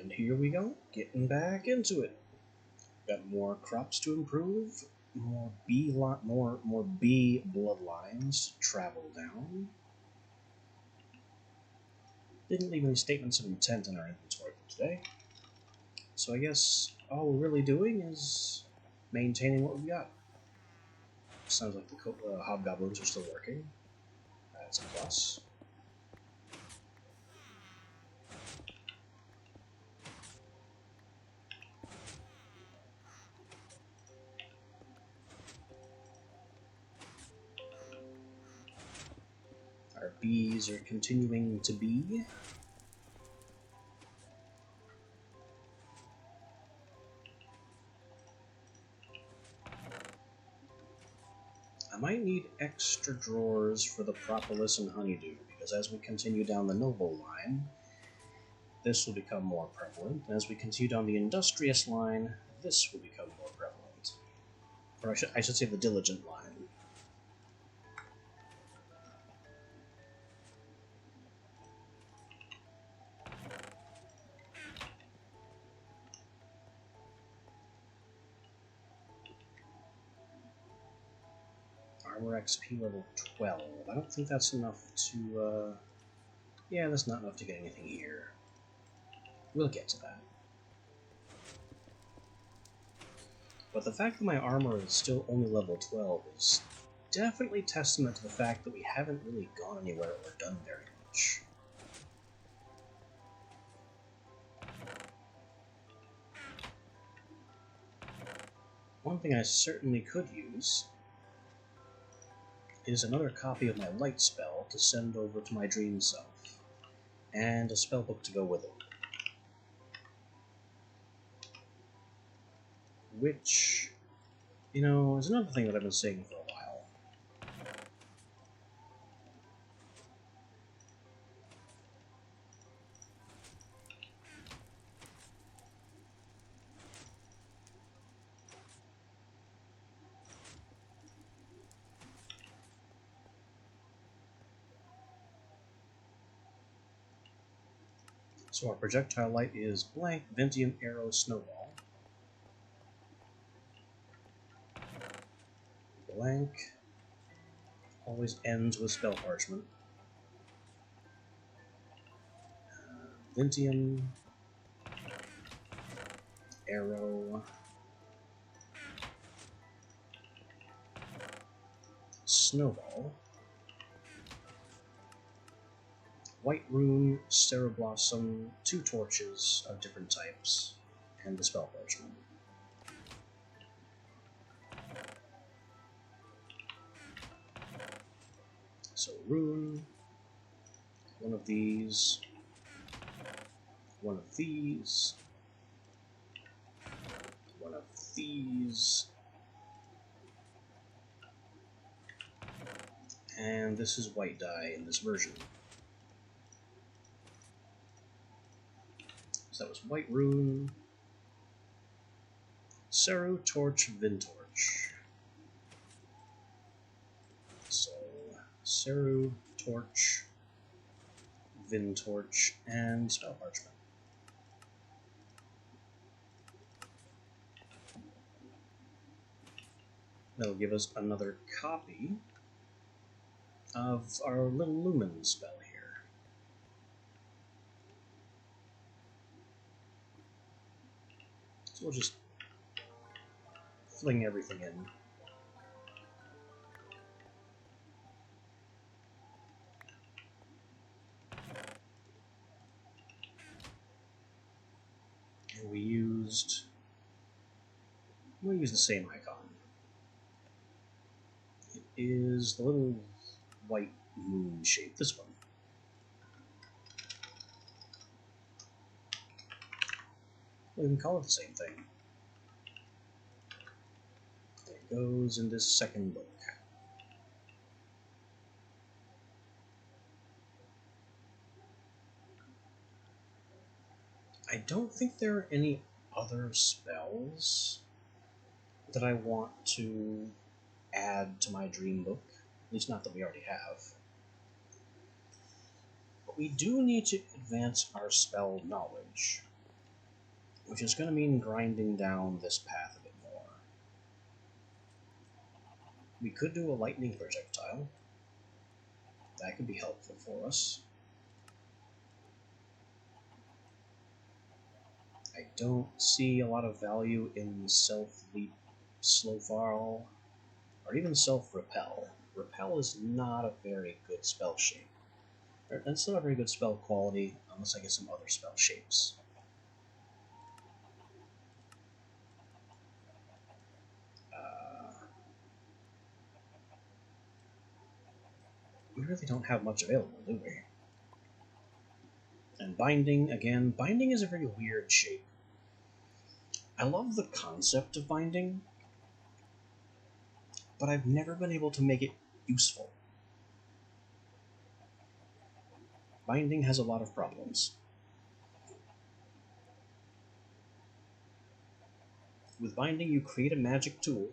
And here we go, getting back into it. Got more crops to improve, more bee bloodlines to travel down. Didn't leave any statements of intent in our inventory for today. So I guess all we're really doing is maintaining what we've got. Sounds like the hobgoblins are still working. That's a plus. Our bees are continuing to bee. I might need extra drawers for the propolis and honeydew, because as we continue down the noble line, this will become more prevalent. As we continue down the industrious line, this will become more prevalent. Or I should say the diligent line. Armor XP level 12. I don't think that's enough to, yeah, that's not enough to get anything here. We'll get to that. But the fact that my armor is still only level 12 is definitely testament to the fact that we haven't really gone anywhere or done very much. One thing I certainly could use is another copy of my light spell to send over to my dream self, and a spellbook to go with it. Which, you know, is another thing that I've been saying for a while. So our projectile light is blank, Ventium, arrow, snowball. Blank always ends with spell parchment. Ventium, arrow, snowball, white rune, cereblossom, 2 torches of different types, and the spell parchment. So rune, one of these, one of these, one of these, and this is white dye in this version. So that was white rune, Ceru, torch, Vintorch. So Ceru, torch, Vintorch, and spell parchment. That'll give us another copy of our little lumen spell here. So we'll just fling everything in. And we'll use the same icon. It is the little white moon shape, this one. We can call it the same thing. It goes in this second book. I don't think there are any other spells that I want to add to my dream book, at least not that we already have. But we do need to advance our spell knowledge. which is going to mean grinding down this path a bit more. We could do a lightning projectile. That could be helpful for us. I don't see a lot of value in self-leap, slow fall, or even self-repel. Repel is not a very good spell shape. That's not a very good spell quality unless I get some other spell shapes. We really don't have much available, do we? And binding, again, binding is a very weird shape. I love the concept of binding, but I've never been able to make it useful. Binding has a lot of problems. With binding, you create a magic tool,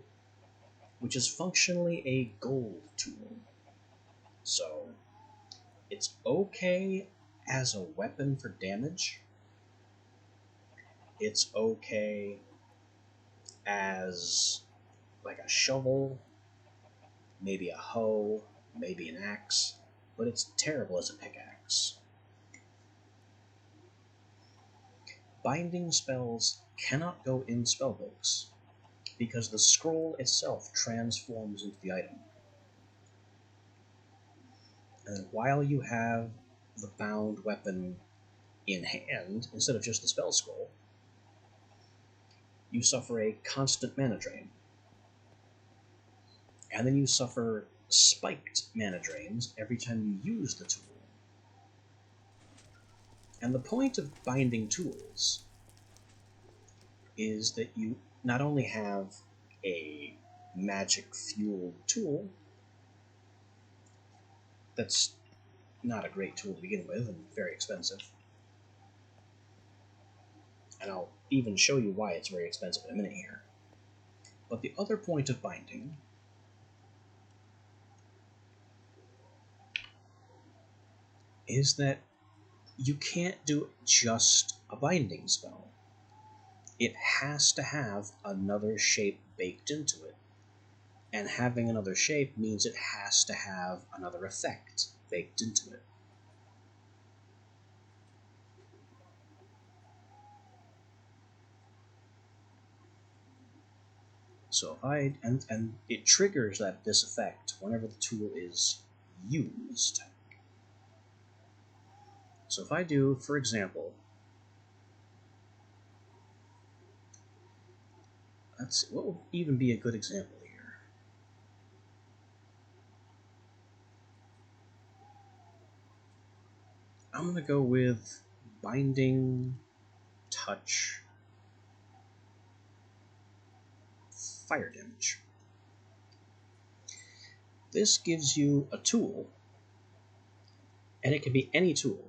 which is functionally a gold tool. So, it's okay as a weapon for damage. It's okay as like a shovel, maybe a hoe, maybe an axe, but it's terrible as a pickaxe. Binding spells cannot go in spellbooks because the scroll itself transforms into the item. And while you have the bound weapon in hand instead of just the spell scroll, you suffer a constant mana drain. And then you suffer spiked mana drains every time you use the tool. And the point of binding tools is that you not only have a magic-fueled tool that's not a great tool to begin with and very expensive, and I'll even show you why it's very expensive in a minute here, but the other point of binding is that you can't do just a binding spell. It has to have another shape baked into it. And having another shape means it has to have another effect baked into it. So and it triggers this effect whenever the tool is used. So if I do, for example, let's see, what would even be a good example here? I'm going to go with binding, touch, fire damage. This gives you a tool, and it can be any tool.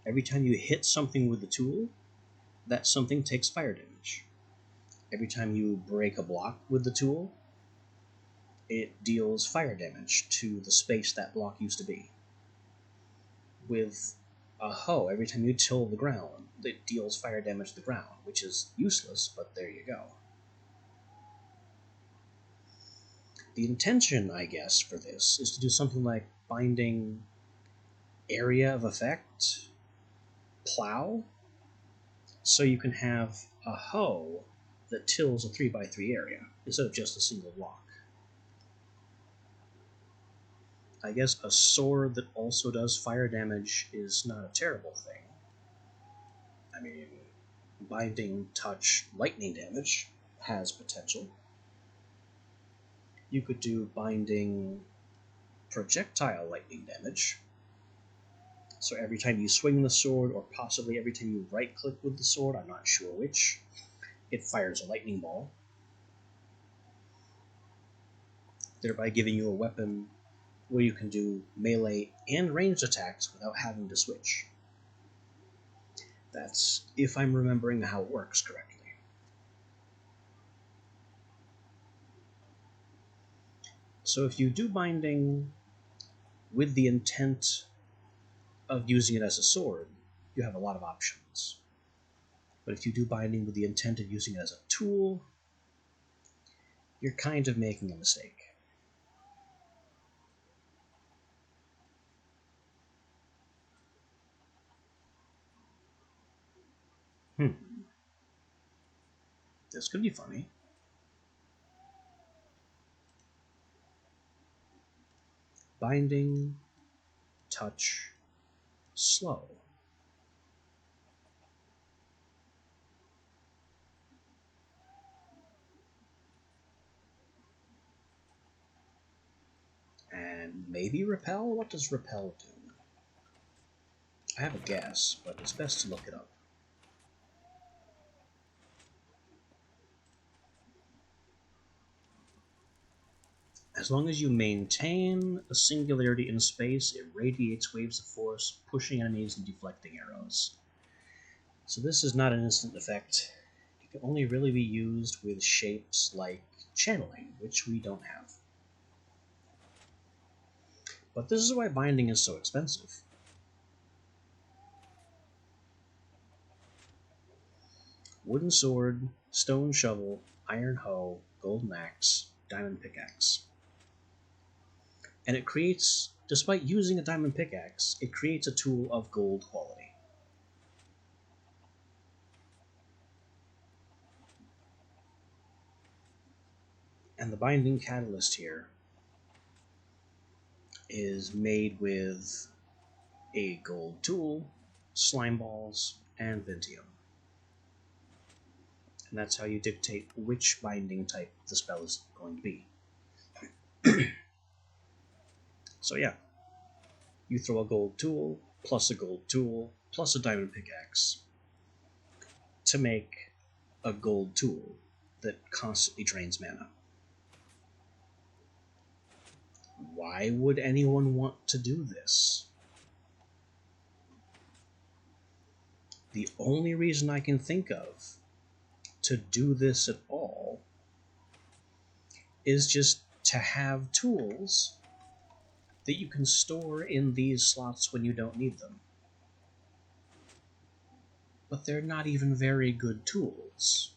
Every time you hit something with the tool, that something takes fire damage. Every time you break a block with the tool, it deals fire damage to the space that block used to be. With a hoe, every time you till the ground, it deals fire damage to the ground, which is useless, but there you go. The intention, I guess, for this is to do something like binding area of effect, plow, so you can have a hoe that tills a 3x3 area instead of just a single block. I guess a sword that also does fire damage is not a terrible thing. I mean, binding, touch, lightning damage has potential. You could do binding projectile lightning damage. So every time you swing the sword, or possibly every time you right-click with the sword, I'm not sure which, it fires a lightning ball, thereby giving you a weapon where you can do melee and ranged attacks without having to switch. That's if I'm remembering how it works correctly. So if you do binding with the intent of using it as a sword, you have a lot of options. But if you do binding with the intent of using it as a tool, you're kind of making a mistake. This could be funny. Binding, touch, slow. And maybe repel? What does repel do? I have a guess, but it's best to look it up. As long as you maintain a singularity in space, it radiates waves of force, pushing enemies and deflecting arrows. So this is not an instant effect. It can only really be used with shapes like channeling, which we don't have. But this is why binding is so expensive. Wooden sword, stone shovel, iron hoe, golden axe, diamond pickaxe. And it creates, despite using a diamond pickaxe, it creates a tool of gold quality. And the binding catalyst here is made with a gold tool, slime balls, and Vintium. And that's how you dictate which binding type the spell is going to be. So yeah, you throw a gold tool, plus a gold tool, plus a diamond pickaxe to make a gold tool that constantly drains mana. Why would anyone want to do this? The only reason I can think of to do this at all is just to have tools that you can store in these slots when you don't need them. But they're not even very good tools.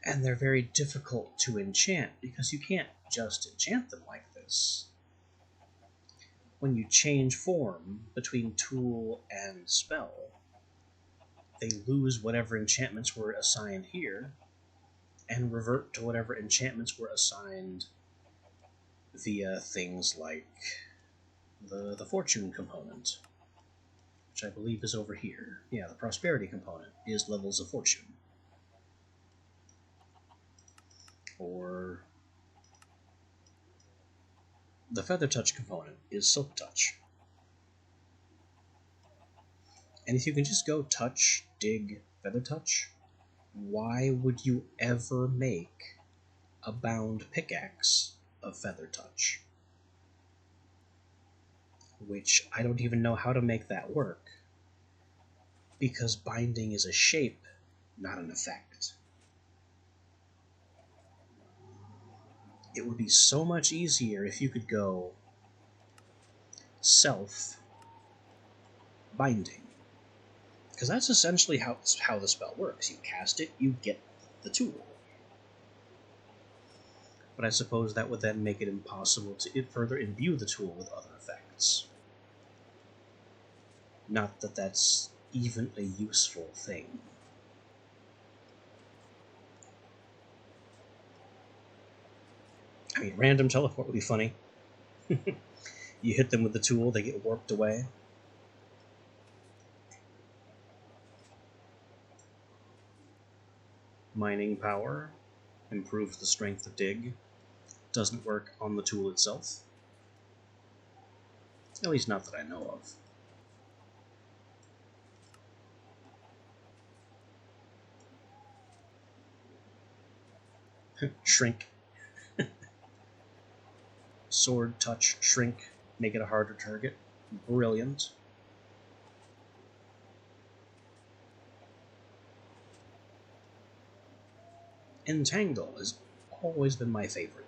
And they're very difficult to enchant because you can't just enchant them like this. When you change form between tool and spell, they lose whatever enchantments were assigned here and revert to whatever enchantments were assigned via things like the fortune component, which I believe is over here. Yeah, the prosperity component is levels of fortune. Or the feather touch component is silk touch. And if you can just go touch, dig, feather touch, why would you ever make a bound pickaxe of feather touch? Which I don't even know how to make that work, because binding is a shape, not an effect. It would be so much easier if you could go self binding, because that's essentially how the spell works. You cast it, you get the tool. But I suppose that would then make it impossible to further imbue the tool with other effects. Not that that's even a useful thing. I mean, random teleport would be funny. You hit them with the tool, they get warped away. Mining power improves the strength of dig. Doesn't work on the tool itself. At least not that I know of. Shrink. Sword, touch, shrink, make it a harder target. Brilliant. Entangle has always been my favorite.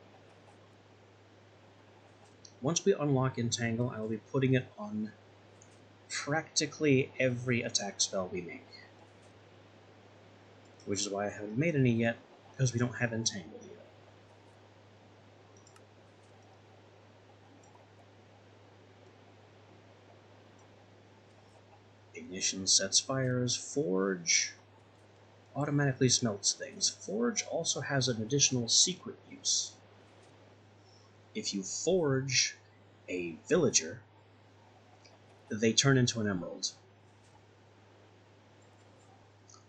Once we unlock Entangle, I will be putting it on practically every attack spell we make. Which is why I haven't made any yet, because we don't have Entangle yet. Ignition sets fires. Forge automatically smelts things. Forge also has an additional secret use. If you forge a villager, they turn into an emerald.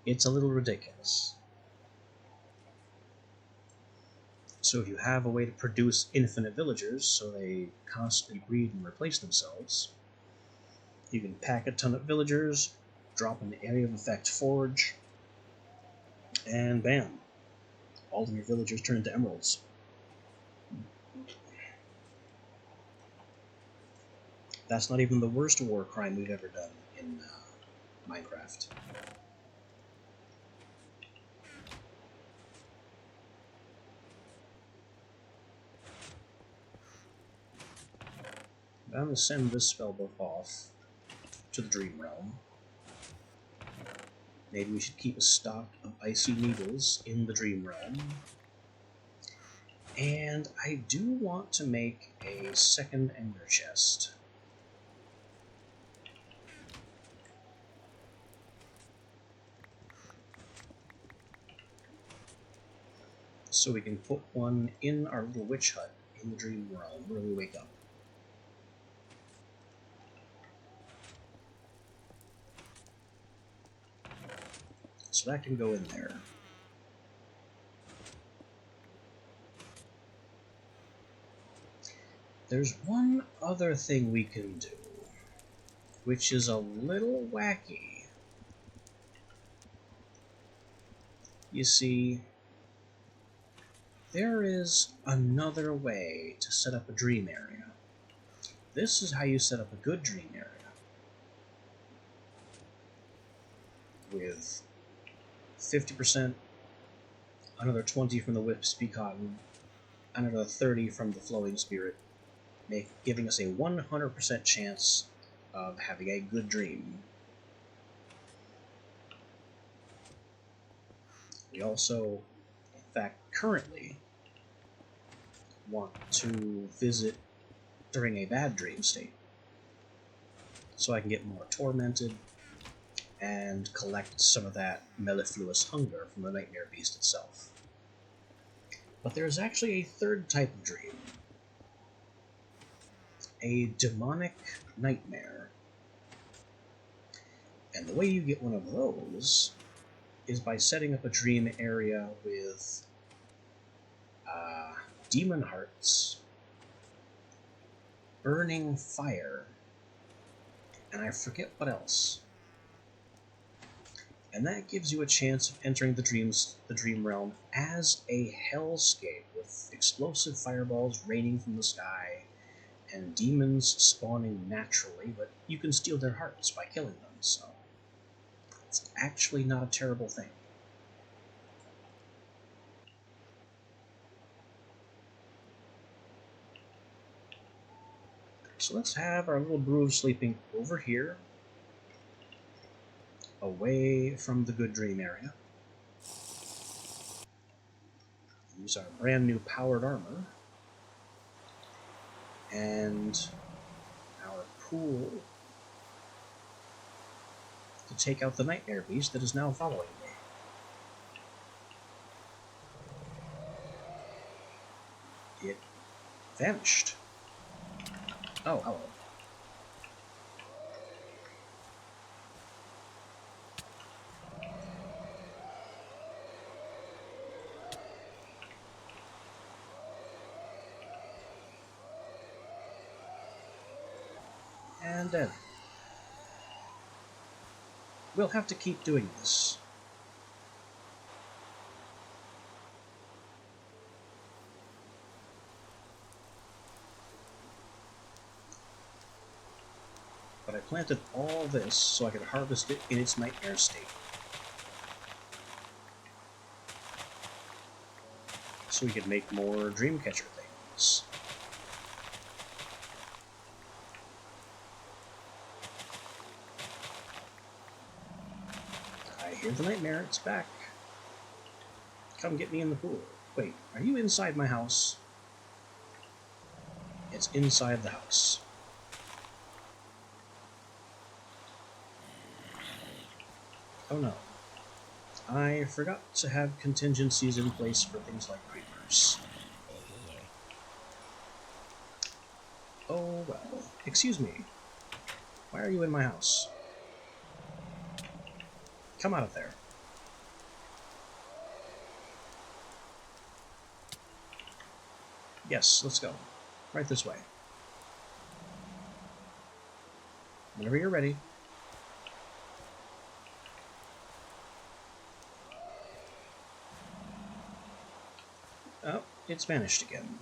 It's a little ridiculous. So if you have a way to produce infinite villagers so they constantly breed and replace themselves, you can pack a ton of villagers, drop an area of effect forge, and bam, all of your villagers turn into emeralds. That's not even the worst war crime we've ever done in Minecraft. I'm going to send this spellbook off to the Dream Realm. Maybe we should keep a stock of Icy Needles in the Dream Realm. And I do want to make a second Ender Chest. So we can put one in our little witch hut in the Dream Realm where we wake up. So that can go in there. There's one other thing we can do, which is a little wacky. You see, there is another way to set up a dream area. This is how you set up a good dream area. With 50%, another 20 from the Wispy Cotton, another 30 from the Flowing Spirit, giving us a 100% chance of having a good dream. We also, in fact, currently want to visit during a bad dream state, so I can get more tormented and collect some of that mellifluous hunger from the Nightmare Beast itself. But there's actually a third type of dream. A demonic nightmare. And the way you get one of those is by setting up a dream area with demon hearts, burning fire, and I forget what else. And that gives you a chance of entering the dream realm as a hellscape with explosive fireballs raining from the sky and demons spawning naturally, but you can steal their hearts by killing them, so it's actually not a terrible thing. So let's have our little brew of sleeping over here, away from the good dream area. Use our brand new powered armor and our pool to take out the Nightmare Beast that is now following me. It vanished. Oh, hello. And then we'll have to keep doing this. But I planted all this so I could harvest it in its nightmare state. So we could make more Dreamcatcher things. Here's the nightmare. It's back. Come get me in the pool. Wait, are you inside my house? It's inside the house. Oh no. I forgot to have contingencies in place for things like creepers. Oh well. Excuse me. Why are you in my house? Come out of there. Yes, let's go. Right this way. Whenever you're ready. Oh, it's vanished again.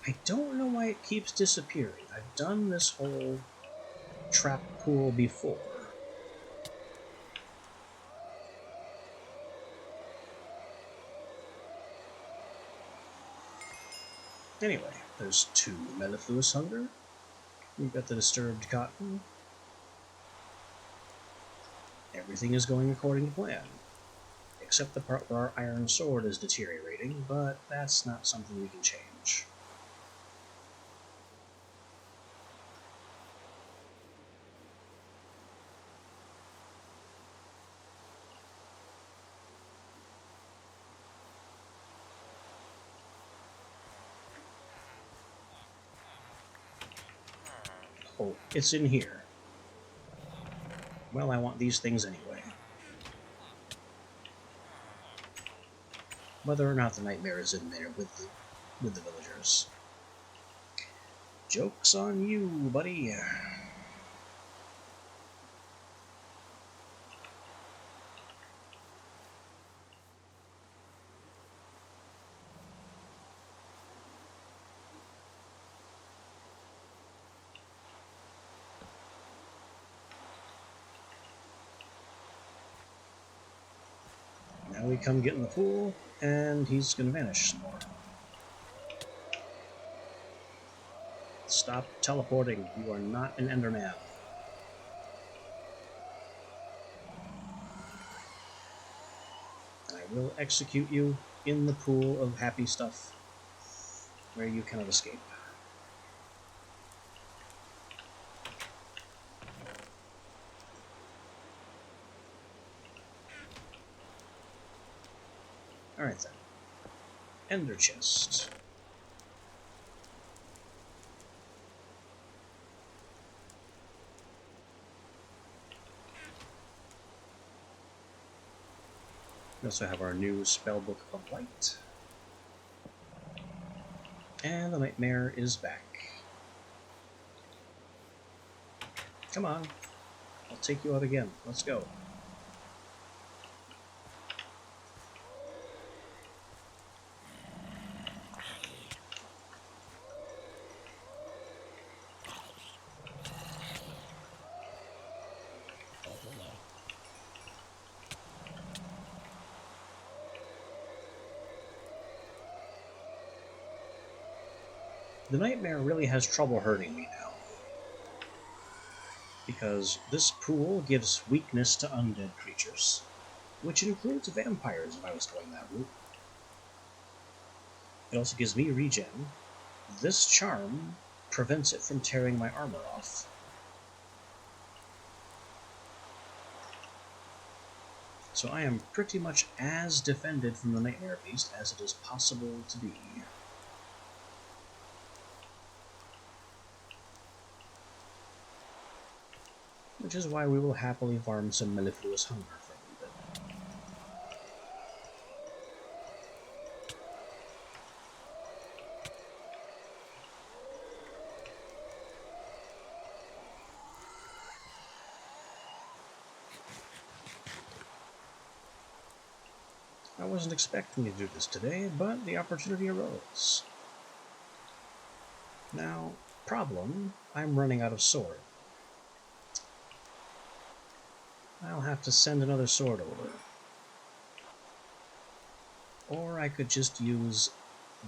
I don't know why it keeps disappearing. I've done this whole trap pool before. Anyway, there's 2 mellifluous hunger. We've got the disturbed cotton. Everything is going according to plan. Except the part where our iron sword is deteriorating, but that's not something we can change. Oh, it's in here. Well, I want these things anyway. Whether or not the nightmare is in there with the villagers. Joke's on you, buddy. Now we come get in the pool, and he's gonna vanish some more. Stop teleporting. You are not an Enderman. And I will execute you in the pool of happy stuff where you cannot escape. Alright then. Ender chest. We also have our new Spellbook of Light. And the nightmare is back. Come on. I'll take you out again. Let's go. The nightmare really has trouble hurting me now. Because this pool gives weakness to undead creatures, which includes vampires if I was going that route. It also gives me regen. This charm prevents it from tearing my armor off. So I am pretty much as defended from the Nightmare Beast as it is possible to be. Which is why we will happily farm some mellifluous hunger for a little bit. I wasn't expecting to do this today, but the opportunity arose. Now, problem, I'm running out of sword. I'll have to send another sword over. Or I could just use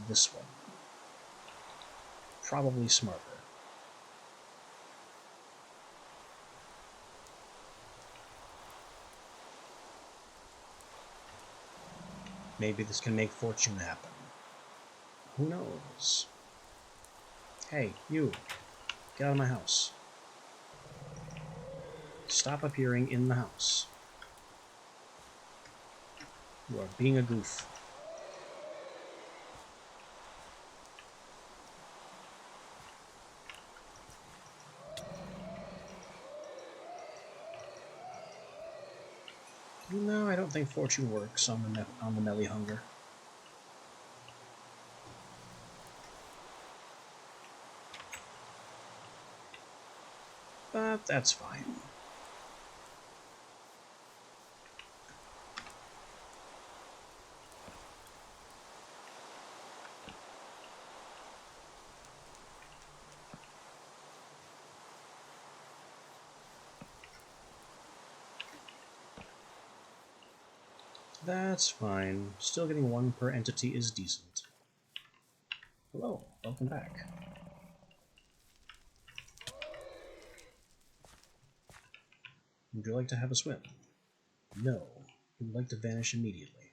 this one. probably smarter. Maybe this can make fortune happen. Who knows? Hey, you. Get out of my house. Stop appearing in the house. You are being a goof. No, I don't think fortune works on the Melly Hunger. But that's fine. That's fine. Still getting one per entity is decent. Hello, welcome back. Would you like to have a swim? No. You would like to vanish immediately.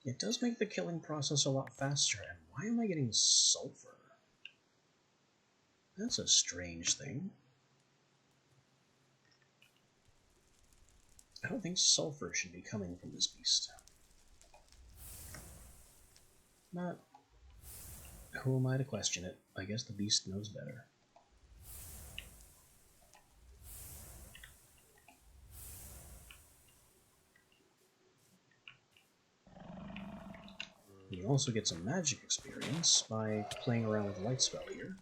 It does make the killing process a lot faster, and why am I getting sulfur? That's a strange thing. I don't think sulfur should be coming from this beast. Not... Who am I to question it? I guess the beast knows better. You can also get some magic experience by playing around with Light Spell here.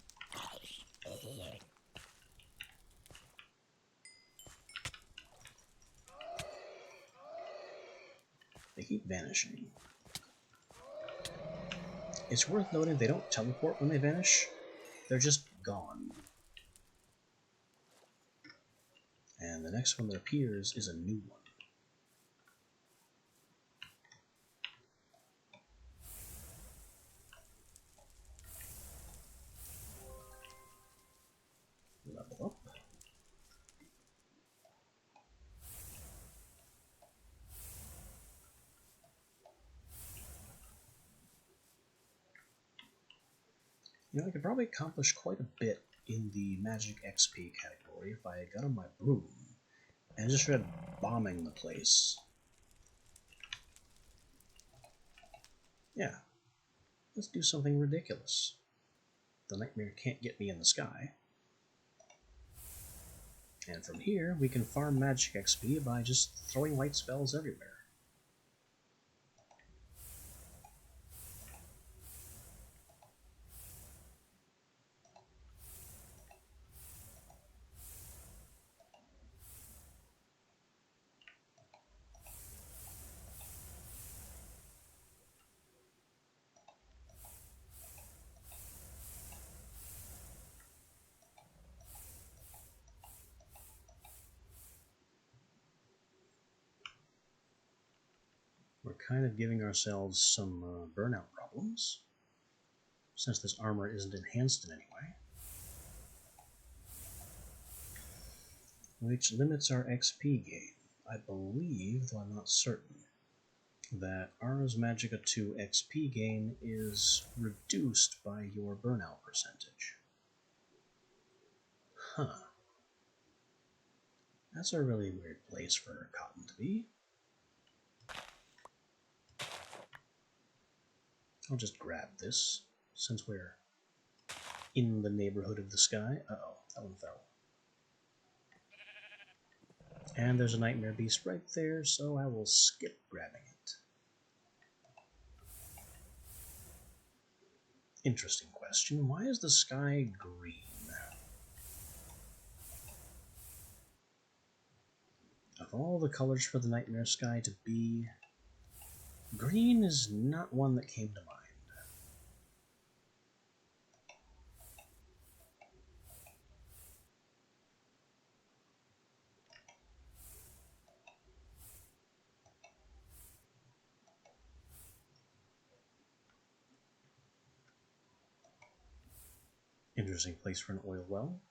They keep vanishing. It's worth noting they don't teleport when they vanish. They're just gone. And the next one that appears is a new one. Level up. You know, I could probably accomplish quite a bit in the Magic XP category if I got on my broom and just tried bombing the place. Yeah, let's do something ridiculous. The nightmare can't get me in the sky. And from here, we can farm Magic XP by just throwing light spells everywhere. We're kind of giving ourselves some burnout problems, since this armor isn't enhanced in any way. Which limits our XP gain. I believe, though I'm not certain, that Ars Magica 2 XP gain is reduced by your burnout percentage. Huh. That's a really weird place for cotton to be. I'll just grab this, since we're in the neighborhood of the sky. Uh-oh, that one fell. And there's a Nightmare Beast right there, so I will skip grabbing it. Interesting question. Why is the sky green? Of all the colors for the Nightmare Sky to be, green is not one that came to mind. Interesting place for an oil well.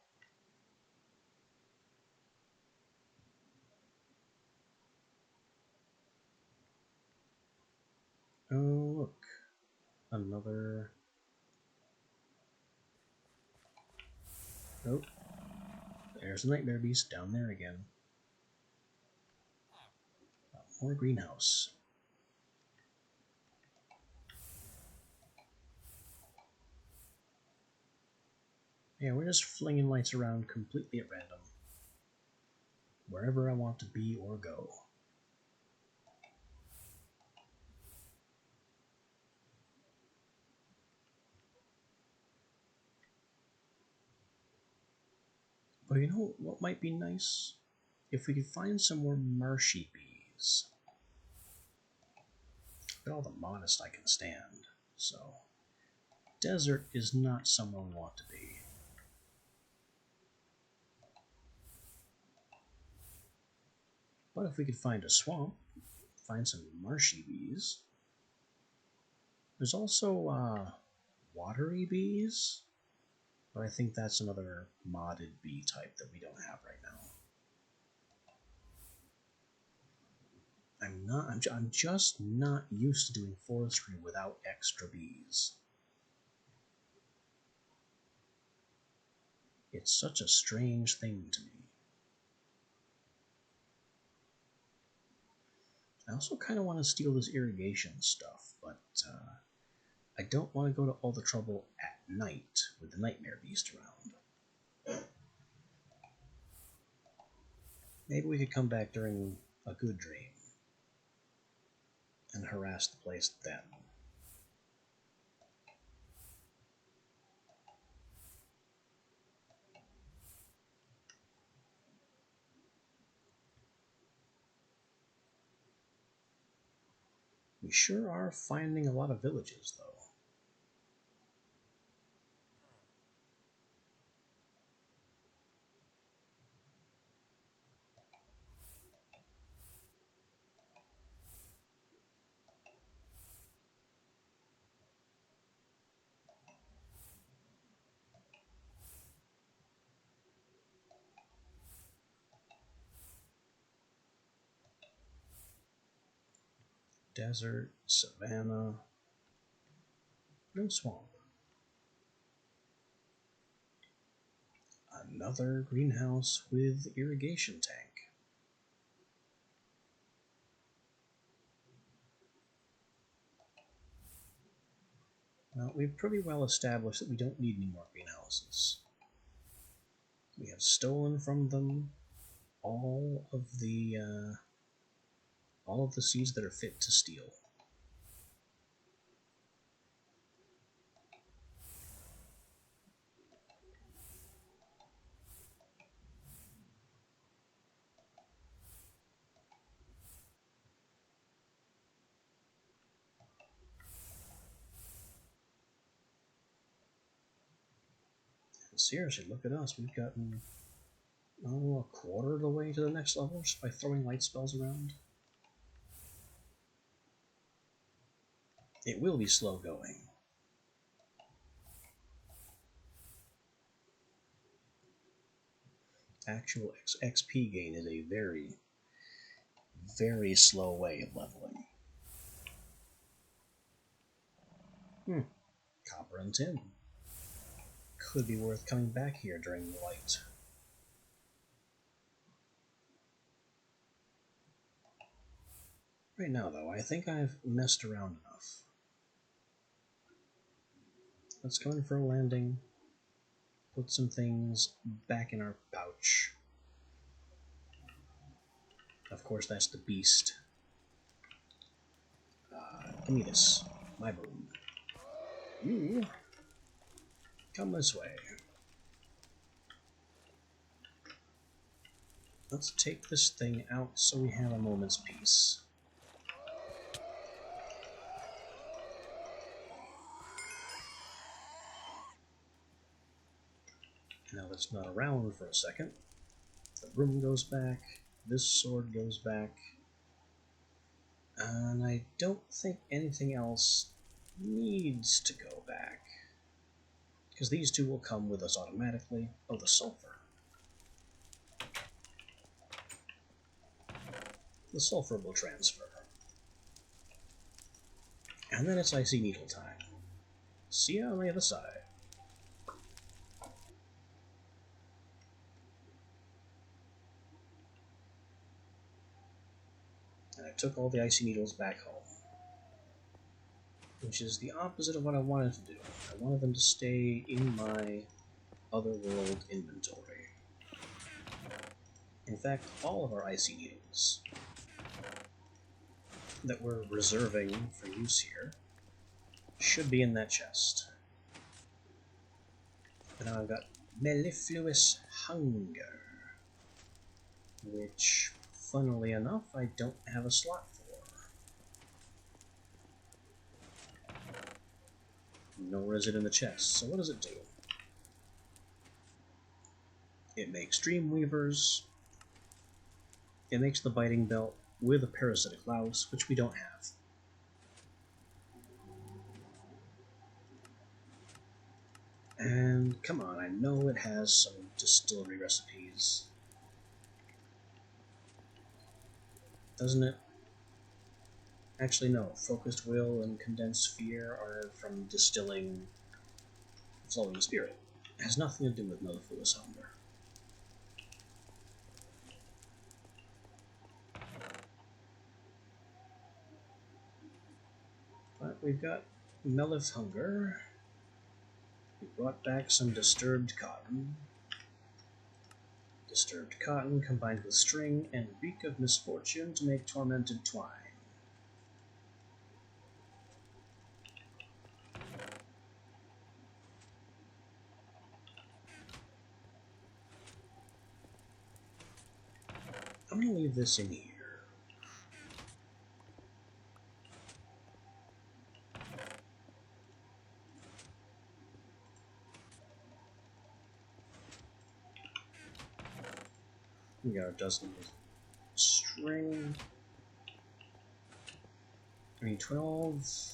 Oh, look. Another... Oh. There's the nightmare beast down there again. More greenhouse. Yeah, we're just flinging lights around completely at random. Wherever I want to be or go. But you know what might be nice? If we could find some more marshy bees. Look at all the modest I can stand. So, desert is not somewhere we want to be. But if we could find a swamp, find some marshy bees. There's also watery bees, but I think that's another modded bee type that we don't have right now. I'm just not used to doing forestry without extra bees. It's such a strange thing to me. I also kind of want to steal this irrigation stuff, but I don't want to go to all the trouble at night with the nightmare beast around. Maybe we could come back during a good dream and harass the place then. We sure are finding a lot of villages, though. Desert, savanna, no swamp. Another greenhouse with irrigation tank. Well, we've pretty well established that we don't need any more greenhouses. We have stolen from them all of the seeds that are fit to steal. And seriously, look at us. We've gotten a quarter of the way to the next level just by throwing light spells around. It will be slow going. Actual XP gain is a very, very slow way of leveling. Copper and tin. Could be worth coming back here during the light. Right now, though, I think I've messed around enough. Let's go in for a landing. Put some things back in our pouch. Of course, that's the beast. Give me this. My broom. You come this way. Let's take this thing out so we have a moment's peace. Now let's nut around for a second. The broom goes back. This sword goes back. And I don't think anything else needs to go back. because these two will come with us automatically. Oh, the sulfur. The sulfur will transfer. And then it's icy needle time. See you on the other side. And I took all the icy needles back home, which is the opposite of what I wanted to do. I wanted them to stay in my otherworld inventory. In fact, all of our icy needles that we're reserving for use here should be in that chest. But now I've got mellifluous hunger, which, funnily enough, I don't have a slot for. Nor is it in the chest. So what does it do? It makes Dreamweavers. It makes the biting belt with a parasitic louse, which we don't have. And come on, I know it has some distillery recipes. Doesn't it? Actually, no. Focused Will and Condensed Fear are from distilling Flowing Spirit. It has nothing to do with mellifluous hunger. But we've got Mellif Hunger. We brought back some disturbed cotton. Disturbed cotton combined with string and reek of misfortune to make tormented twine. I'm going to leave this in here. We got a dozen string. I mean, 12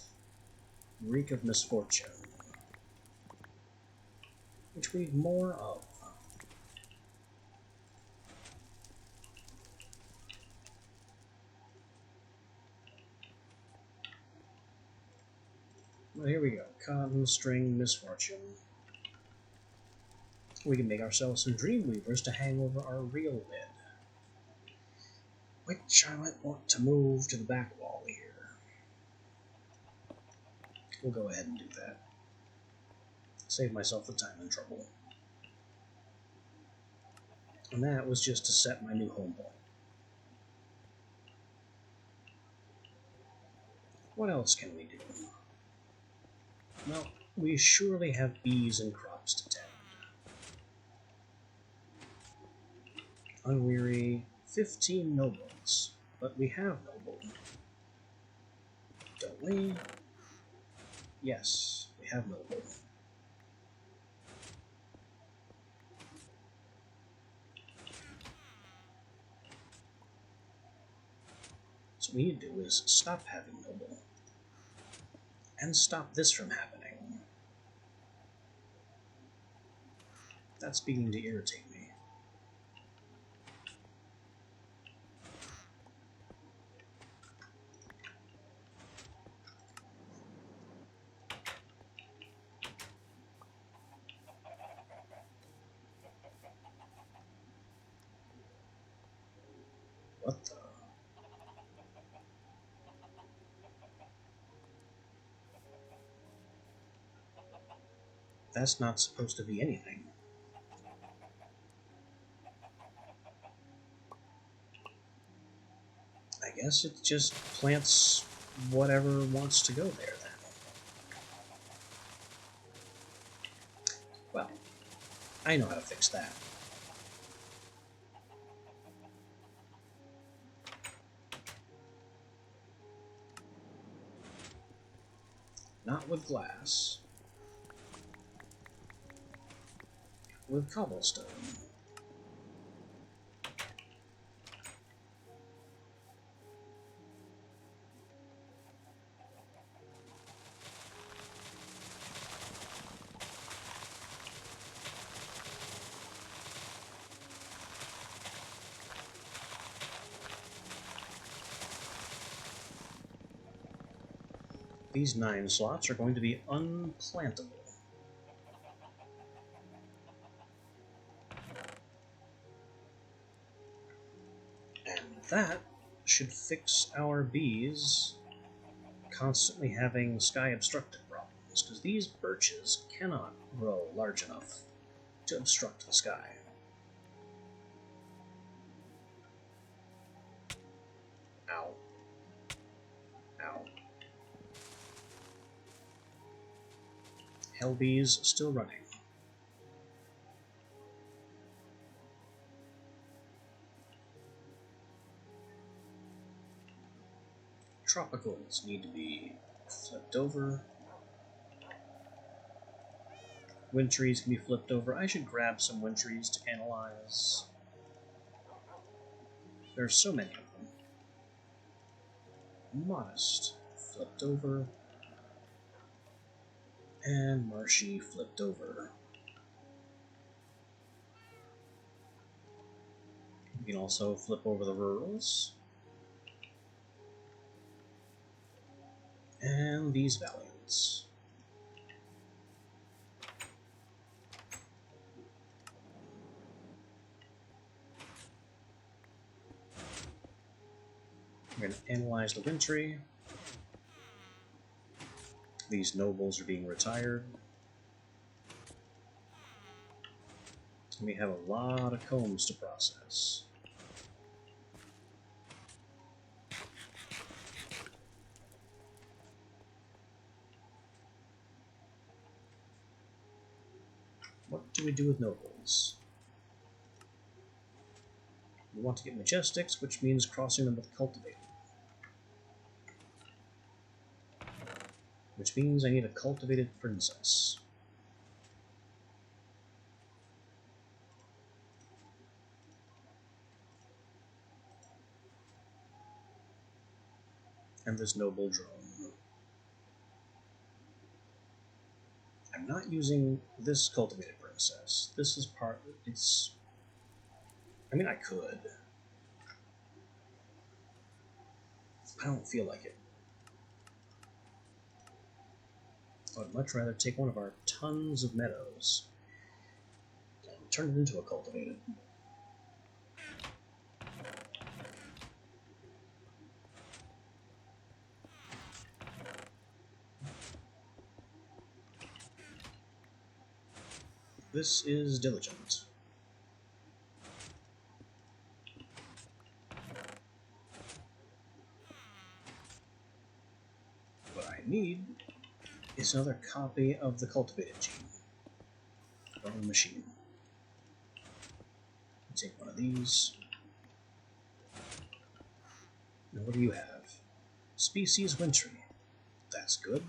reek of misfortune, which we need more of. Well, here we go. Cotton, string, misfortune. We can make ourselves some Dreamweavers to hang over our real lid, which I might want to move to the back wall here. We'll go ahead and do that. Save myself the time and trouble. And that was just to set my new home point. What else can we do? Well, we surely have bees and crops to tend. Unweary, 15 nobles. But we have noble. Don't we? Yes, we have noble. So what we need to do is stop having noble. And stop this from happening. That's beginning to irritate me. What the? That's not supposed to be anything. I guess it just plants whatever wants to go there then. Well, I know how to fix that. Not with glass. With cobblestone. These 9 slots are going to be unplantable. And that should fix our bees constantly having sky obstructed problems, because these birches cannot grow large enough to obstruct the sky. Ow. Ow. Hell bees still running. Tropicals need to be flipped over. Wintries can be flipped over. I should grab some wintries to analyze. There's so many of them. Modest flipped over. And Marshy flipped over. We can also flip over the rurals. And these valiants. We're going to analyze the wintry. These nobles are being retired. And we have a lot of combs to process. What do we do with nobles? We want to get majestics, which means crossing them with cultivated. Which means I need a cultivated princess. And this noble drone. I'm not using this cultivated princess. This is part... it's... I mean, I could. I don't feel like it. I'd much rather take one of our tons of meadows and turn it into a cultivated. This is diligent. What I need is another copy of the cultivated gene. Growing machine. Take one of these. Now what do you have? Species wintry. That's good.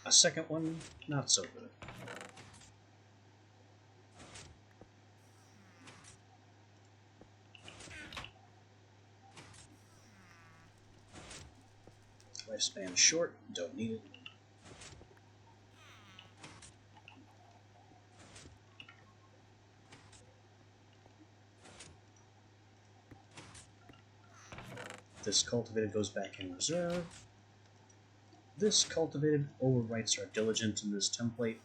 A second one, not so good. Lifespan short, don't need it. This cultivated goes back in reserve. This cultivated overwrites our diligent in this template.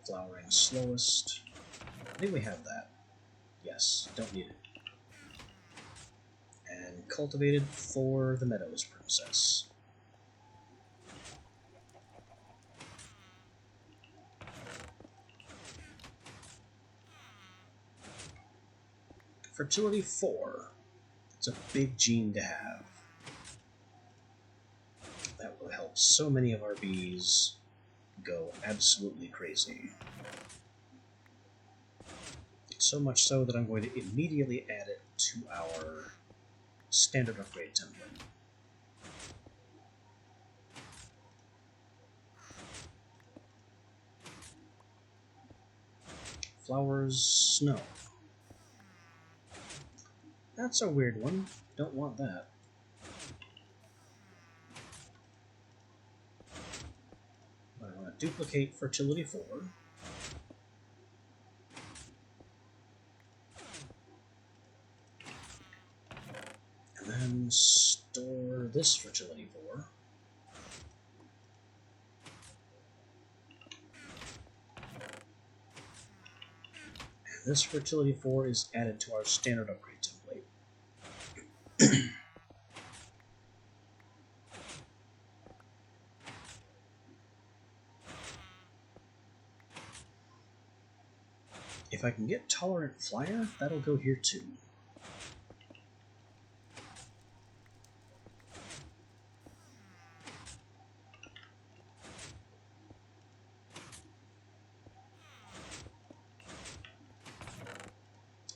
Flowering slowest. I think we have that. Yes, don't need it. And cultivated for the Meadows Princess. Fertility 4. It's a big gene to have. That will help so many of our bees go absolutely crazy. So much so that I'm going to immediately add it to our standard upgrade template. Flowers snow. That's a weird one. Don't want that. But I want to duplicate fertility 4. And then store for this fertility 4. And this fertility 4 is added to our standard upgrade template. If I can get Tolerant Flyer, that'll go here too.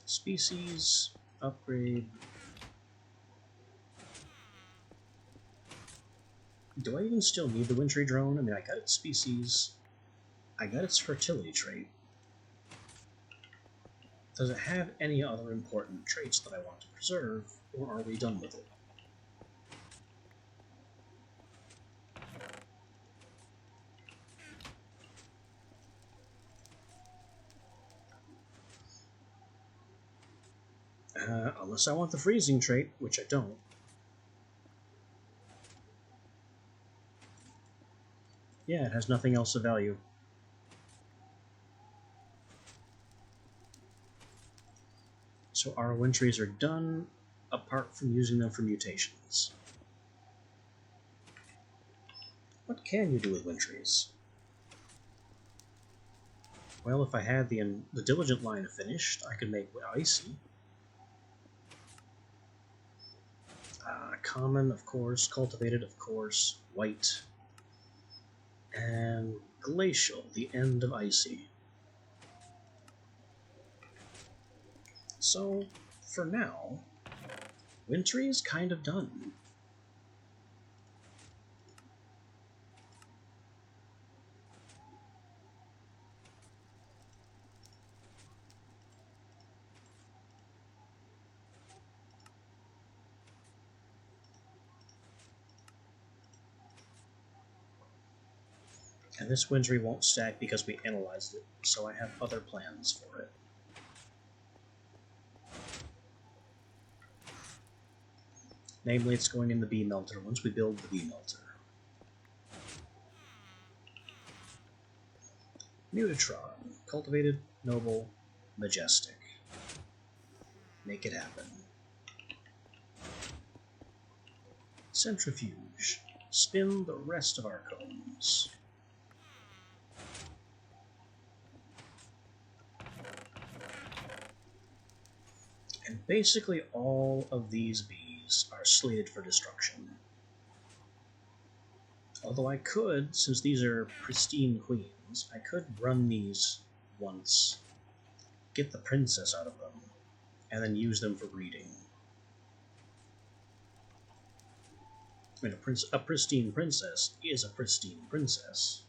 Species, upgrade. Do I even still need the wintry drone? I mean, I got its species. I got its fertility trait. Does it have any other important traits that I want to preserve, or are we done with it? Unless I want the freezing trait, which I don't. Yeah, it has nothing else of value. So our wintries are done, apart from using them for mutations. What can you do with wintries? Well, if I had the diligent line finished, I could make icy. Common, of course. Cultivated, of course. White. And glacial, the end of icy. So, for now, wintry is kind of done. And this wintry won't stack because we analyzed it, so I have other plans for it. Namely, it's going in the bee melter once we build the bee melter. Mutatron. Cultivated, noble, majestic. Make it happen. Centrifuge. Spin the rest of our combs. And basically all of these bees are slated for destruction. Although I could, since these are pristine queens, I could run these once, get the princess out of them, and then use them for breeding. I mean, a pristine princess is a pristine princess.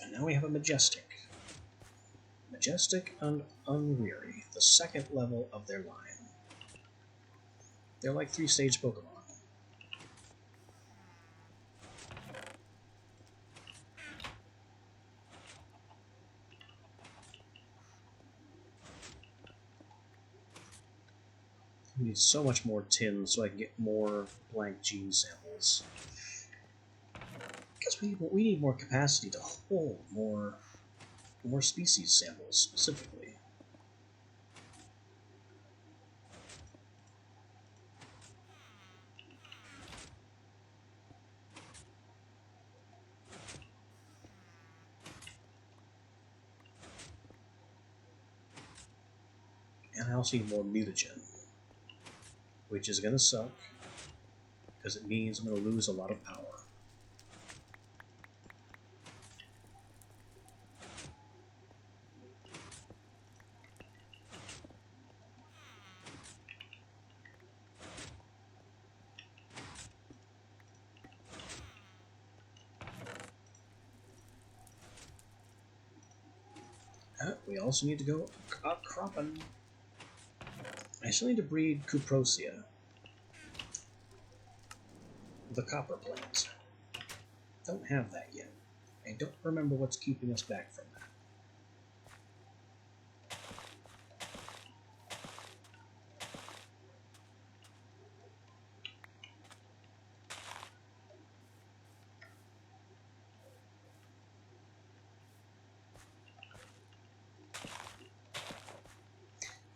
And now we have a majestic. Majestic and unweary, the second level of their line. They're like 3-stage Pokemon. I need so much more tin so I can get more blank gene samples. Because we need more capacity to hold more species samples specifically. And I also need more mutagen, which is going to suck, because it means I'm going to lose a lot of power. We also need to go cropping. I still need to breed Cuprosia, the copper plant. Don't have that yet. I don't remember what's keeping us back from that.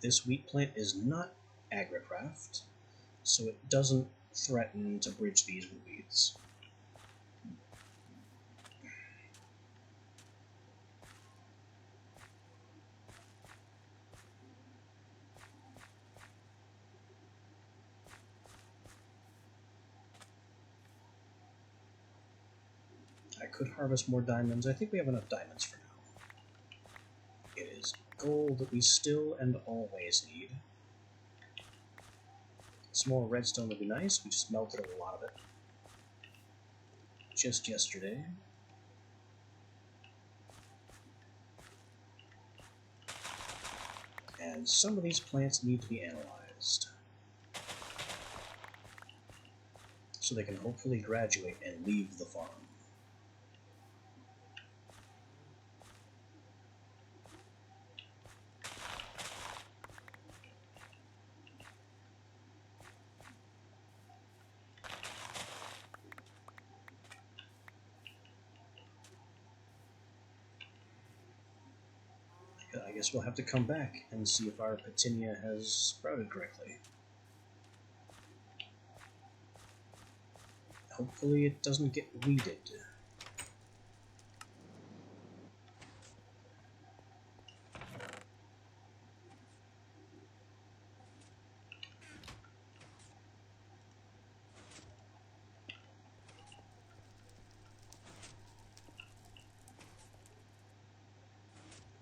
This wheat plant is not agricraft, so it doesn't threaten to bridge these weeds. I could harvest more diamonds. I think we have enough diamonds for now. It is gold that we still and always need. Some more redstone would be nice. We just melted a lot of it just yesterday. And some of these plants need to be analyzed, so they can hopefully graduate and leave the farm. I guess we'll have to come back and see if our Petunia has sprouted correctly. Hopefully it doesn't get weeded.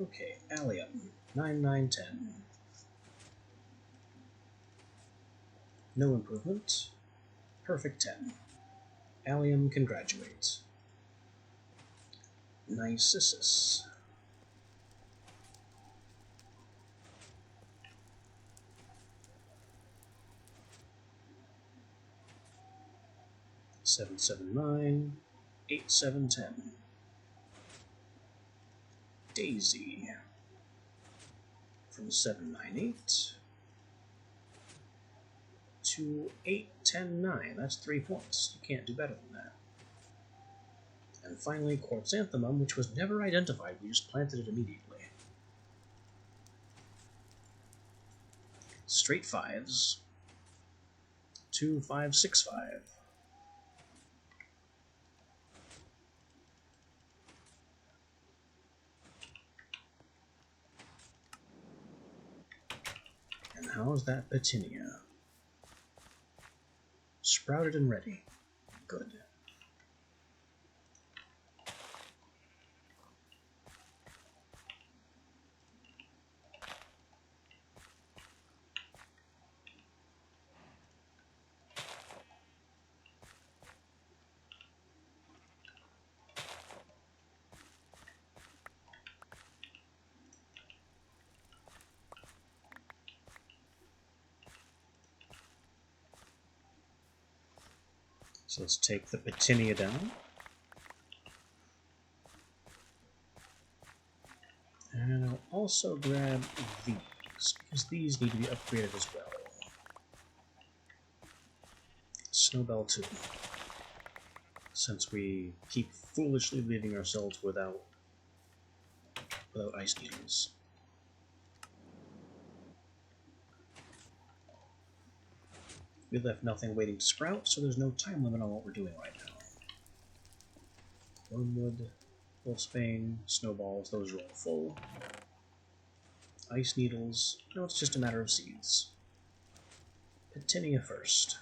Okay, allium. 9, 9, 10. No improvement. Perfect 10. Allium can graduate. Nicissus. Seven, 7, 9. 8, 7, 10. Daisy. From 7, 9, 8 to 8, 10, 9. That's 3 points. You can't do better than that. And finally, Quartzanthemum, which was never identified. We just planted it immediately. Straight 5s. 2, 5, 6, 5. And how's that Petunia? Sprouted and ready. Good. So let's take the Petunia down. And I'll also grab these, because these need to be upgraded as well. Snowbell 2. Since we keep foolishly leaving ourselves without ice needles. We left nothing waiting to sprout, so there's no time limit on what we're doing right now. Wormwood, wolfsbane, snowballs, those are all full. Ice needles, no, it's just a matter of seeds. Petunia first.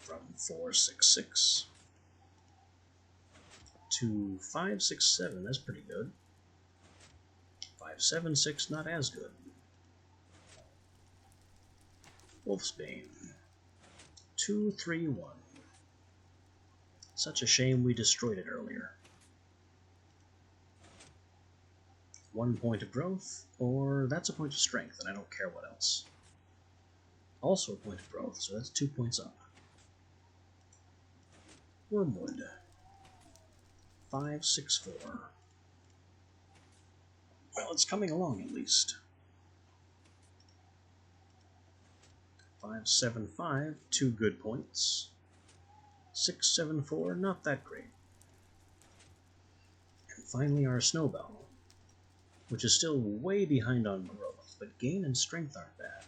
From 4, 6, 6 to 5, 6, 7, that's pretty good. 5, 7, 6, not as good. Wolfsbane. 2, 3, 1. Such a shame we destroyed it earlier. 1 point of growth, or that's a point of strength, and I don't care what else. Also a point of growth, so that's 2 points up. Wormwood. 5, 6, 4. Well, it's coming along at least. 5, 7, 5, 2 good points. 6, 7, 4, not that great. And finally our snowbell, which is still way behind on growth, but gain and strength aren't bad.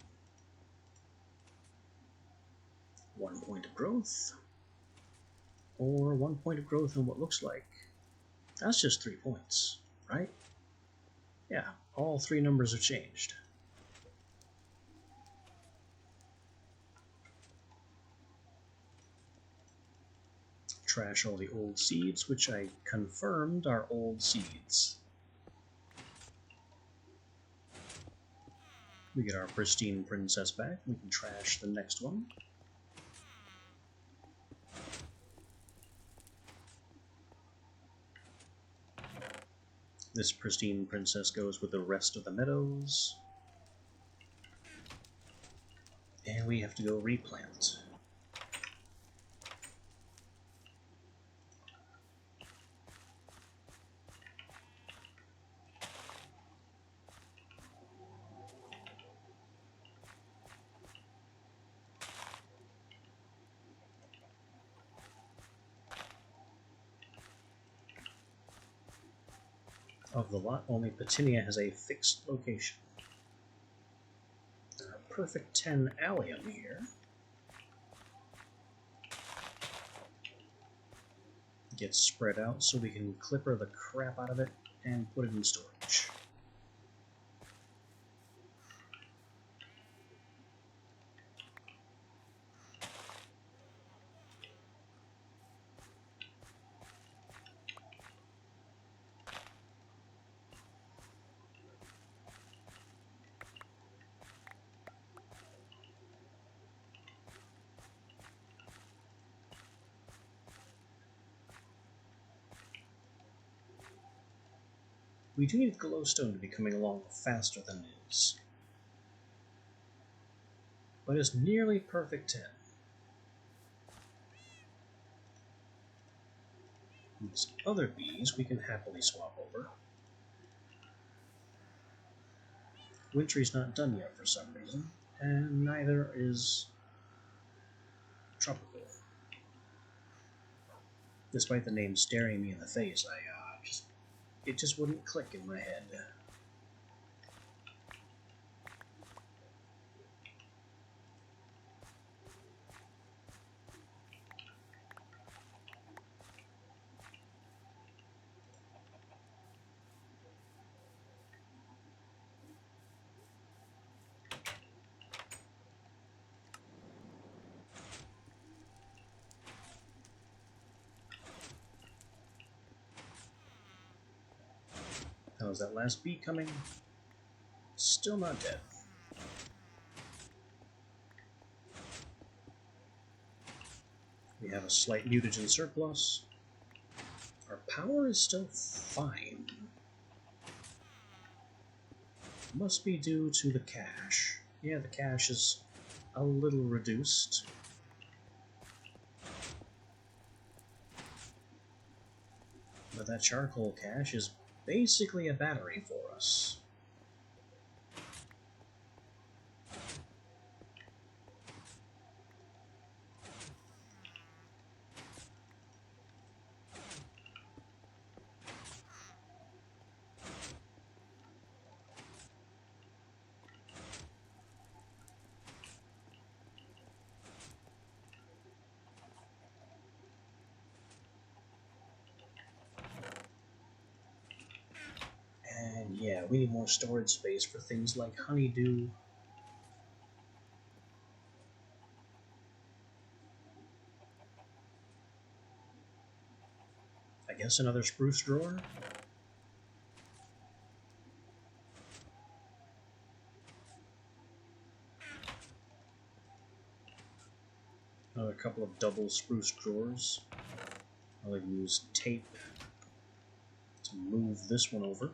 1 point of growth, or 1 point of growth in what looks like. That's just 3 points, right? Yeah, all 3 numbers have changed. Trash all the old seeds, which I confirmed are old seeds. We get our pristine princess back. We can trash the next one. This pristine princess goes with the rest of the meadows. And we have to go replant. Of the lot, only Petunia has a fixed location. There are a perfect 10 allium here. Gets spread out so we can clipper the crap out of it and put it in storage. We do need glowstone to be coming along faster than it is. But it's nearly perfect 10. These other bees we can happily swap over. Wintry's not done yet for some reason, and neither is Tropical. Despite the name staring me in the face, it just wouldn't click in my head. How's that last bee coming? Still not dead. We have a slight mutagen surplus. Our power is still fine. Must be due to the cache. Yeah, the cache is a little reduced. But that charcoal cache is basically a battery for us. And yeah, we need more storage space for things like honeydew. I guess another spruce drawer? Another couple of double spruce drawers. I'll use tape to move this one over.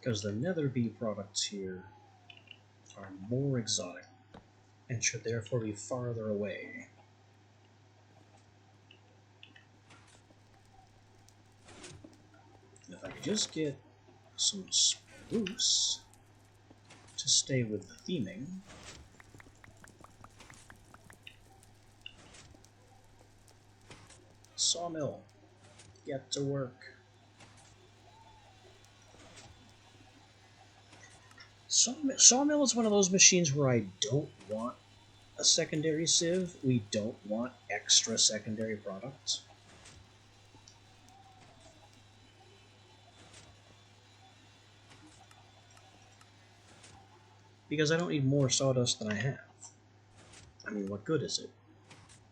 because the nether bee products here are more exotic and should therefore be farther away. If I could just get some spruce to stay with the theming. Sawmill, get to work. Sawmill is one of those machines where I don't want a secondary sieve. We don't want extra secondary products. Because I don't need more sawdust than I have. I mean, what good is it?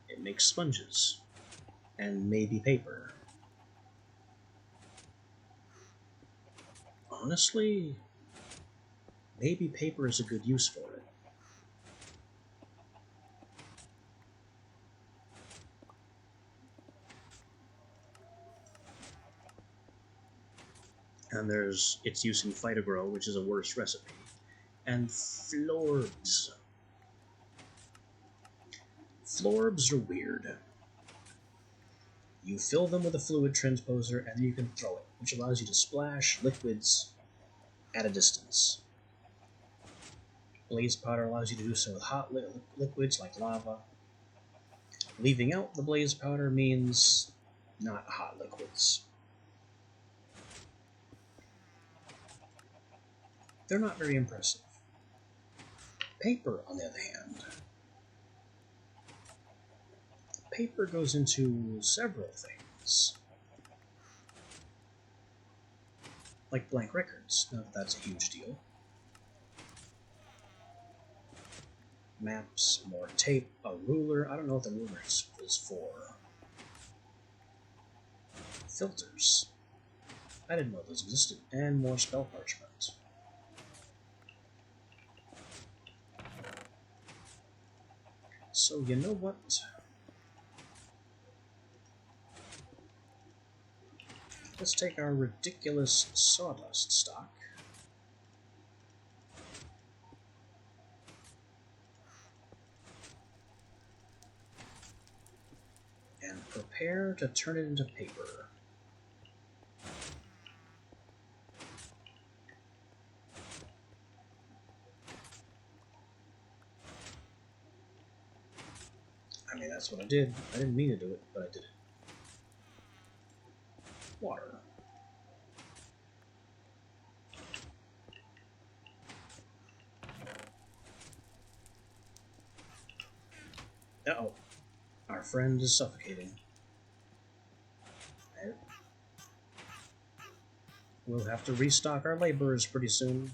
It makes sponges. And maybe paper. Honestly, maybe paper is a good use for it. And there's its use in Phytogrow, which is a worse recipe. And florbs. Florbs are weird. You fill them with a fluid transposer, and then you can throw it, which allows you to splash liquids at a distance. Blaze powder allows you to do so with hot liquids like lava. Leaving out the blaze powder means not hot liquids. They're not very impressive. Paper, on the other hand. Paper goes into several things. Like blank records. Not that that's a huge deal. Maps, more tape, a ruler. I don't know what the ruler is for. Filters. I didn't know those existed. And more spell parchment. So, you know what? Let's take our ridiculous sawdust stock and prepare to turn it into paper. I mean, that's what I did. I didn't mean to do it, but I did it. Water. Uh-oh. Our friend is suffocating. We'll have to restock our laborers pretty soon.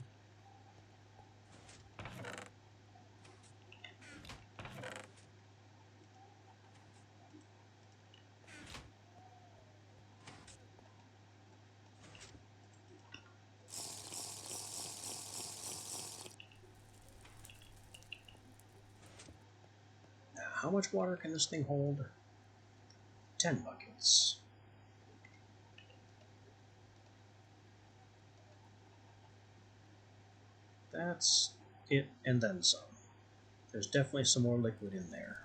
Now, how much water can this thing hold? 10 buckets. That's it, and then some. There's definitely some more liquid in there.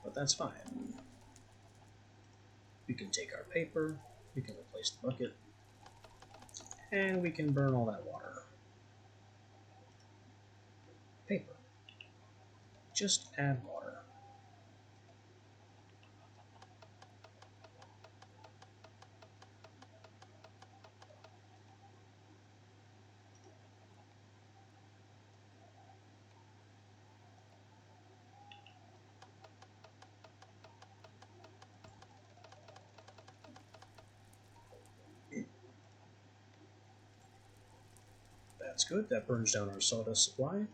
But that's fine. We can take our paper, we can replace the bucket, and we can burn all that water. Paper. Just add water. That's good. That burns down our sawdust supply.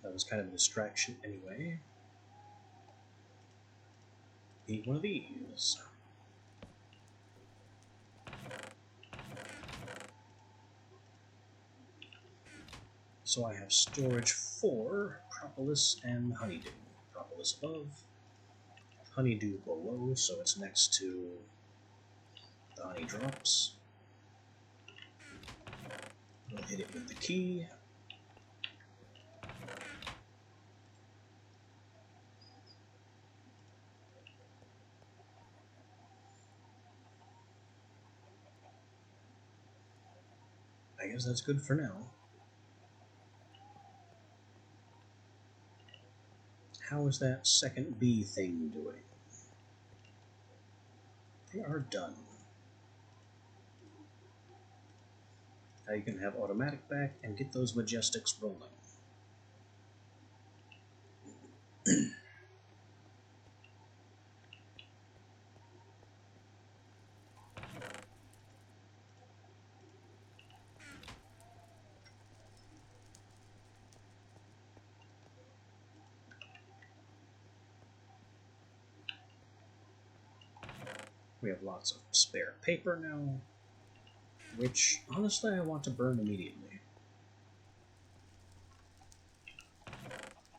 That was kind of a distraction anyway. Eat one of these. So I have storage for propolis and honeydew. Propolis above, honeydew below, so it's next to the honey drops. We'll hit it with the key. I guess that's good for now. How is that second bee thing doing? They are done. Now you can have automatic back and get those majestics rolling. We have lots of spare paper now, which, honestly, I want to burn immediately.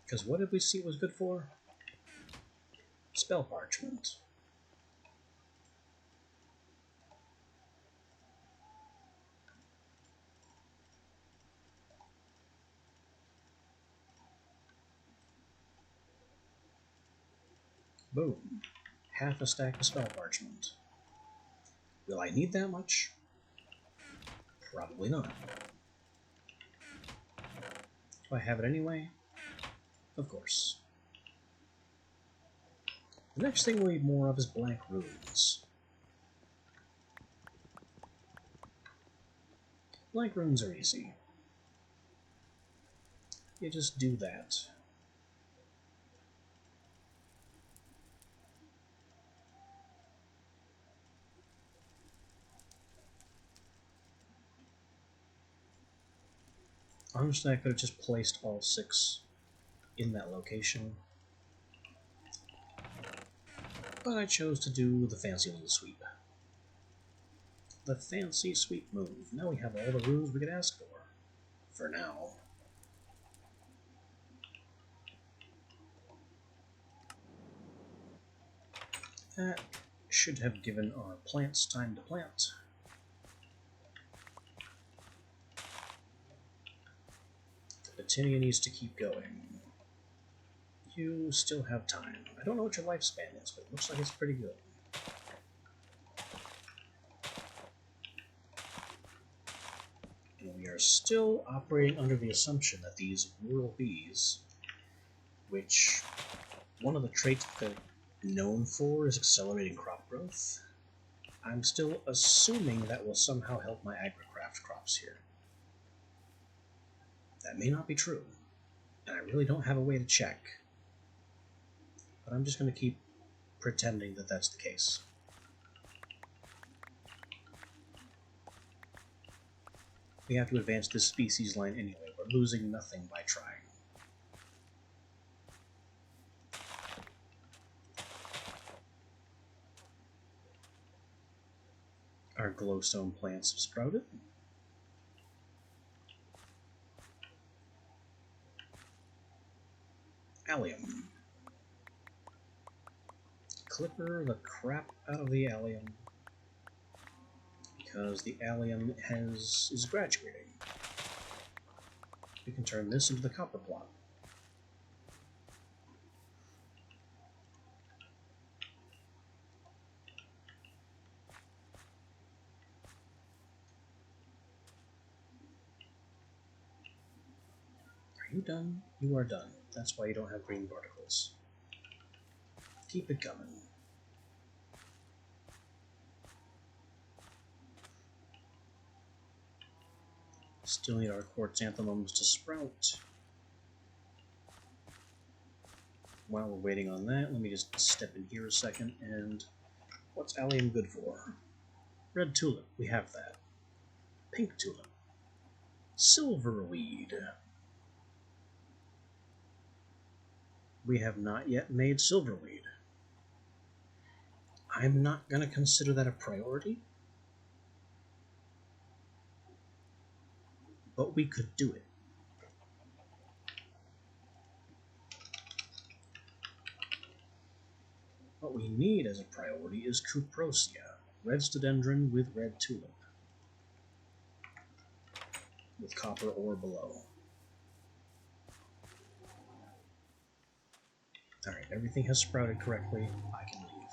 Because what did we see it was good for? Spell parchment. Boom. Half a stack of spell parchment. Will I need that much? Probably not. Do I have it anyway? Of course. The next thing we need more of is blank runes. Blank runes are easy. You just do that. Honestly, I could have just placed all 6 in that location. But I chose to do the fancy little sweep. The fancy sweep move. Now we have all the runes we could ask for. For now. That should have given our plants time to plant. The Petunia needs to keep going. You still have time. I don't know what your lifespan is, but it looks like it's pretty good. And we are still operating under the assumption that these rural bees, which one of the traits they're known for is accelerating crop growth, I'm still assuming that will somehow help my agricraft crops here. That may not be true, and I really don't have a way to check. But I'm just going to keep pretending that that's the case. We have to advance this species line anyway. We're losing nothing by trying. Our glowstone plants have sprouted. Allium. Clipper the crap out of the allium, because the allium is graduating. We can turn this into the copper plot. Are you done? You are done. That's why you don't have green particles. Keep it coming. Still need our quartz anthemums to sprout. While we're waiting on that, let me just step in here a second, and what's allium good for? Red tulip, we have that. Pink tulip. Silverweed. We have not yet made silverweed. I'm not going to consider that a priority, but we could do it. What we need as a priority is Cuprosia, red Stodendron with red tulip, with copper ore below. Alright, everything has sprouted correctly. I can leave.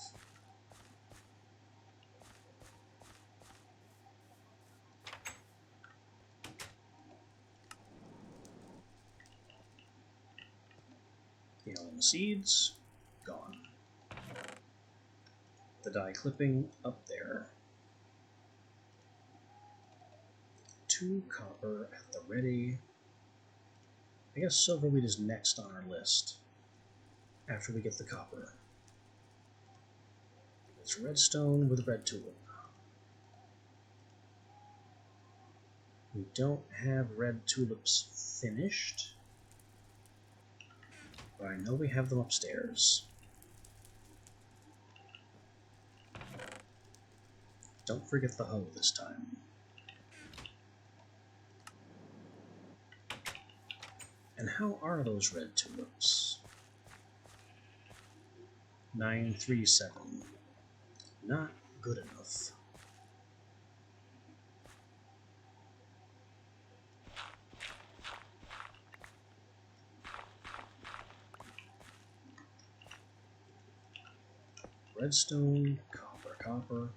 The alum seeds, gone. The dye clipping, up there. 2 copper at the ready. I guess silverweed is next on our list, after we get the copper. It's redstone with red tulip. We don't have red tulips finished, but I know we have them upstairs. Don't forget the hoe this time. And how are those red tulips? 937. Not good enough. Redstone, copper, copper.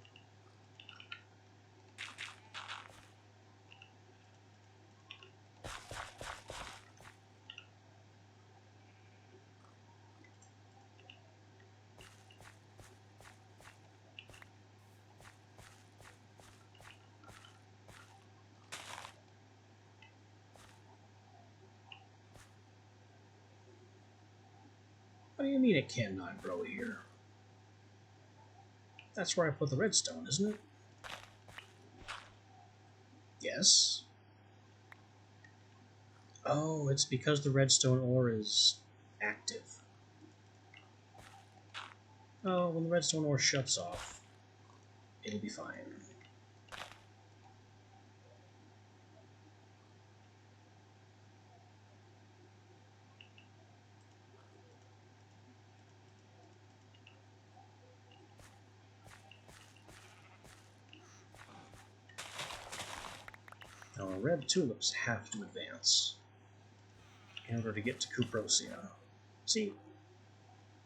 What do you mean it cannot grow here? That's where I put the redstone, isn't it? Yes. Oh, it's because the redstone ore is active. Oh, when the redstone ore shuts off, it'll be fine. Now, our red tulips have to advance in order to get to Cuprosia. See,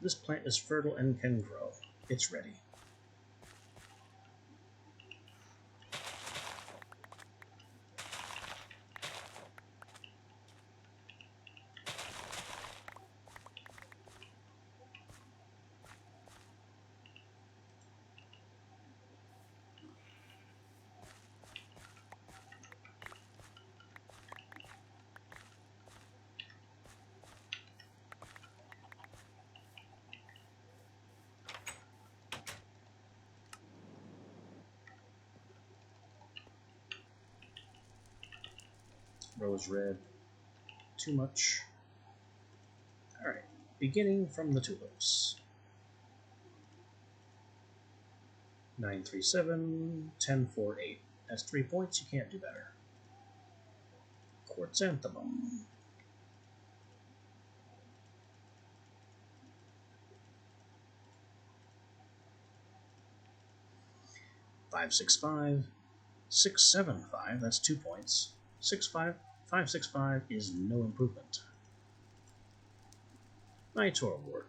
this plant is fertile and can grow. It's ready. Rose red. Too much. Alright, beginning from the tulips. 937, 1048. That's 3 points, you can't do better. Quartzanthemum. Five, 6, 5. 6, 7, 5, that's 2 points. 6, 5, 5, 6, 5 is no improvement. Nitor wart.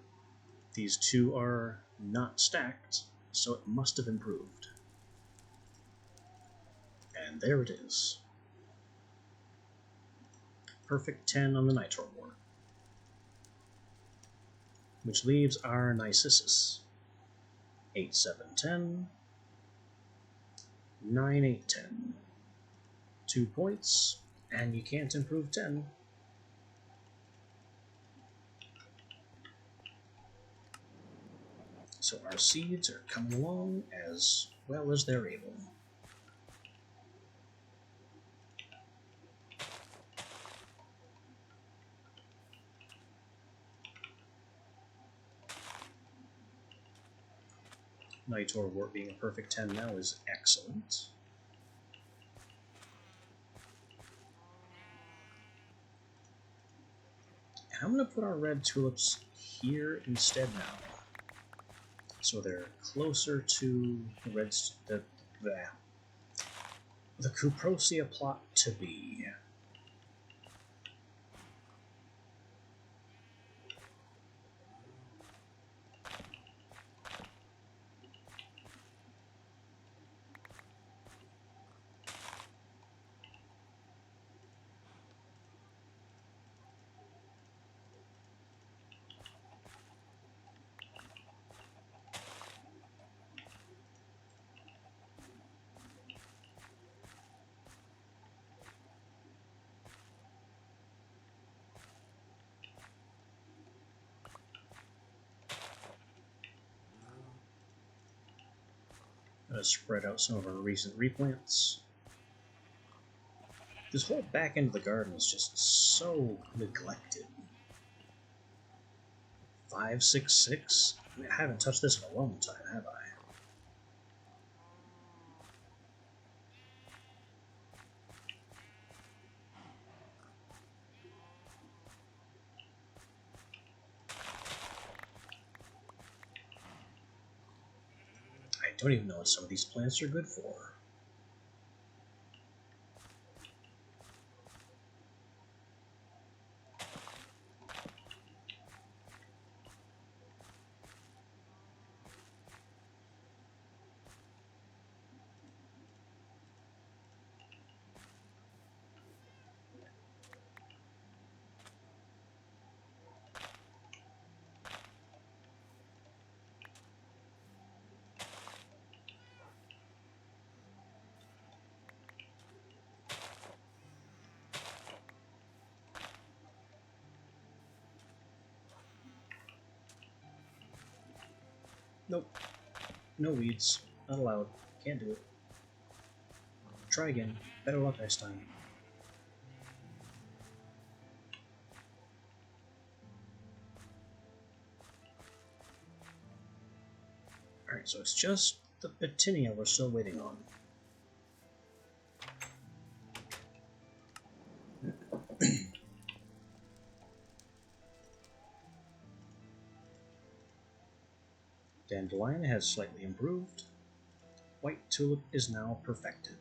These two are not stacked, so it must have improved. And there it is. Perfect 10 on the Nitor wart. Which leaves our Narcissus. 8, 7, 10. 9, 8, 10. 2 points, and you can't improve 10. So our seeds are coming along as well as they're able. Nitor wart being a perfect 10 now is excellent. And I'm going to put our red tulips here instead now. so they're closer to the Cuprosia plot to be. Spread out some of our recent replants. This whole back end of the garden is just so neglected. 566? I mean, I haven't touched this in a long time, have I? I don't even know what some of these plants are good for. Nope. No weeds. Not allowed. Can't do it. Try again. Better luck next time. Alright, so it's just the Petunia we're still waiting on. Dandelion has slightly improved. White tulip is now perfected.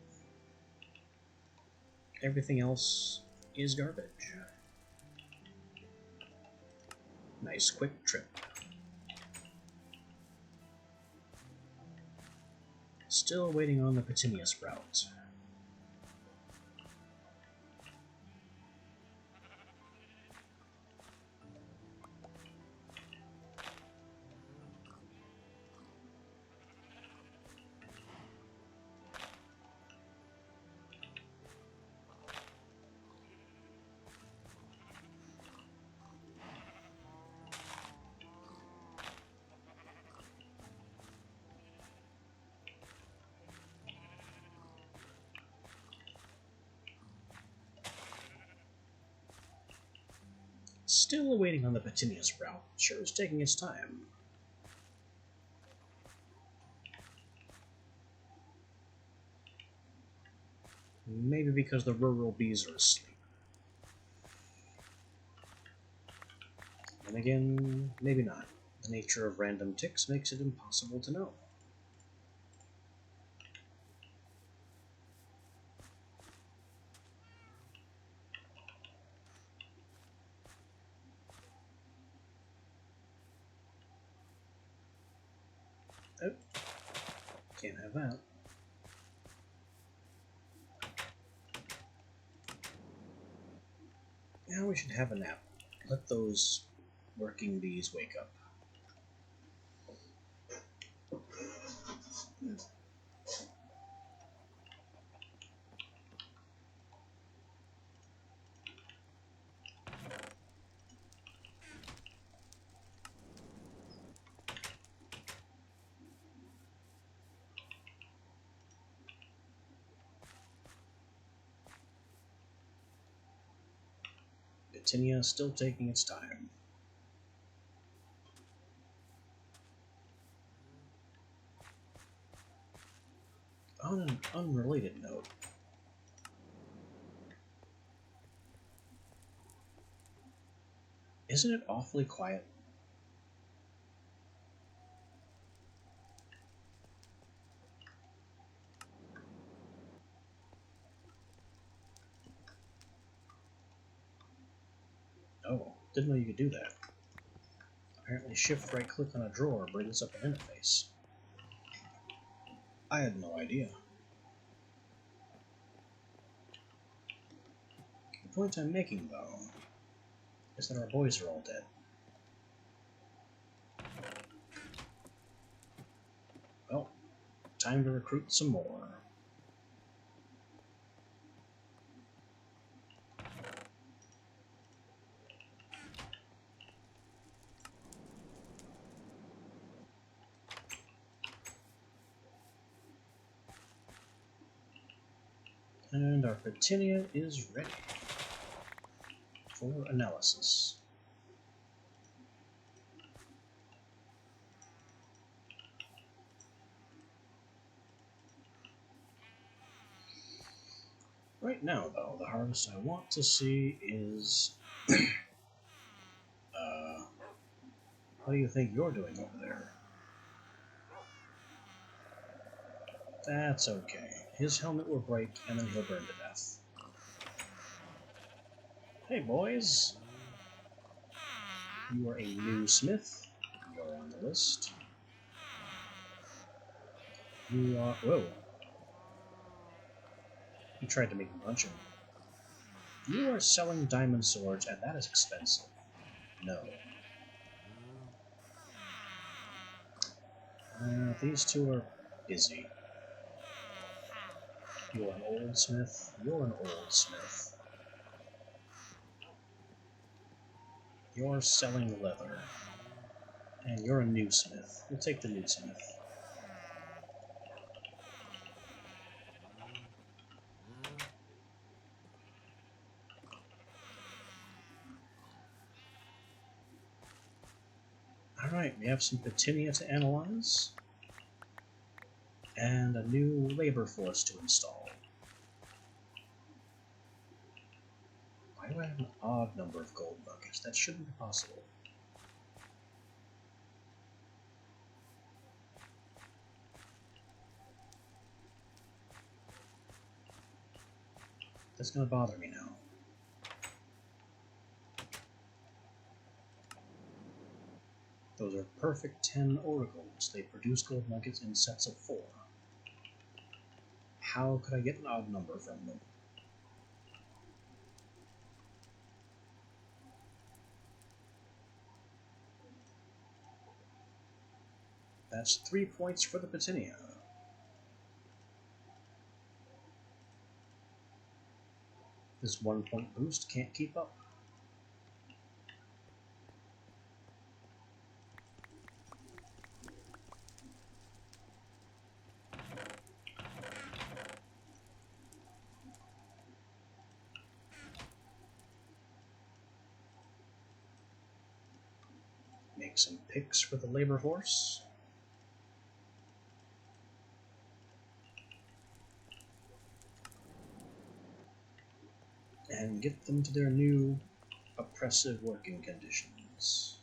Everything else is garbage. Nice quick trip. Still waiting on the Petunia sprout. Still waiting on the Petunia sprout. Sure is taking its time. Maybe because the rural bees are asleep. And again, maybe not. The nature of random ticks makes it impossible to know. Oh, can't have that. Now we should have a nap. Let those working bees wake up. Petunia still taking its time. On an unrelated note, isn't it awfully quiet? Oh, didn't know you could do that. Apparently shift right click on a drawer brings up an interface. I had no idea. The point I'm making, though, is that our boys are all dead. Well, time to recruit some more. And our Petinia is ready for analysis. Right now, though, the harvest I want to see is... how do you think you're doing over there? That's okay. His helmet will break, and then he'll burn to death. Hey, boys! You are a new smith. You're on the list. You are... Whoa. He tried to make me punch him. You are selling diamond swords, and that is expensive. No. These two are busy. You're an old smith. You're an old smith. You're selling leather. And you're a new smith. We'll take the new smith. Alright, we have some Petinia to analyze. And a new labor force to install. Why do I have an odd number of gold nuggets? That shouldn't be possible. That's gonna bother me now. Those are perfect 10 oracles. They produce gold nuggets in sets of 4. How could I get an odd number from them? That's 3 points for the Petinia. This 1 point boost can't keep up. Make some picks for the labor force. And get them to their new oppressive working conditions.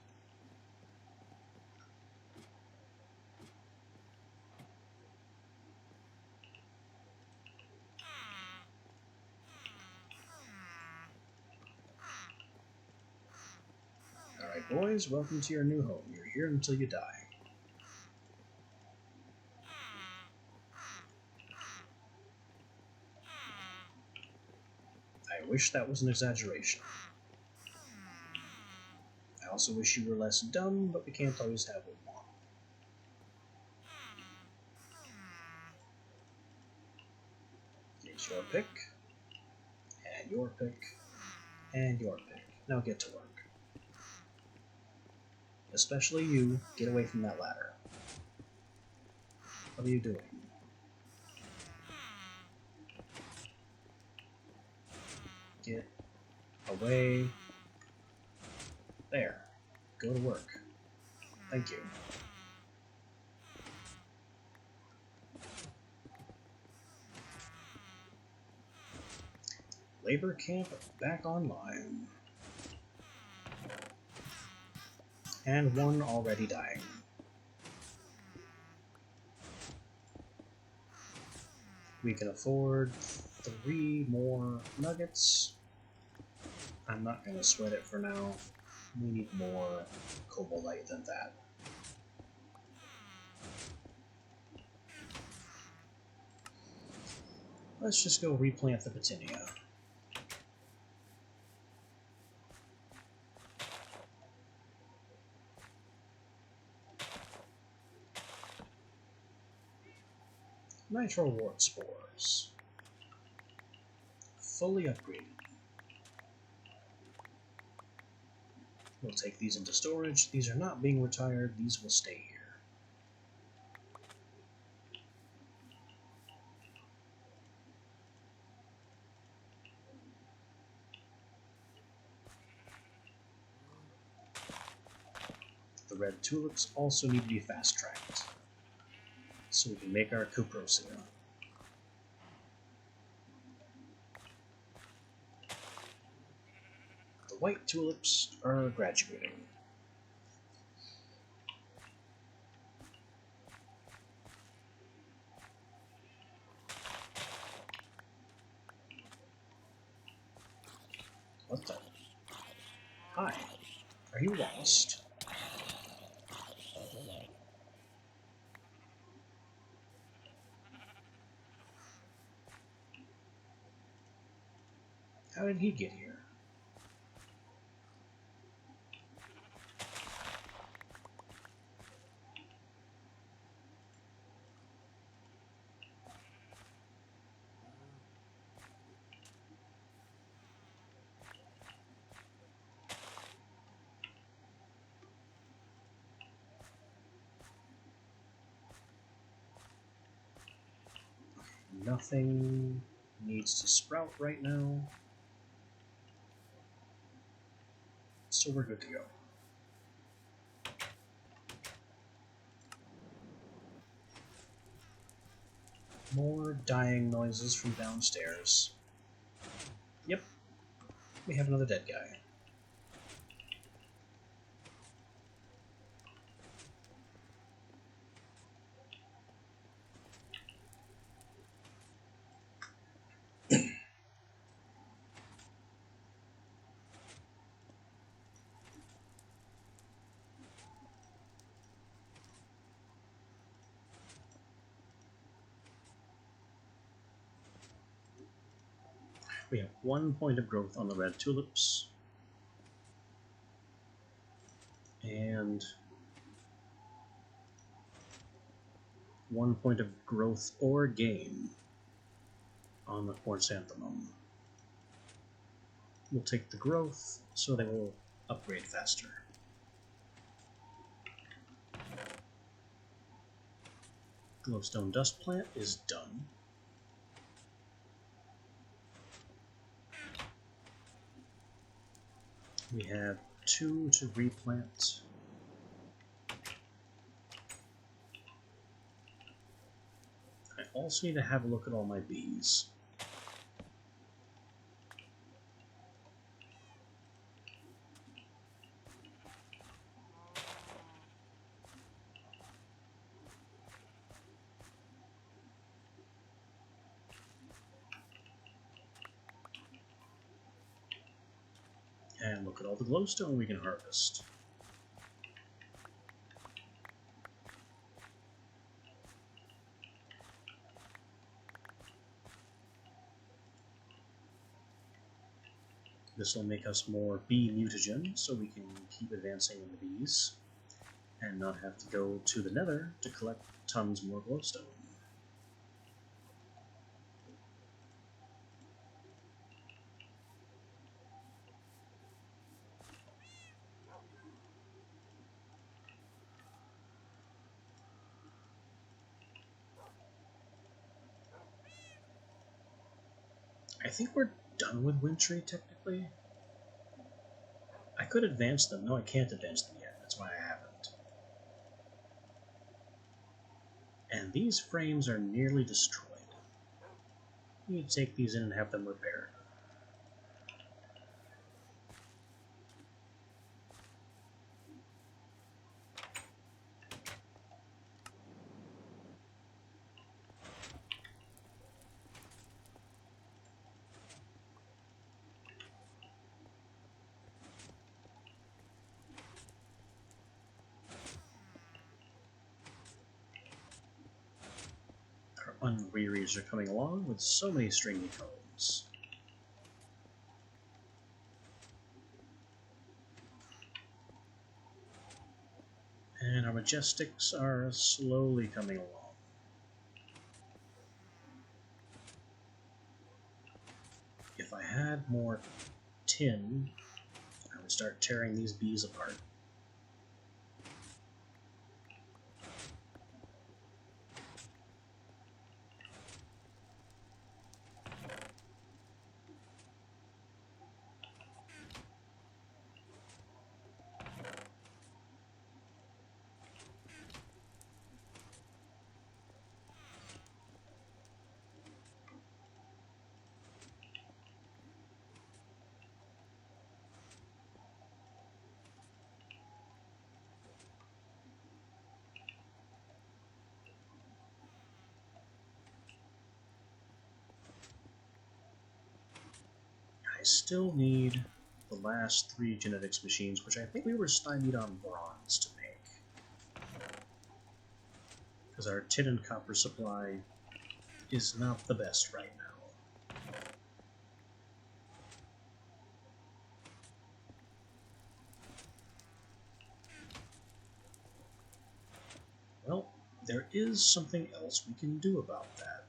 Alright, boys, welcome to your new home. You're here until you die. I wish that was an exaggeration. I also wish you were less dumb, but we can't always have what we want. Here's your pick, and your pick, and your pick. Now get to work. Especially you, get away from that ladder. What are you doing? Get away. There. Go to work. Thank you. Labor camp back online. And 1 already dying. We can afford 3 more nuggets. I'm not going to sweat it for now. We need more cobalite than that. Let's just go replant the Petinia. Nitro wart spores. Fully upgraded. We'll take these into storage. These are not being retired. These will stay here. The red tulips also need to be fast-tracked, so we can make our Cuprosia. The white tulips are graduating. What the? Hi. Are you lost? How did he get here? Nothing needs to sprout right now, so we're good to go. More dying noises from downstairs. Yep, we have another dead guy. We have 1 point of growth on the red tulips. And 1 point of growth or gain on the chrysanthemum. We'll take the growth so they will upgrade faster. Glowstone dust plant is done. We have 2 to replant. I also need to have a look at all my bees. And look at all the glowstone we can harvest. This will make us more bee mutagen, so we can keep advancing in the bees, and not have to go to the nether to collect tons more glowstone. I think we're done with Wintry, technically. I could advance them. No, I can't advance them yet. That's why I haven't. And these frames are nearly destroyed. We need to take these in and have them repaired. unwearies are coming along with so many stringy cones. And our majestics are slowly coming along. If I had more tin, I would start tearing these bees apart. I still need the last 3 genetics machines, which I think we were stymied on bronze to make. Because our tin and copper supply is not the best right now. Well, there is something else we can do about that.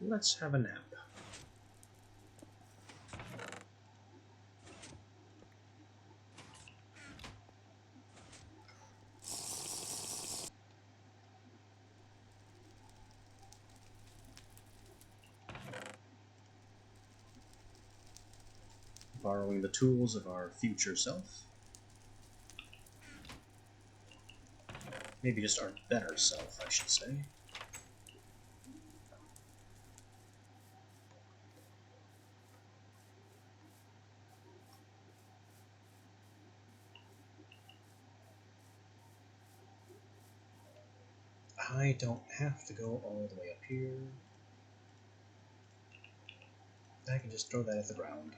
Let's have a nap. Borrowing the tools of our future self. Maybe just our better self, I should say. I don't have to go all the way up here. I can just throw that at the ground.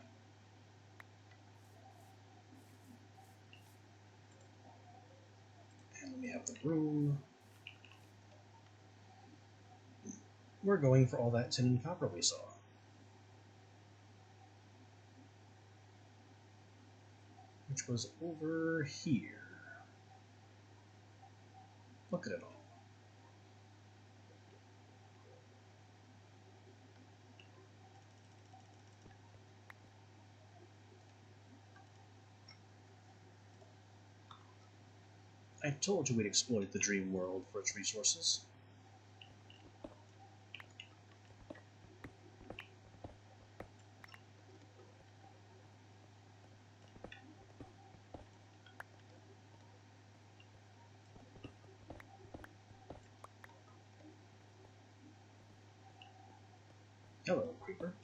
And we have the room. We're going for all that tin and copper we saw. Which was over here. Look at it all. I told you we'd exploit the dream world for its resources. Hello, creeper.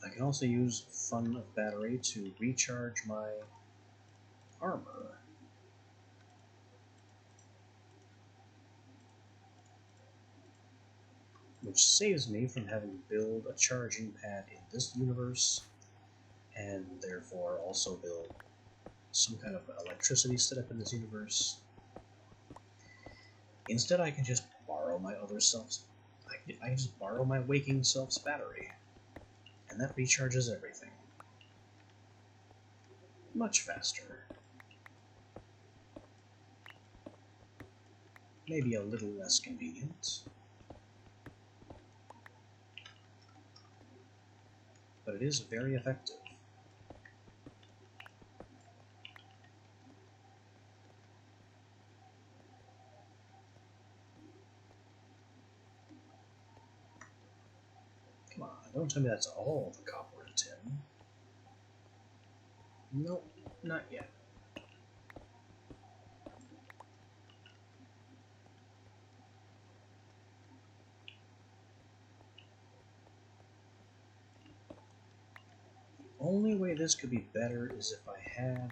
I can also use Fun of Battery to recharge my armor. Which saves me from having to build a charging pad in this universe, and therefore also build some kind of electricity setup in this universe. Instead, I can just borrow my other self's. I can just borrow my waking self's battery, and that recharges everything. Much faster. Maybe a little less convenient. But it is very effective. Come on, don't tell me that's all the copper and tin. Nope, not yet. only way this could be better is if I had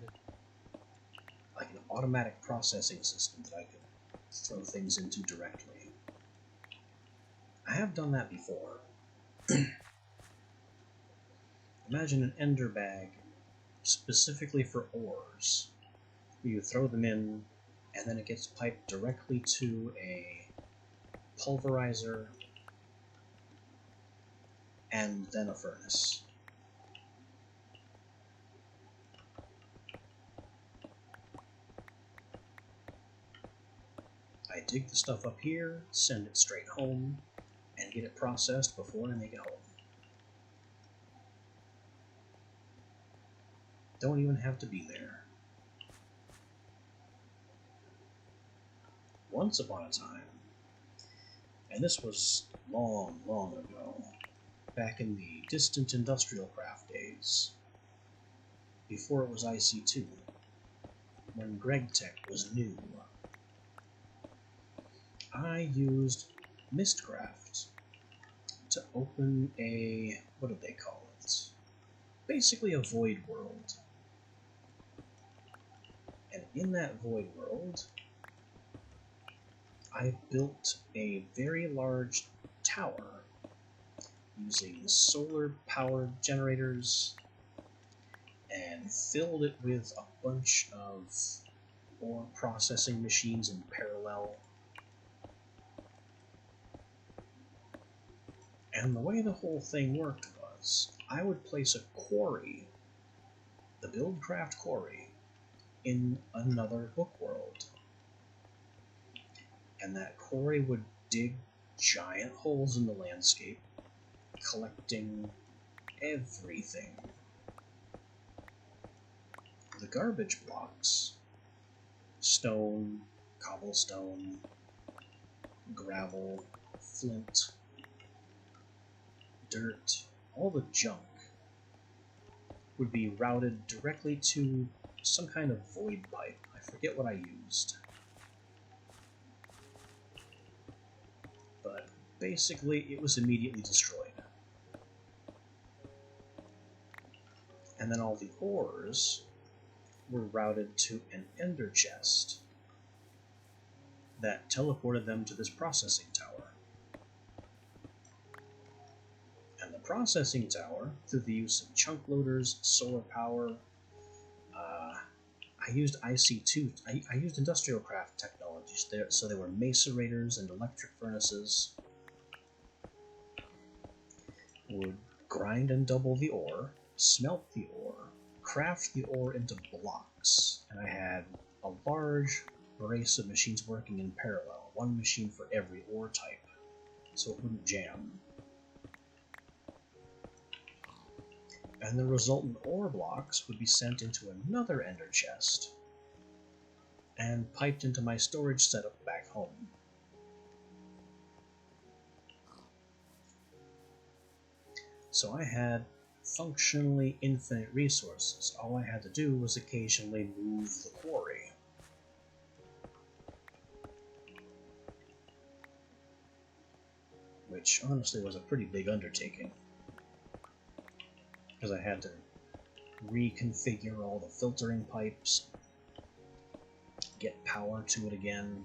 like an automatic processing system that I could throw things into directly. I have done that before. Imagine an ender bag specifically for ores. You throw them in, and then it gets piped directly to a pulverizer and then a furnace. I dig the stuff up here, send it straight home, and get it processed before I make it home. Don't even have to be there. Once upon a time, and this was long, long ago, back in the distant industrial craft days, before it was IC2, when GregTech was new, I used Mistcraft to open a, what did they call it? Basically a void world. And in that void world, I built a very large tower using solar-powered generators and filled it with a bunch of ore processing machines in parallel. And the way the whole thing worked was, I would place a quarry, the Buildcraft quarry, in another book world. And that quarry would dig giant holes in the landscape, collecting everything. The garbage blocks, stone, cobblestone, gravel, flint, dirt, all the junk, would be routed directly to some kind of void pipe. I forget what I used. But basically, it was immediately destroyed. And then all the ores were routed to an ender chest that teleported them to this processing tower. And the processing tower, through the use of chunk loaders, solar power, I used IC2, I used industrial craft technologies there, so there were macerators and electric furnaces. Would grind and double the ore, smelt the ore, craft the ore into blocks, and I had a large brace of machines working in parallel, one machine for every ore type, so it wouldn't jam. And the resultant ore blocks would be sent into another ender chest and piped into my storage setup back home. So I had functionally infinite resources. All I had to do was occasionally move the quarry. Which honestly was a pretty big undertaking, because I had to reconfigure all the filtering pipes, get power to it again.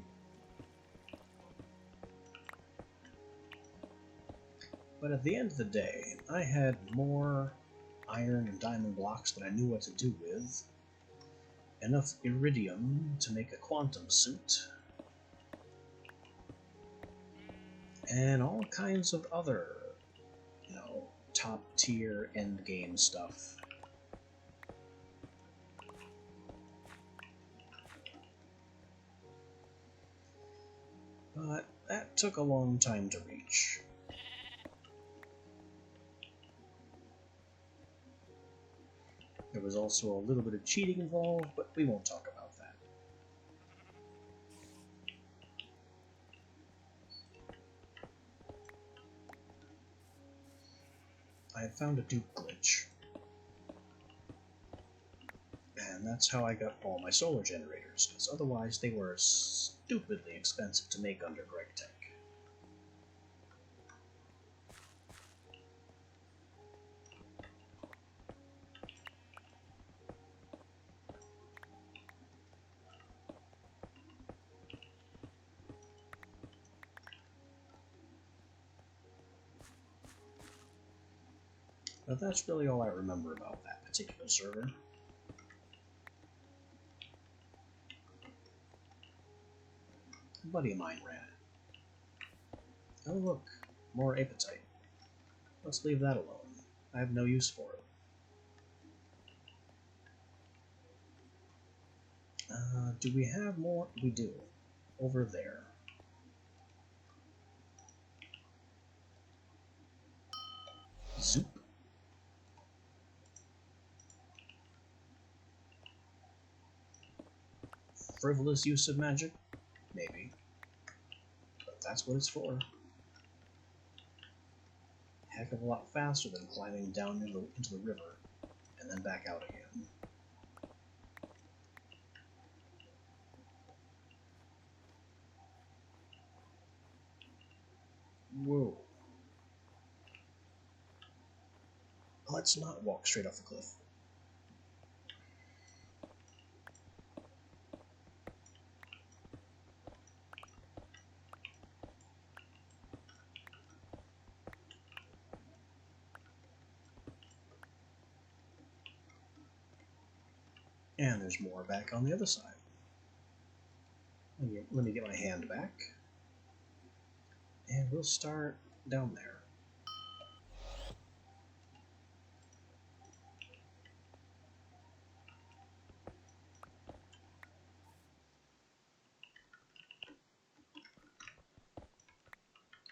But at the end of the day, I had more iron and diamond blocks that I knew what to do with, enough iridium to make a quantum suit, and all kinds of other, top-tier endgame stuff. But that took a long time to reach. There was also a little bit of cheating involved, but we won't talk about that. I had found a dupe glitch, and that's how I got all my solar generators, because otherwise they were stupidly expensive to make under GregTech. But that's really all I remember about that particular server. A buddy of mine ran it. Oh look, more apatite. Let's leave that alone. I have no use for it. Do we have more? We do. Over there. Zoop. Frivolous use of magic? Maybe. But that's what it's for. Heck of a lot faster than climbing down into the river and then back out again. Whoa. Let's not walk straight off the cliff. And there's more back on the other side. Let me get my hand back. And we'll start down there.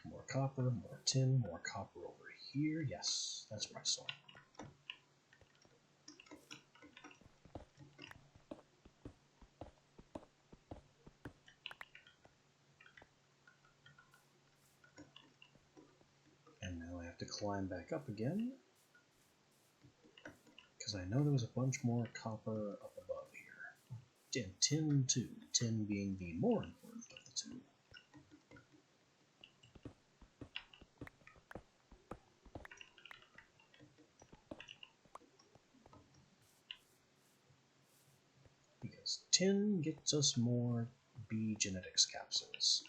More copper, more tin, more copper over here. Yes, that's where I saw it. And now I have to climb back up again, because I know there was a bunch more copper up above here. And tin too, tin being the more important of the two. Because tin gets us more bee genetics capsules.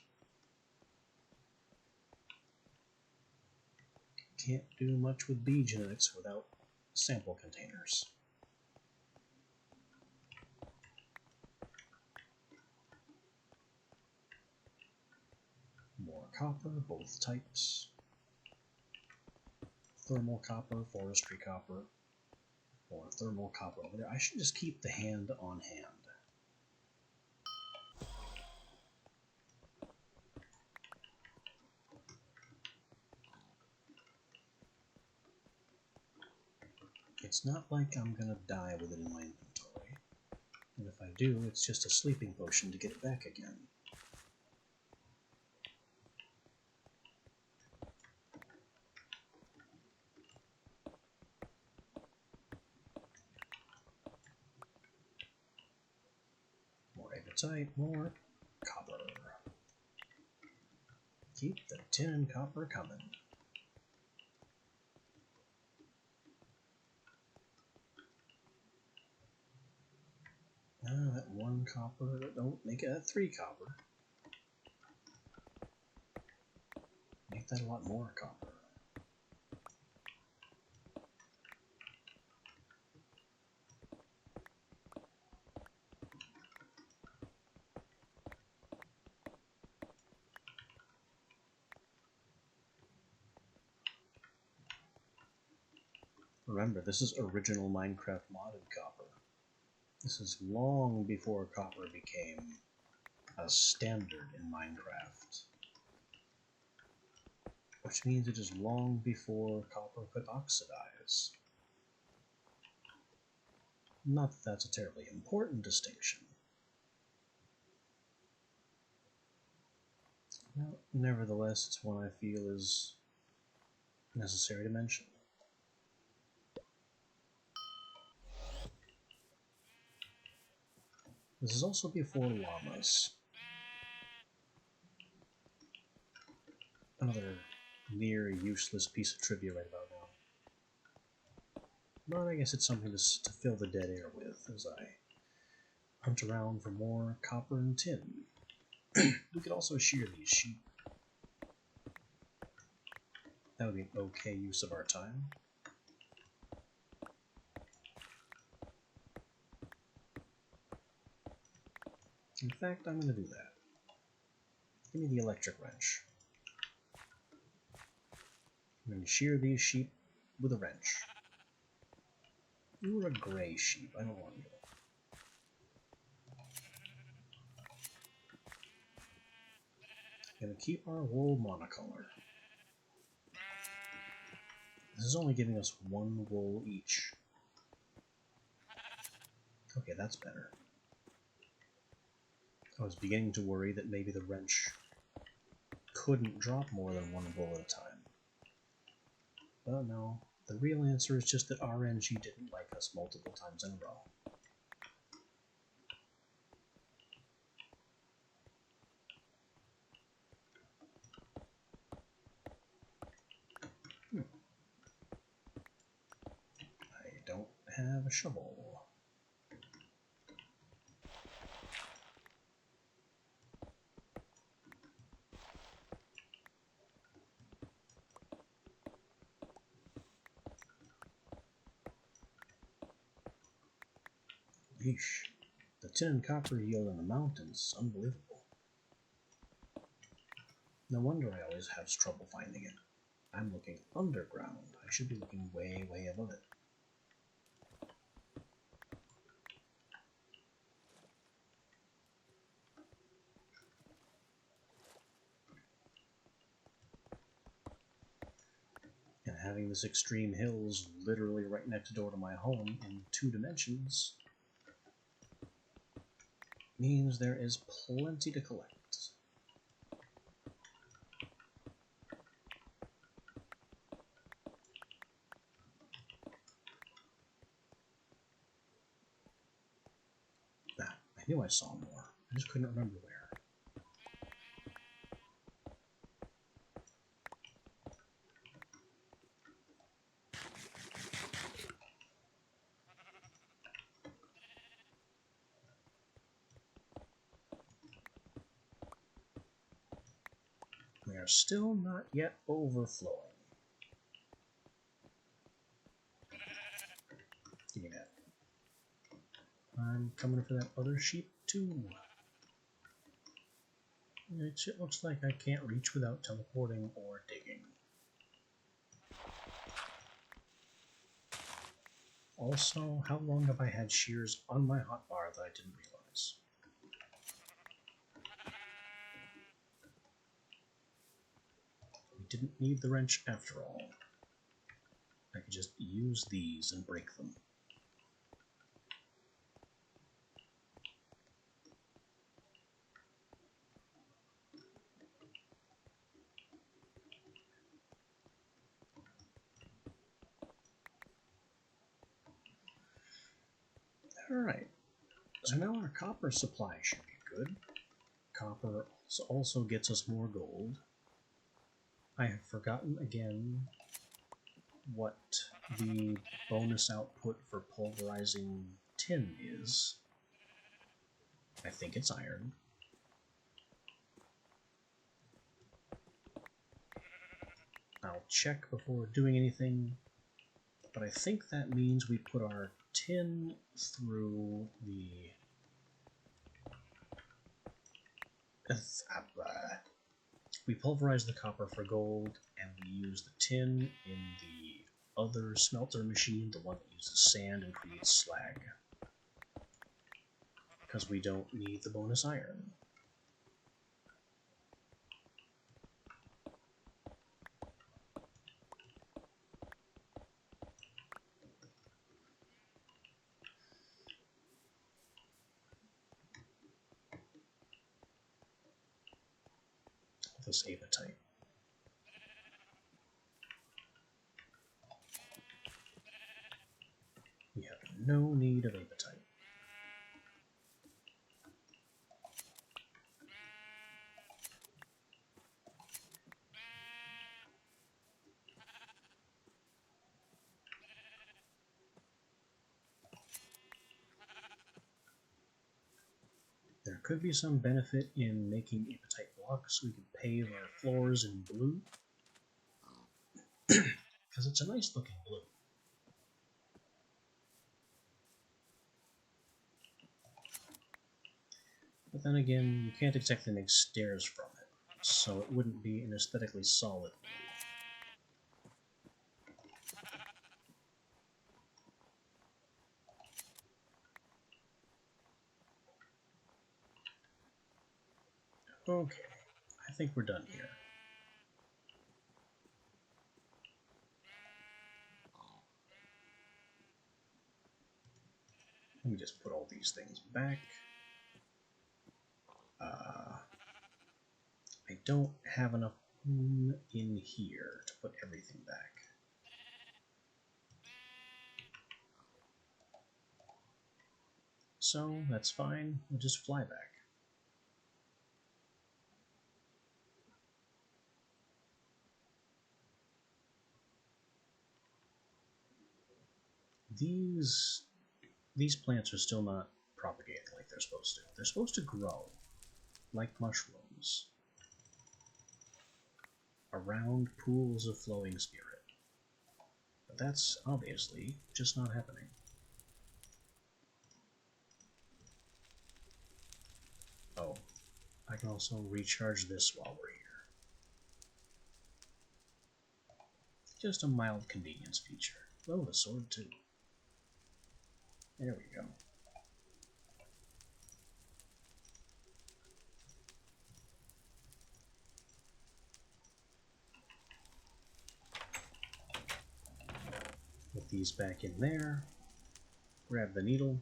Can't do much with bee genetics without sample containers. More copper, both types. Thermal copper, forestry copper, or thermal copper over there. I should just keep the hand on hand. It's not like I'm gonna die with it in my inventory. And if I do, it's just a sleeping potion to get it back again. More apatite, more copper. Keep the tin and copper coming. That one copper, don't make it 3 copper. Make that a lot more copper. Remember, this is original Minecraft modded copper. This is long before copper became a standard in Minecraft. Which means it is long before copper could oxidize. Not that that's a terribly important distinction. Well, nevertheless, it's one I feel is necessary to mention. This is also before llamas. Another near useless piece of trivia right about now. But I guess it's something to fill the dead air with as I hunt around for more copper and tin. We could also shear these sheep. That would be an okay use of our time. In fact, I'm going to do that. Give me the electric wrench. I'm going to shear these sheep with a wrench. You're a gray sheep. I don't want you. I'm going to keep our wool monocolor. This is only giving us one wool each. Okay, that's better. I was beginning to worry that maybe the wrench couldn't drop more than one wool at a time. But no, the real answer is just that RNG didn't like us multiple times in a row. I don't have a shovel. Yeesh. The tin and copper yield in the mountains is unbelievable. No wonder I always have trouble finding it. I'm looking underground. I should be looking way, way above it. And having this extreme hills literally right next door to my home in 2 dimensions means there is plenty to collect. Ah, I knew I saw more. I just couldn't remember where. We are still not yet overflowing. Give me that. I'm coming for that other sheep too. It looks like I can't reach without teleporting or digging. Also, how long have I had shears on my hotbar that I didn't realize? We didn't need the wrench after all. I could just use these and break them. Alright, so now our copper supply should be good. Copper also gets us more gold. I have forgotten again what the bonus output for pulverizing tin is. I think it's iron. I'll check before doing anything, but I think that means we put our tin through the we pulverize the copper for gold, and we use the tin in the other smelter machine, the one that uses sand and creates slag, because we don't need the bonus iron. This apatite. We have no need of apatite. There could be some benefit in making apatite blocks so we can pave our floors in blue, because it's a nice looking blue. But then again, you can't exactly make stairs from it, so it wouldn't be an aesthetically solid. Okay, I think we're done here. Let me just put all these things back. I don't have enough room in here to put everything back. So that's fine, we'll just fly back. These plants are still not propagating like they're supposed to. They're supposed to grow like mushrooms around pools of flowing spirit. But that's obviously just not happening. Oh, I can also recharge this while we're here. Just a mild convenience feature. Oh, the sword too. There we go. Put these back in there. Grab the needle.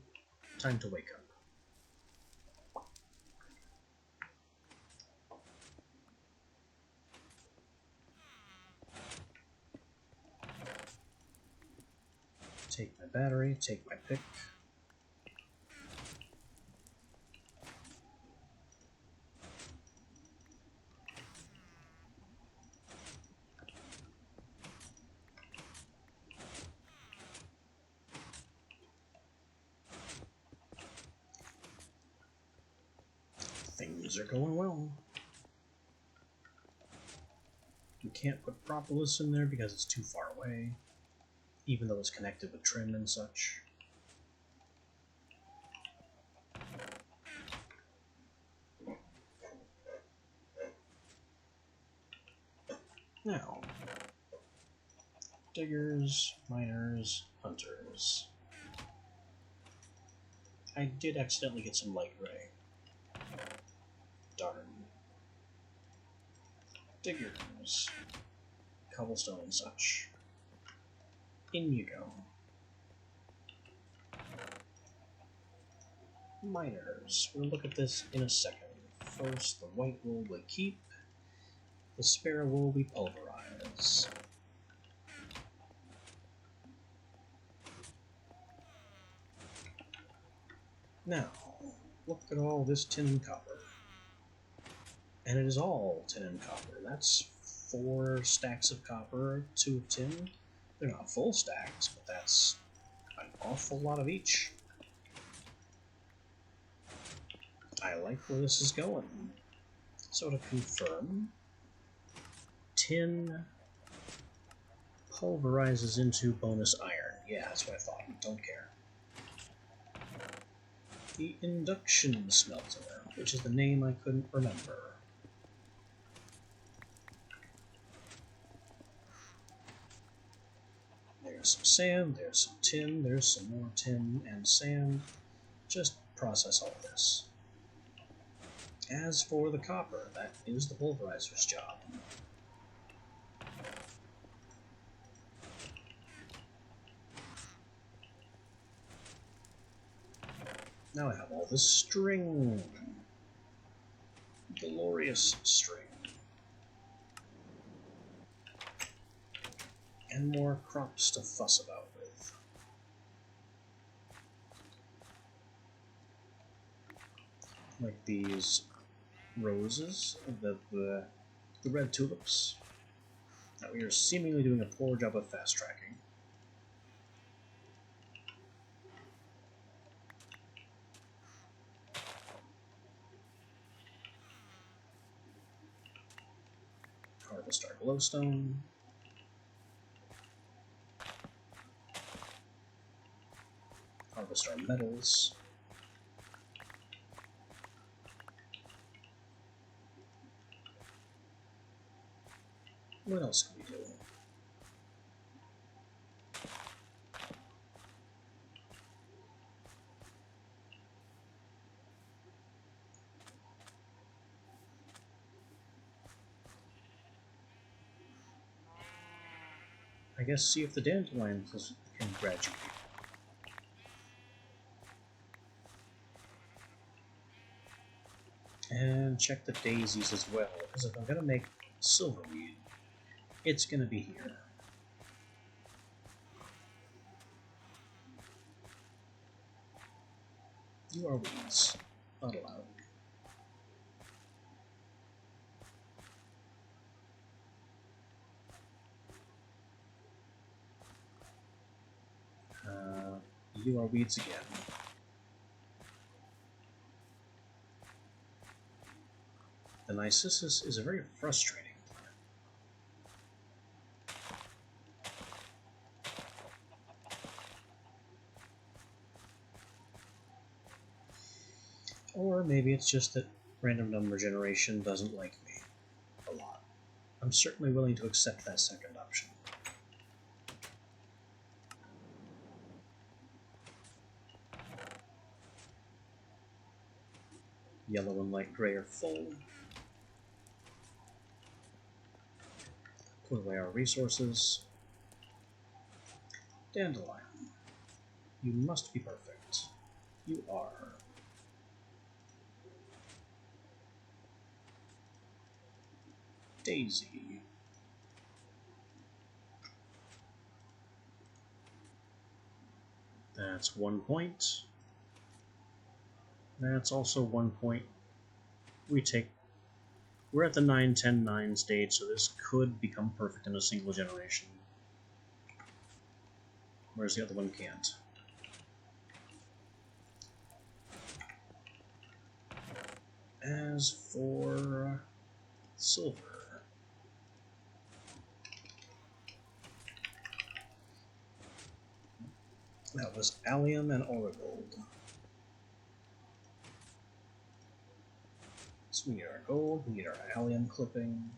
Time to wake up. Take my battery, take my pick. Things are going well. You can't put propolis in there because it's too far away, even though it's connected with trim and such. Now, diggers, miners, hunters. I did accidentally get some light gray. Darn. Diggers, cobblestone and such. In you go. Miners. We'll look at this in a second. First, the white wool we keep. The spare wool we pulverize. Now, look at all this tin and copper. And it is all tin and copper. That's 4 stacks of copper, 2 of tin. They're not full stacks, but that's an awful lot of each. I like where this is going. So to confirm, tin pulverizes into bonus iron. Yeah, that's what I thought. Don't care. The induction smelter, which is the name I couldn't remember. There's some sand, there's some tin, there's some more tin and sand. Just process all this. As for the copper, that is the pulverizer's job. Now I have all this string. Glorious string. And more crops to fuss about with. Like these roses, the red tulips. Now we are seemingly doing a poor job of fast tracking. Harvest our glowstone. Harvest our metals. What else can we do? I guess see if the dandelions can graduate. And check the daisies as well, because if I'm going to make silverweed, it's going to be here. You are weeds. Not allowed. You are weeds again. The Narcissus is a very frustrating plant. Or maybe it's just that random number generation doesn't like me a lot. I'm certainly willing to accept that second option. Yellow and light gray are full. Put away our resources. Dandelion. You must be perfect. You are. Daisy. That's 1 point. That's also 1 point. We're at the 9-10-9 stage, so this could become perfect in a single generation. Whereas the other one can't. As for silver, that was allium and origold. So we need our gold, we need our allium clipping.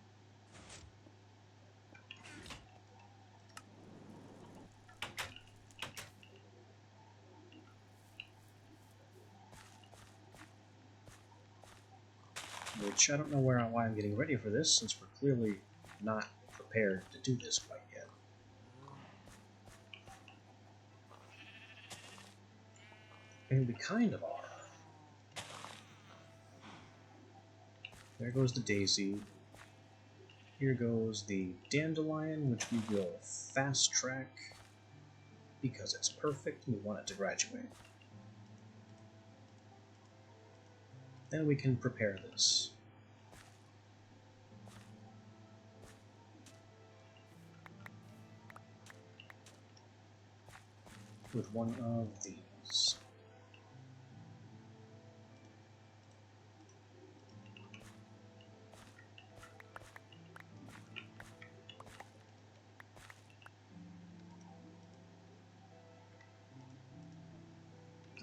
Which I don't know why I'm getting ready for this, since we're clearly not prepared to do this quite yet. And we kind of are. There goes the daisy. Here goes the dandelion, which we will fast track because it's perfect and we want it to graduate. Then we can prepare this. With one of these.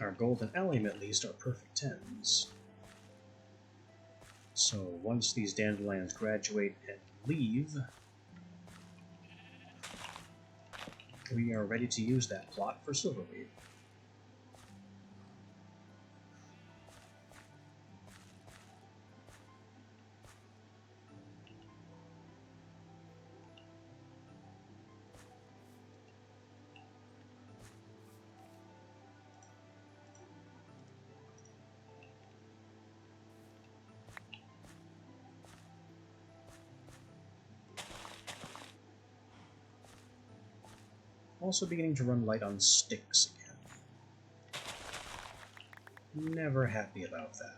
Our gold and allium, at least, are perfect 10s. So once these dandelions graduate and leave, we are ready to use that plot for silverweed. Also beginning to run light on sticks again. Never happy about that.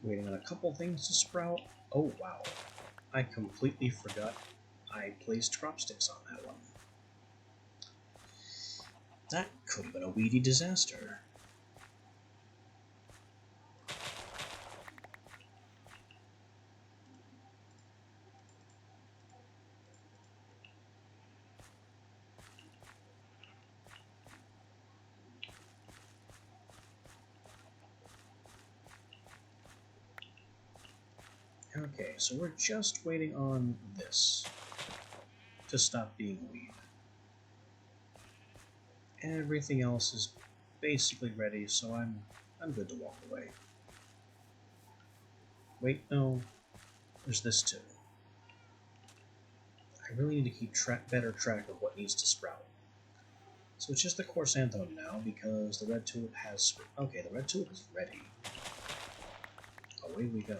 Waiting on a couple things to sprout. Oh wow, I completely forgot I placed crop sticks on that one. That could have been a weedy disaster. Okay, so we're just waiting on this to stop being a weed. Everything else is basically ready, so I'm good to walk away. Wait, no, there's this too. I really need to keep better track of what needs to sprout. So it's just the chrysanthemum now because the red tulip has. Okay, the red tulip is ready. Away we go.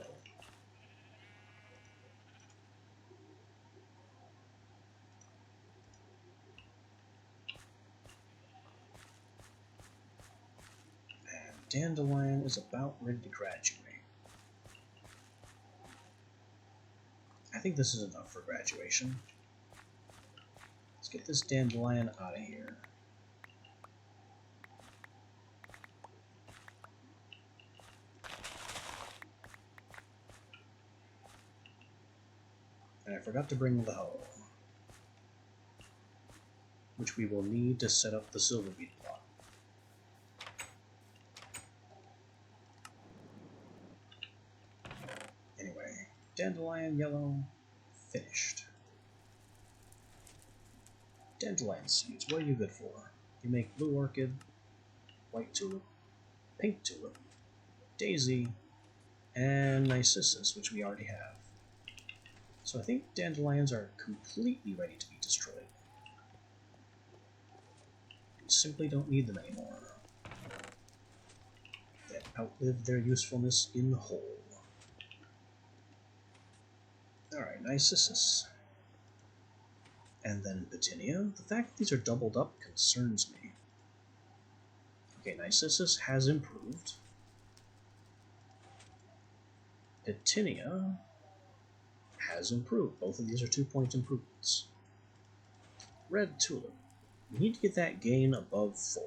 And dandelion is about ready to graduate. I think this is enough for graduation. Let's get this dandelion out of here. And I forgot to bring the hoe, which we will need to set up the silver beet plot. Anyway, dandelion yellow, finished. Dandelion seeds, what are you good for? You make blue orchid, white tulip, pink tulip, daisy, and narcissus, which we already have. So I think dandelions are completely ready to be destroyed. Simply don't need them anymore. They have outlived their usefulness in the hole. Alright, narcissus. And then Petunia. The fact that these are doubled up concerns me. Okay, narcissus has improved. Petunia has improved. Both of these are 2-point improvements. Red tulip. We need to get that gain above 4.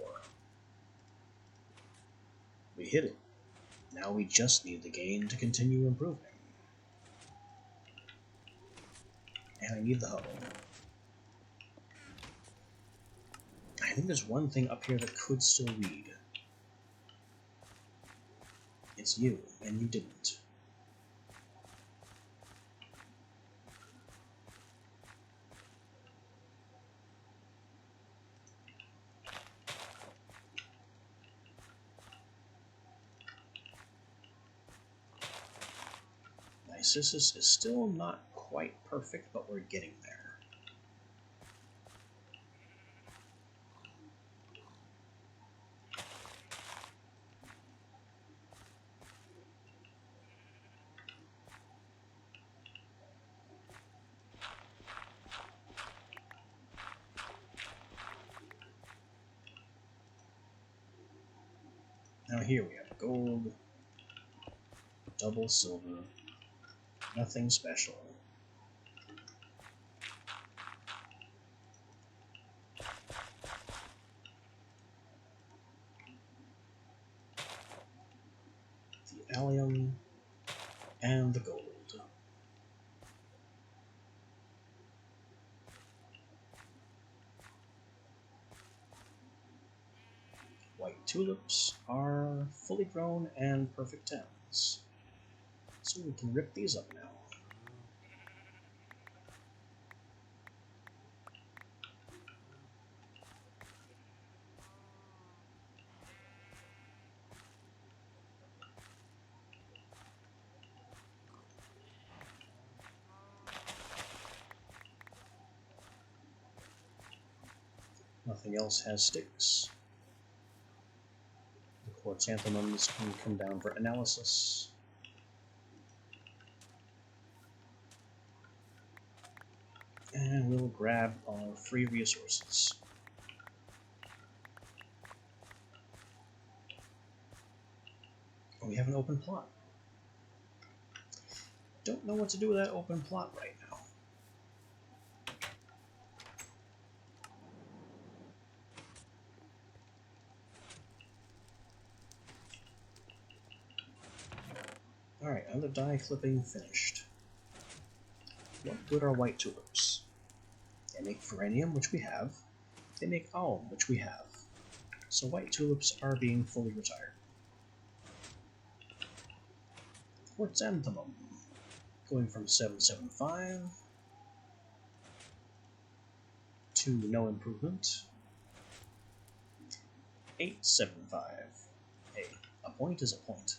We hit it. Now we just need the gain to continue improving. And I need the hoe. I think there's one thing up here that could still read. It's you, and you didn't. Narcissus is still not quite perfect, but we're getting there. Now here we have gold, double silver, nothing special. The allium and the gold. White tulips are fully grown and perfect 10s. So we can rip these up now. Nothing else has sticks. The chrysanthemums can come down for analysis. And we'll grab our free resources. Oh, we have an open plot. don't know what to do with that open plot right now. Alright, another die clipping finished. What good are white tulips? They make verenium, which we have. They make alum, which we have. So white tulips are being fully retired. Chrysanthemum, going from 775 to no improvement. 875. Hey, a point is a point.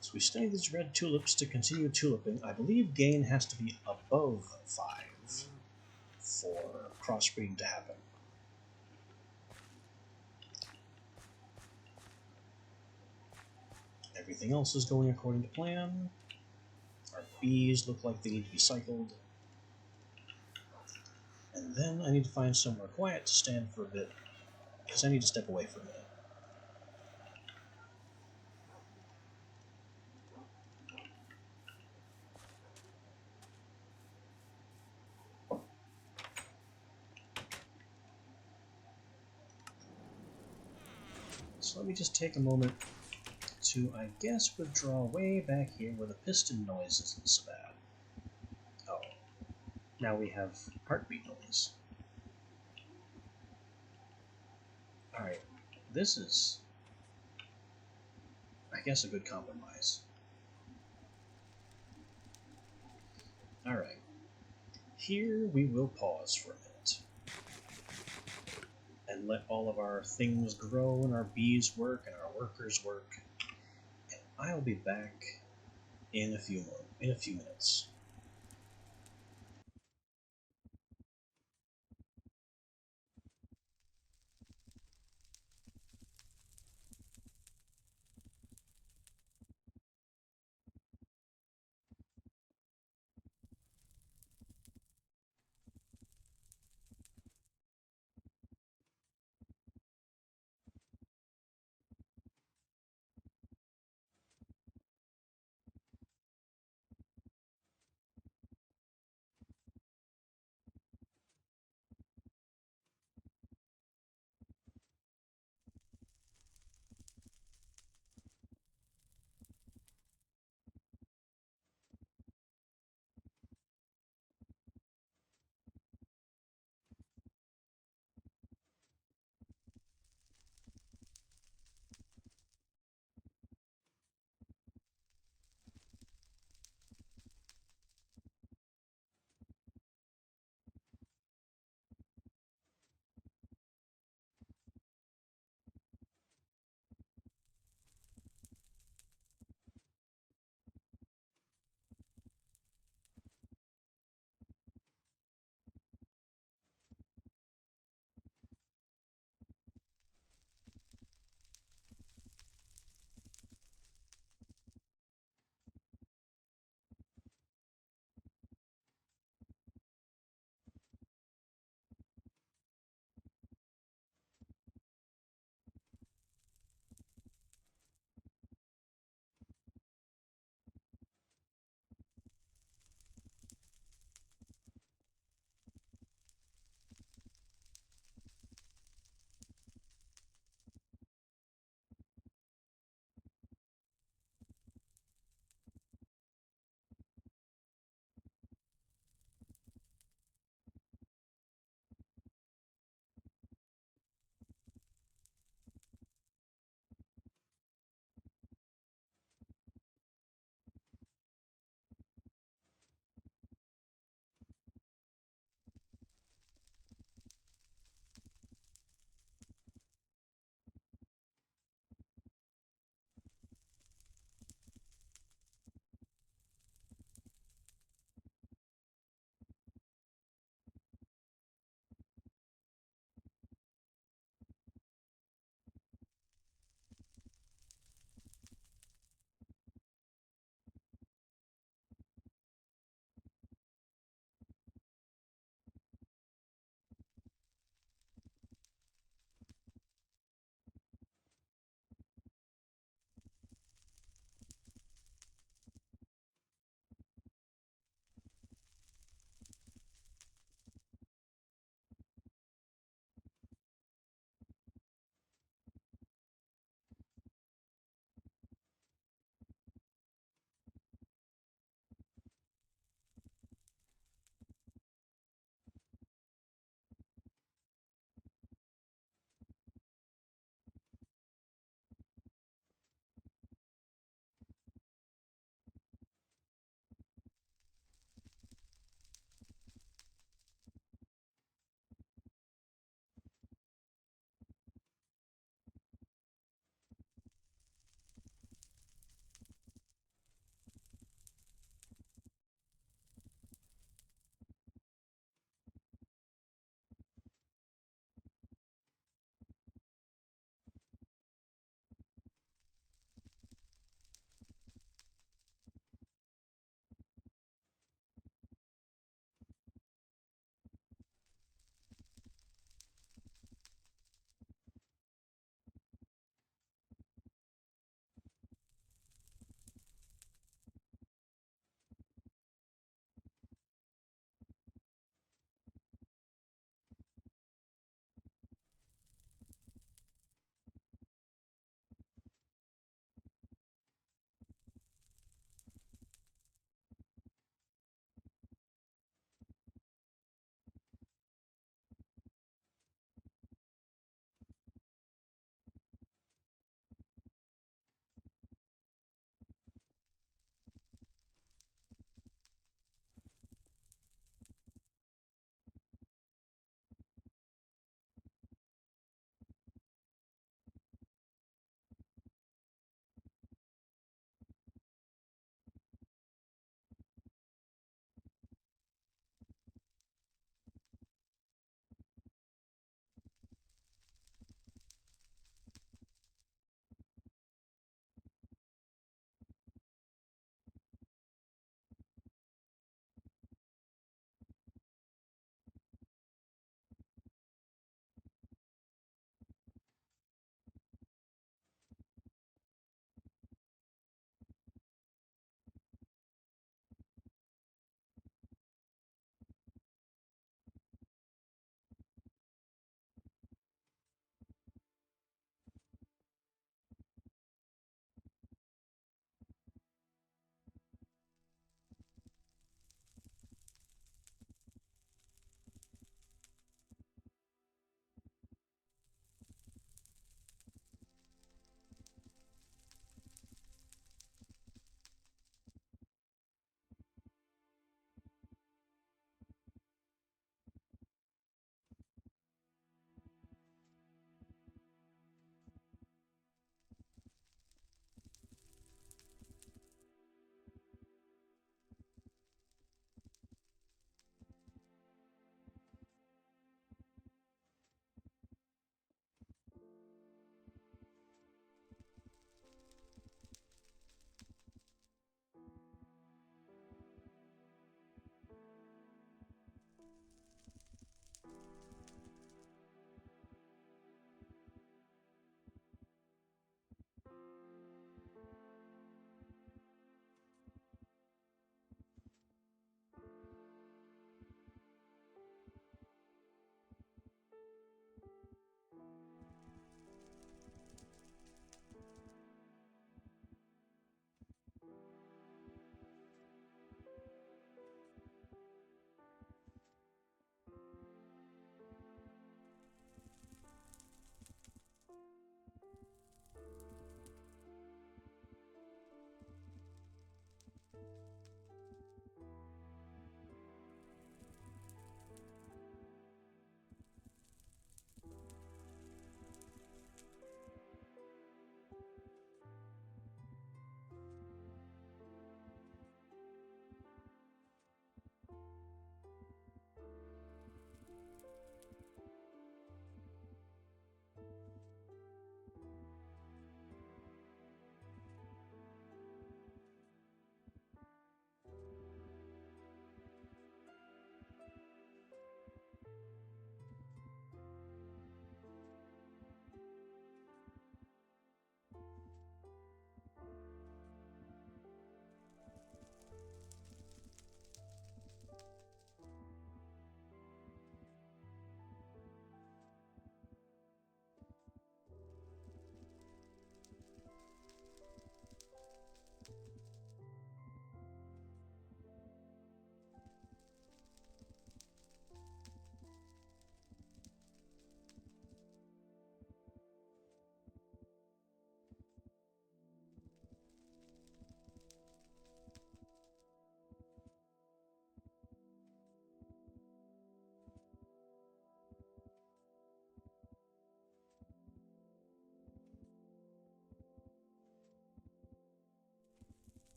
So we study these red tulips to continue tuliping. I believe gain has to be above 5 for crossbreeding to happen. Everything else is going according to plan. Our bees look like they need to be cycled. And then I need to find somewhere quiet to stand for a bit, because I need to step away for a minute. So let me just take a moment to, I guess, withdraw way back here where the piston noise isn't so bad. Oh, now we have heartbeat noise. Alright, this is, I guess, a good compromise. Alright, here we will pause for a minute and let all of our things grow and our bees work and our workers work. And I'll be back in a few minutes.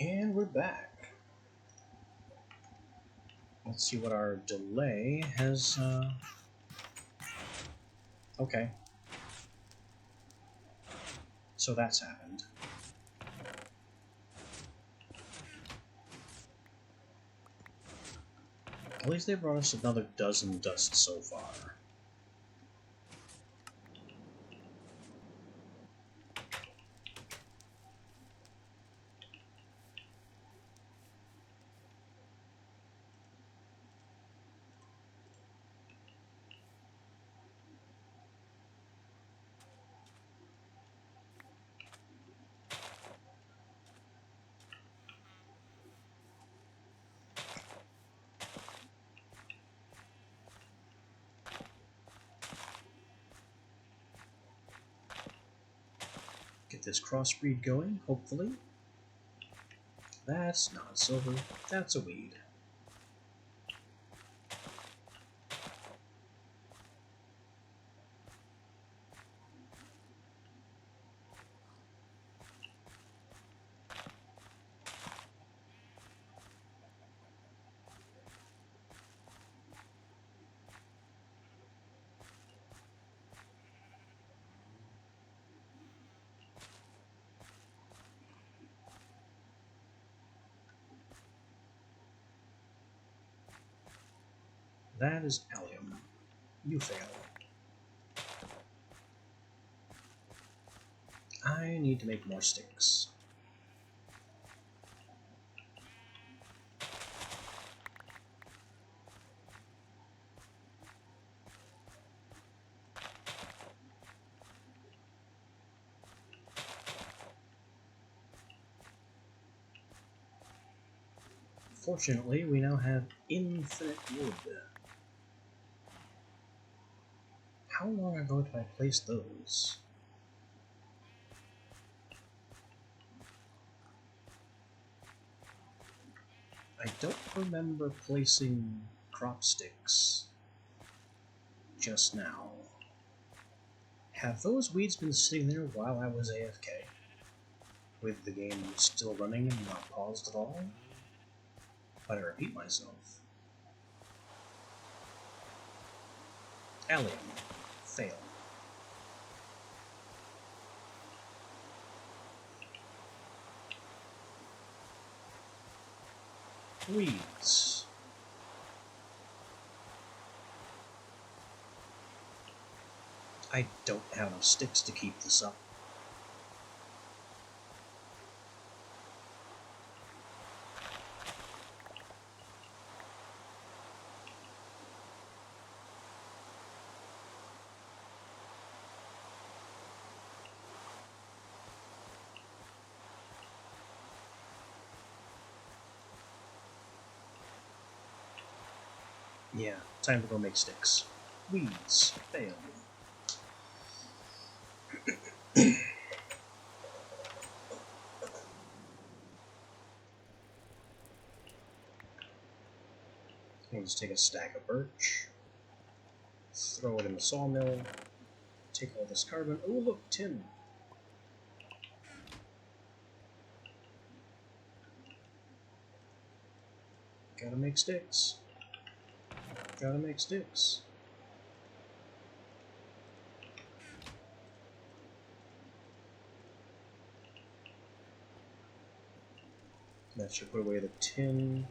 And we're back. Let's see what our delay has... Okay. So that's happened. At least they brought us another dozen dust so far. Get this crossbreed going, hopefully. That's not silver, that's a weed. That is allium. You fail. I need to make more sticks. Fortunately, we now have infinite wood. How long ago did I place those? I don't remember placing crop sticks just now. Have those weeds been sitting there while I was AFK? With the game still running and not paused at all? But I repeat myself. Allium. Fail. Weeds. I don't have enough sticks to keep this up. Yeah, time to go make sticks. Weeds. Fail. We'll just take a stack of birch, throw it in the sawmill, take all this carbon. Oh, look, tin. Gotta make sticks. Gotta make sticks. That should put away the tin.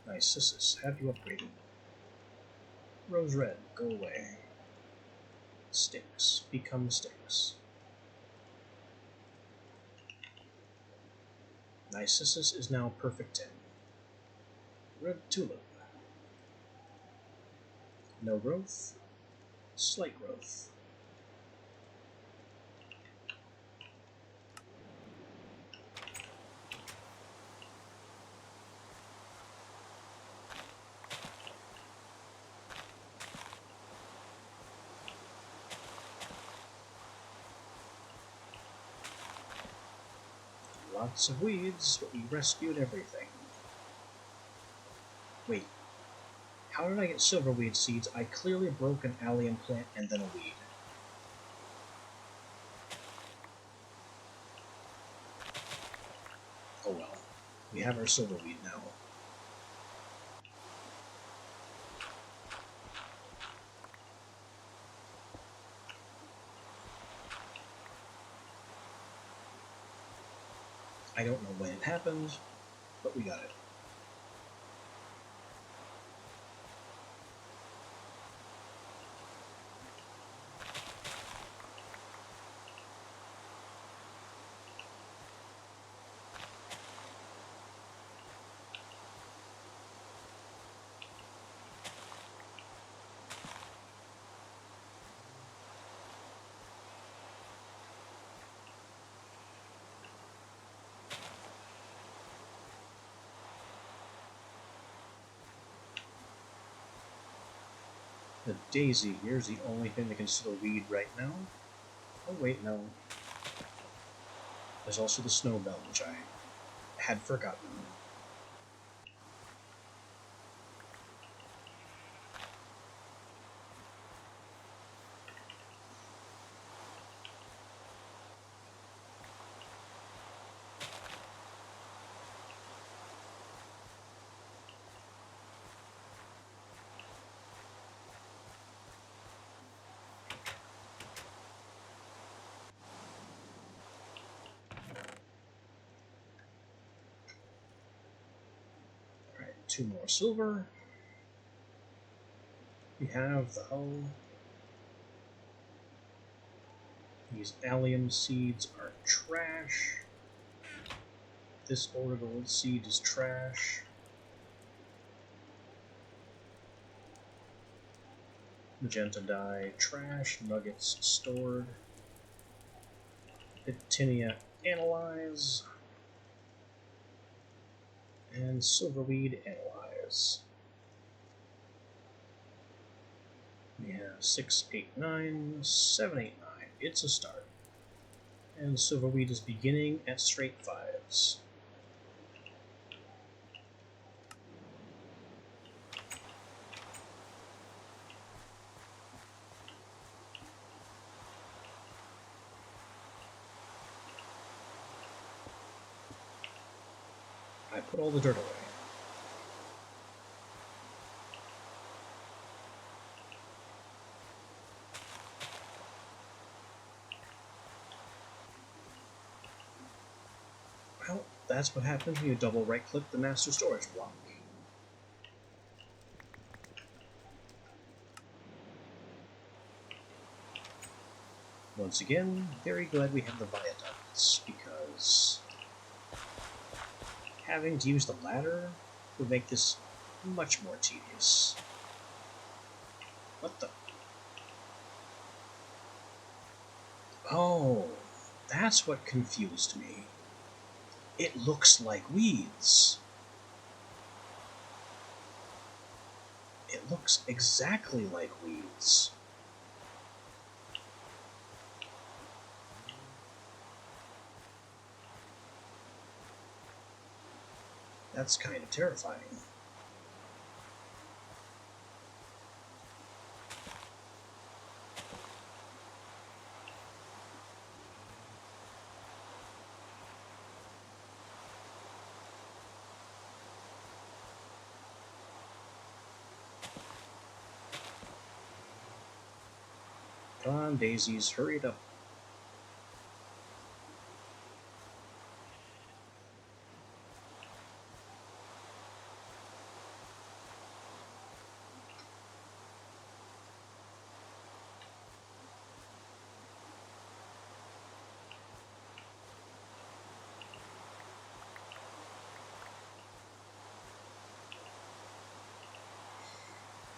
Nice, have you upgraded? Rose red, go away. Sticks, become sticks. Nicesis is now perfect 10. Red tulip. No growth. Slight growth. Lots of weeds, but we rescued everything. Wait, how did I get silverweed seeds? I clearly broke an allium plant and then a weed. Oh well. We have our silverweed now. I don't know when it happened, but we got it. The daisy here is the only thing that can still weed right now. Oh wait, no. There's also the snowbell, which I had forgotten. Alright, 2 more silver. We have the hull. These allium seeds are trash. This orbital seed is trash. Magenta dye, trash. Nuggets stored. Pitinia analyze. And silverweed analyze. We have 6, 8, 9, 7, 8, 9. It's a start. And silverweed is beginning at straight 5s. I put all the dirt away. Well, that's what happens when you double right-click the master storage block. Once again, very glad we have the viaducts, because having to use the ladder would make this much more tedious. What the? Oh, that's what confused me. It looks like weeds. It looks exactly like weeds. That's kind of terrifying. Come on, daisies, hurry it up.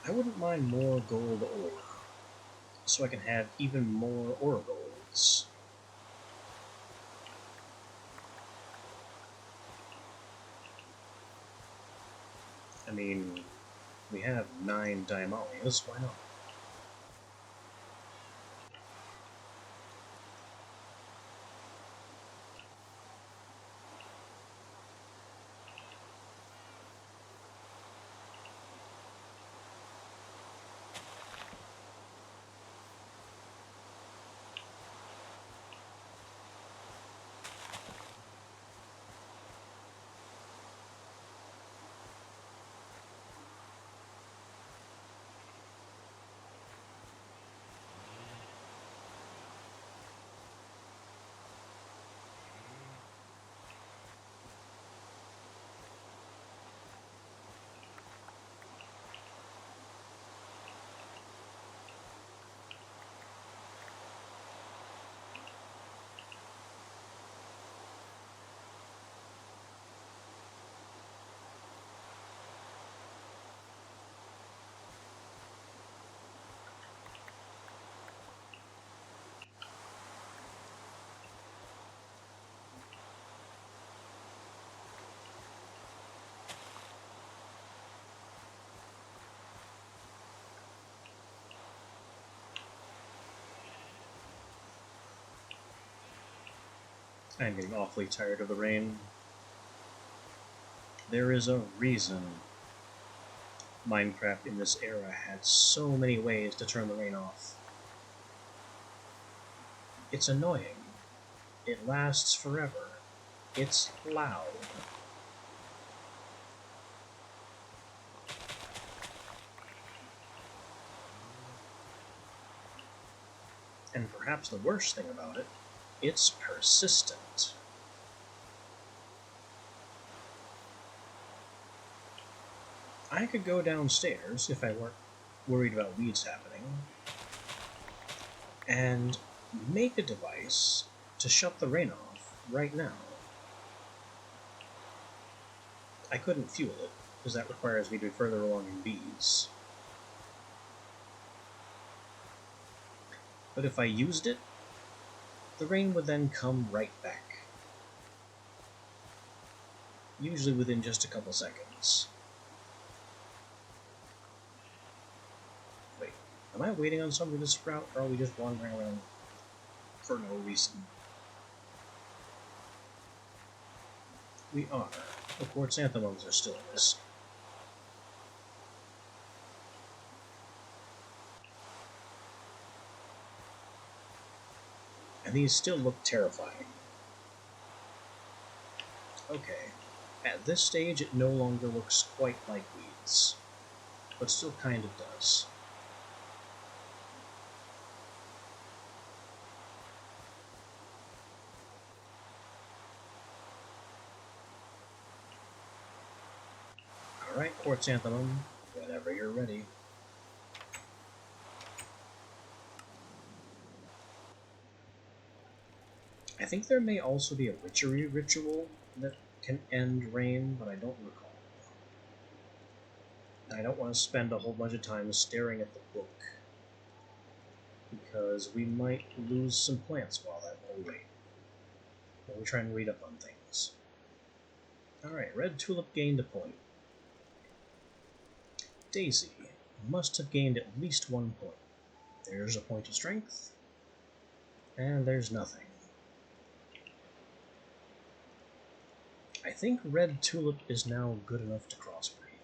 I wouldn't mind more gold ore, so I can have even more ore golds. I mean, we have 9 diamalias, why not? I'm getting awfully tired of the rain. There is a reason Minecraft in this era had so many ways to turn the rain off. It's annoying. It lasts forever. It's loud. And perhaps the worst thing about it, it's persistent. I could go downstairs if I weren't worried about weeds happening, and make a device to shut the rain off right now. I couldn't fuel it, because that requires me to be further along in bees. But if I used it, the rain would then come right back. Usually within just a couple seconds. Wait, am I waiting on something to sprout, or are we just wandering around for no reason? We are. The chrysanthemums are still in this. And these still look terrifying. Okay, at this stage it no longer looks quite like weeds, but still kind of does. Alright, chrysanthemum, whenever you're ready. I think there may also be a witchery ritual that can end rain, but I don't recall. I don't want to spend a whole bunch of time staring at the book, because we might lose some plants while we wait. While we try and read up on things. Alright, red tulip gained a point. Daisy must have gained at least 1 point. There's a point of strength, and there's nothing. I think red tulip is now good enough to crossbreed.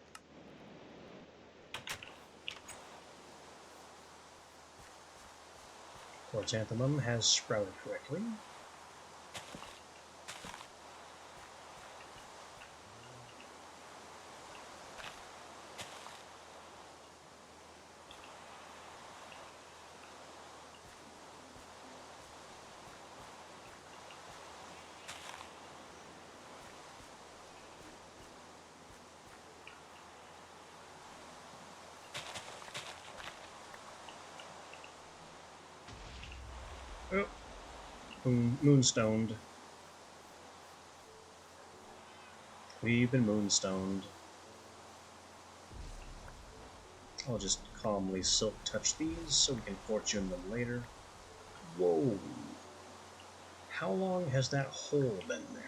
Chrysanthemum has sprouted correctly. Oh, moonstoned. We've been moonstoned. I'll just calmly silk touch these so we can fortune them later. Whoa! How long has that hole been there?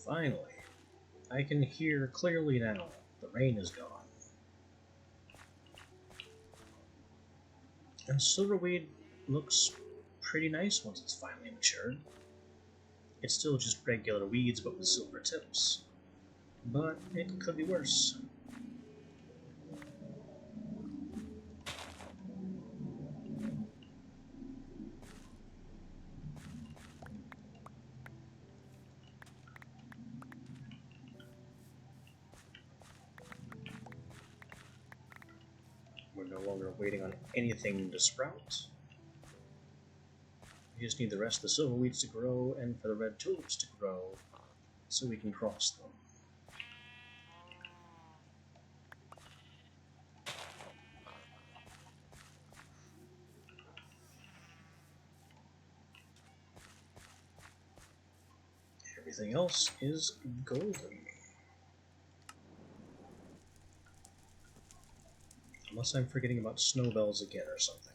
Finally, I can hear clearly now. The rain is gone. And silverweed looks pretty nice once it's finally matured. It's still just regular weeds but with silver tips. But it could be worse. We're no longer waiting on anything to sprout. We just need the rest of the silverweeds to grow and for the red tulips to grow so we can cross them. Everything else is golden. Unless I'm forgetting about snowbells again or something.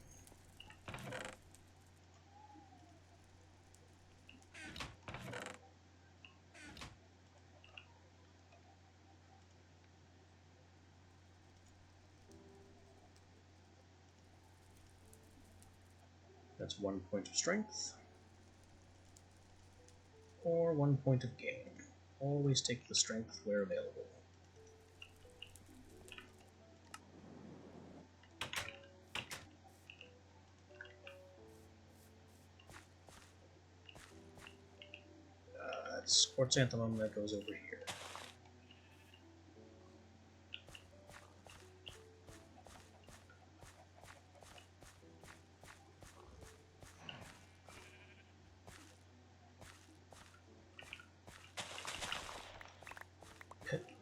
That's 1 point of strength, or 1 point of gain. Always take the strength where available. That's Quartzanthemum that goes over here.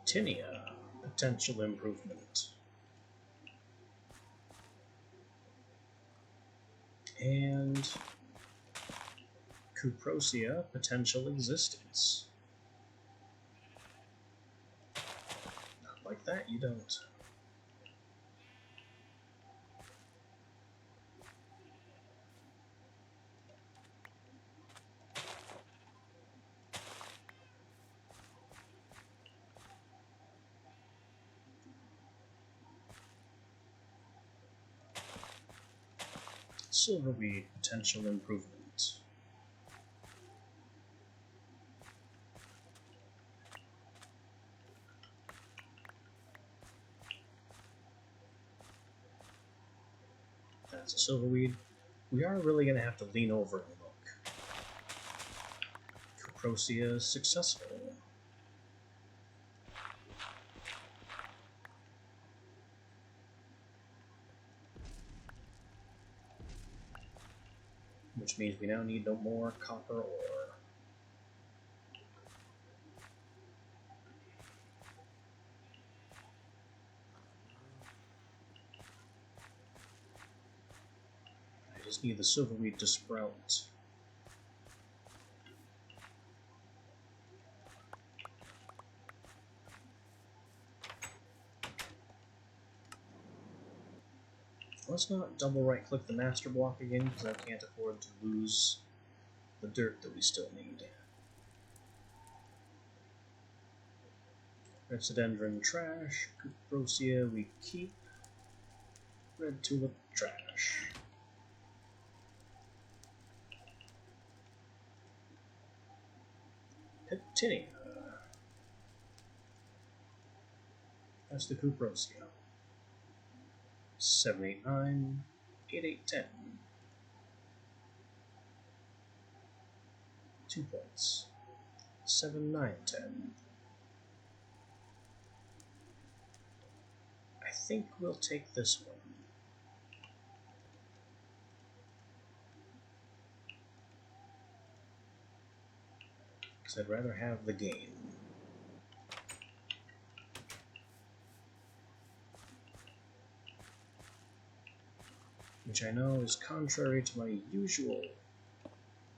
Petinia, potential improvement. And Cuprosia, potential existence. Not like that, you don't. Silverweed, potential improvement. That's a silverweed. We are really going to have to lean over and look. Cuprosia is successful. Which means we now need no more copper ore. I just need the silverweed to sprout. Let's not double right click the master block again, because I can't afford to lose the dirt that we still need. Rhododendron trash, Cuprosia we keep, red tulip trash. Petinia. That's the Cuprosia. 7, 8, 9, 8, 8, 10. 2 points. 7, 9, 10. I think we'll take this one. Because I'd rather have the gain. Which I know is contrary to my usual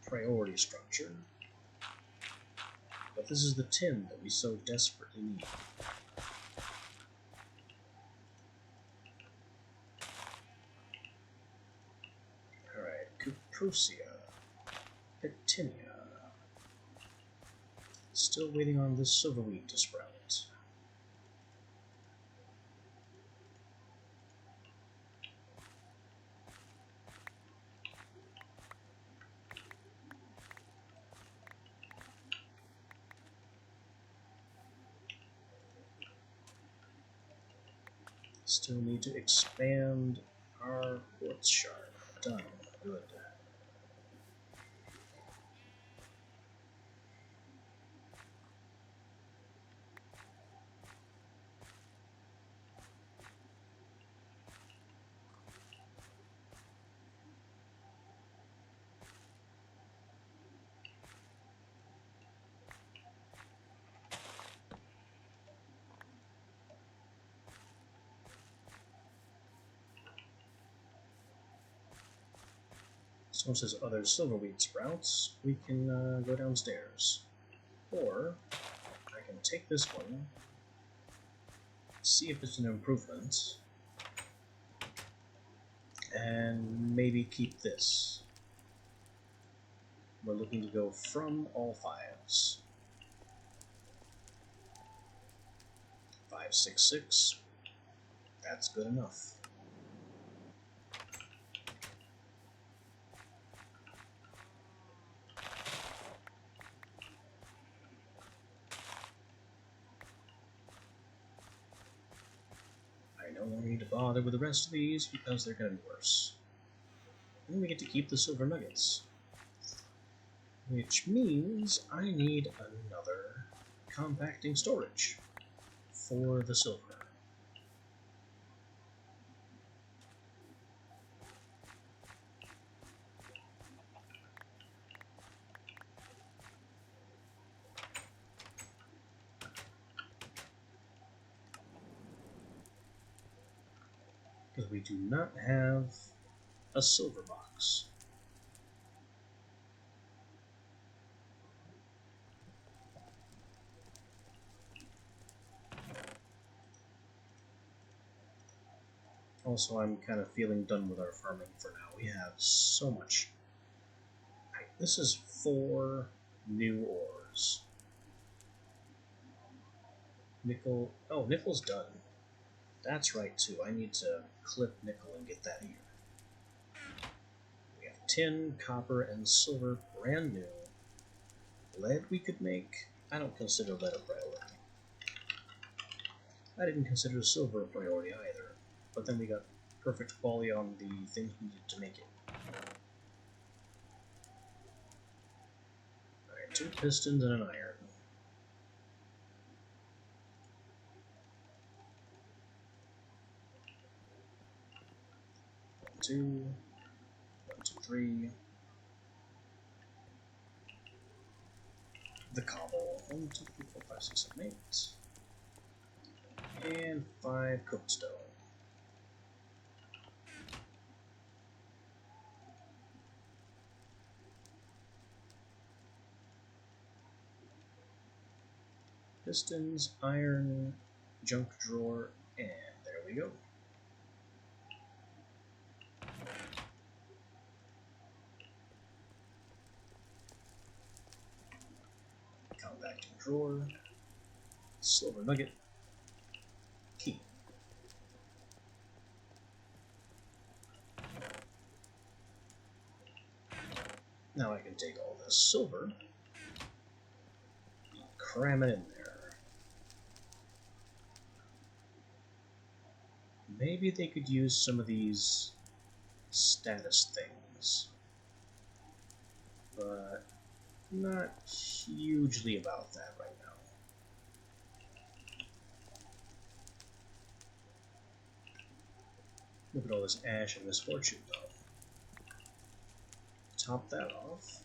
priority structure. But this is the tin that we so desperately need. Alright, Cuprosia. Petinia. Still waiting on this silverweed to sprout. Still need to expand our quartz shard. Done. Good. So once there's other silverweed sprouts, we can go downstairs. Or I can take this one, see if it's an improvement, and maybe keep this. We're looking to go from all 5s. 5, 6, 6. That's good enough. No more need to bother with the rest of these because they're getting worse. And we get to keep the silver nuggets. Which means I need another compacting storage for the silver. Because we do not have a silver box. Also, I'm kind of feeling done with our farming for now. We have so much. This is 4 new ores. Nickel. Oh, nickel's done. That's right, too. I need to clip nickel and get that here. We have tin, copper, and silver, brand new. Lead we could make. I don't consider lead a priority. I didn't consider silver a priority either. But then we got perfect quality on the things we needed to make it. Alright, 2 pistons and an iron. 2, 1, 2, 3. The cobble. 1, 2, 3, 4, 5, 6, 7, 8. And 5 cookstone. Pistons, iron, junk drawer, and there we go. Compacting drawer, silver nugget, key. Now I can take all this silver, cram it in there. Maybe they could use some of these status things, but not hugely about that right now. Look at all this ash and misfortune, though. Top that off.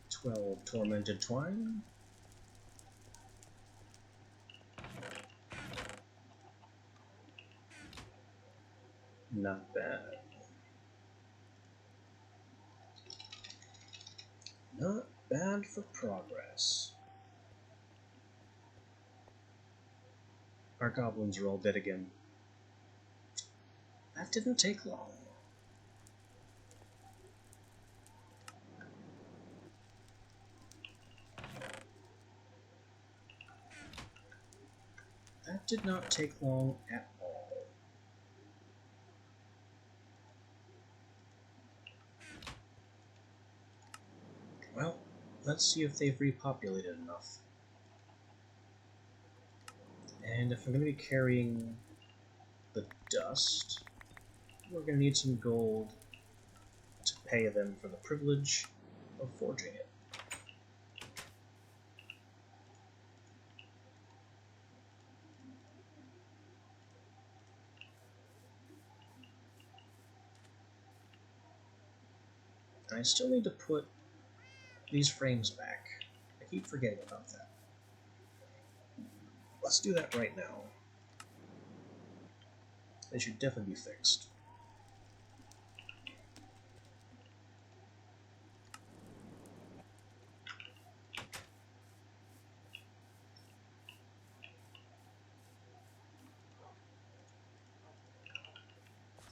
12 tormented twine. Not bad. Not bad for progress. Our goblins are all dead again. That didn't take long. That did not take long at all. Well, let's see if they've repopulated enough. And if I'm going to be carrying the dust, we're going to need some gold to pay them for the privilege of forging it. And I still need to put these frames back. I keep forgetting about that. Let's do that right now. They should definitely be fixed.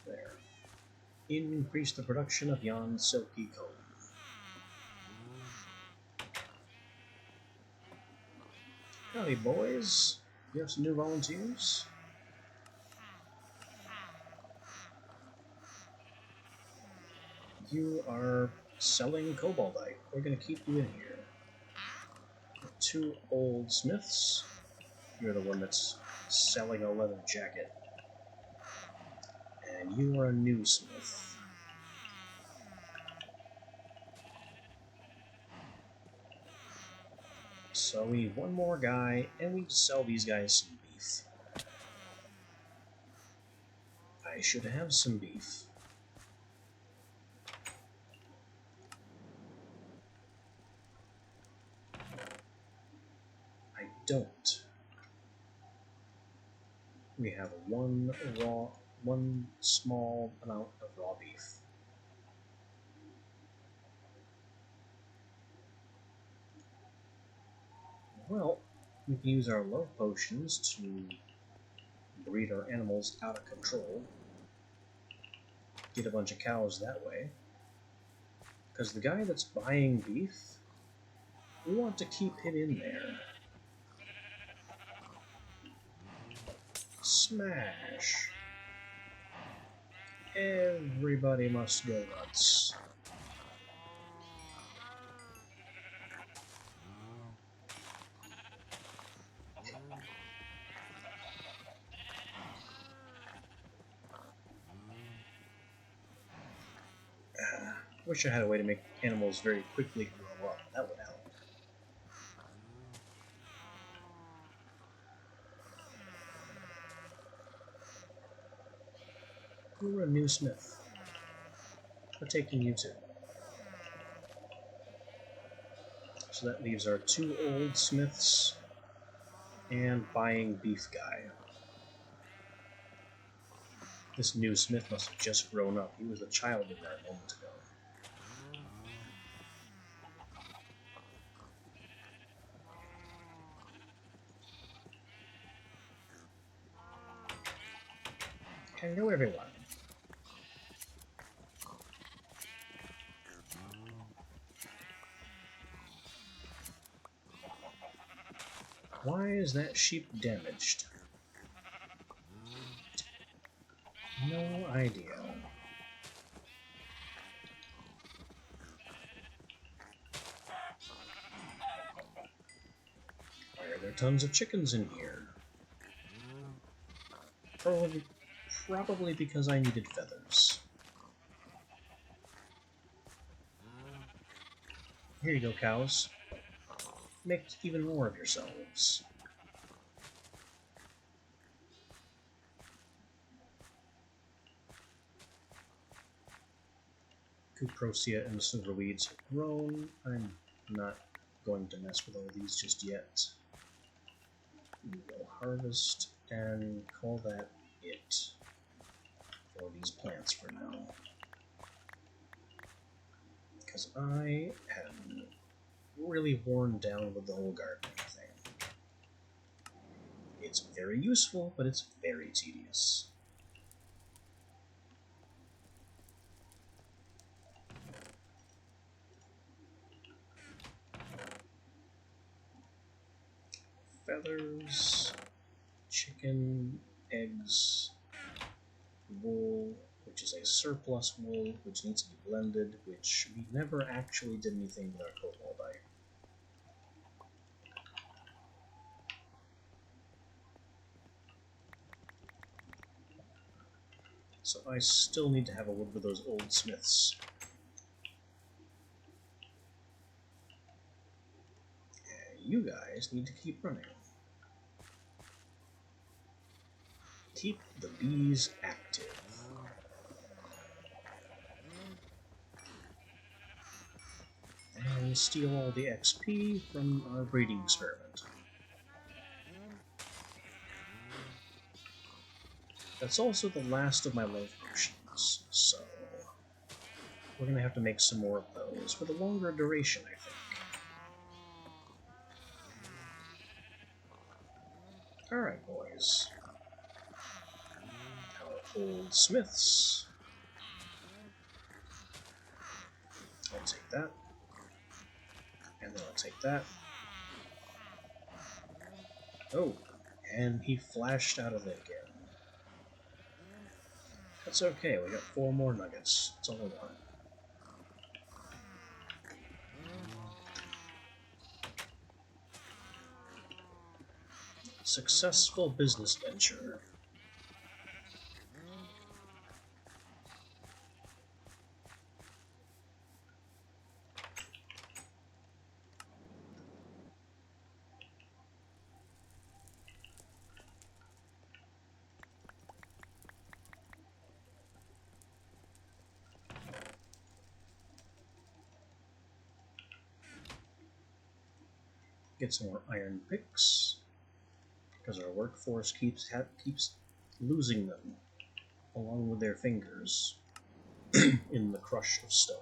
There. Increase the production of yon silky comb. Howdy, boys. You have some new volunteers? You are selling cobaldite. We're going to keep you in here. 2 old smiths. You're the one that's selling a leather jacket. And you are a new smith. So we need one more guy, and we need to sell these guys some beef. I should have some beef. I don't. We have one small amount of raw beef. Well, we can use our love potions to breed our animals out of control. Get a bunch of cows that way. Because the guy that's buying beef, we want to keep him in there. Smash! Everybody must go nuts. Wish I had a way to make animals very quickly grow up. That would help. You're a new smith. We're taking you too. So that leaves our 2 old smiths and buying beef guy. This new smith must have just grown up. He was a child in there a moment ago. Hello, everyone. Why is that sheep damaged? No idea. Why are there tons of chickens in here? Probably because I needed feathers. Here you go, cows. Make even more of yourselves. Cuprosia and silverweeds have grown. I'm not going to mess with all these just yet. We will harvest and call that it for these plants for now. Because I am really worn down with the whole gardening thing. It's very useful, but it's very tedious. Feathers, chicken, eggs, wool, which is a surplus wool, which needs to be blended, which we never actually did anything with our cobalt. So I still need to have a word with those old smiths. And you guys need to keep running. Keep the bees active. And steal all the XP from our breeding experiment. That's also the last of my love potions, so we're going to have to make some more of those with a longer duration, I think. Alright, boys. Our old smiths. I'll take that. And then I'll take that. Oh, and he flashed out of it again. That's okay, we got 4 more nuggets. That's all I want. Successful business venture. Get some more iron picks, because our workforce keeps losing them, along with their fingers, in the crush of stone.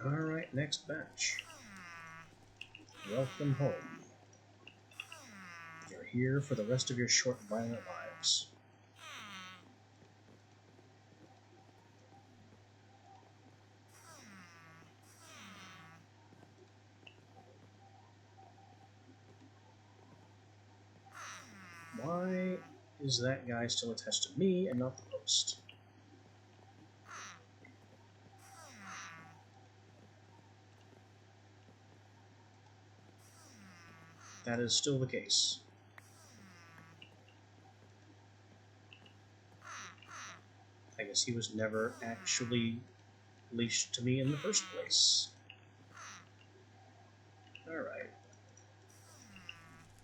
Alright, next batch. Welcome home. You're here for the rest of your short, violent lives. Why is that guy still attached to me and not the post? That is still the case. I guess he was never actually leashed to me in the first place. Alright.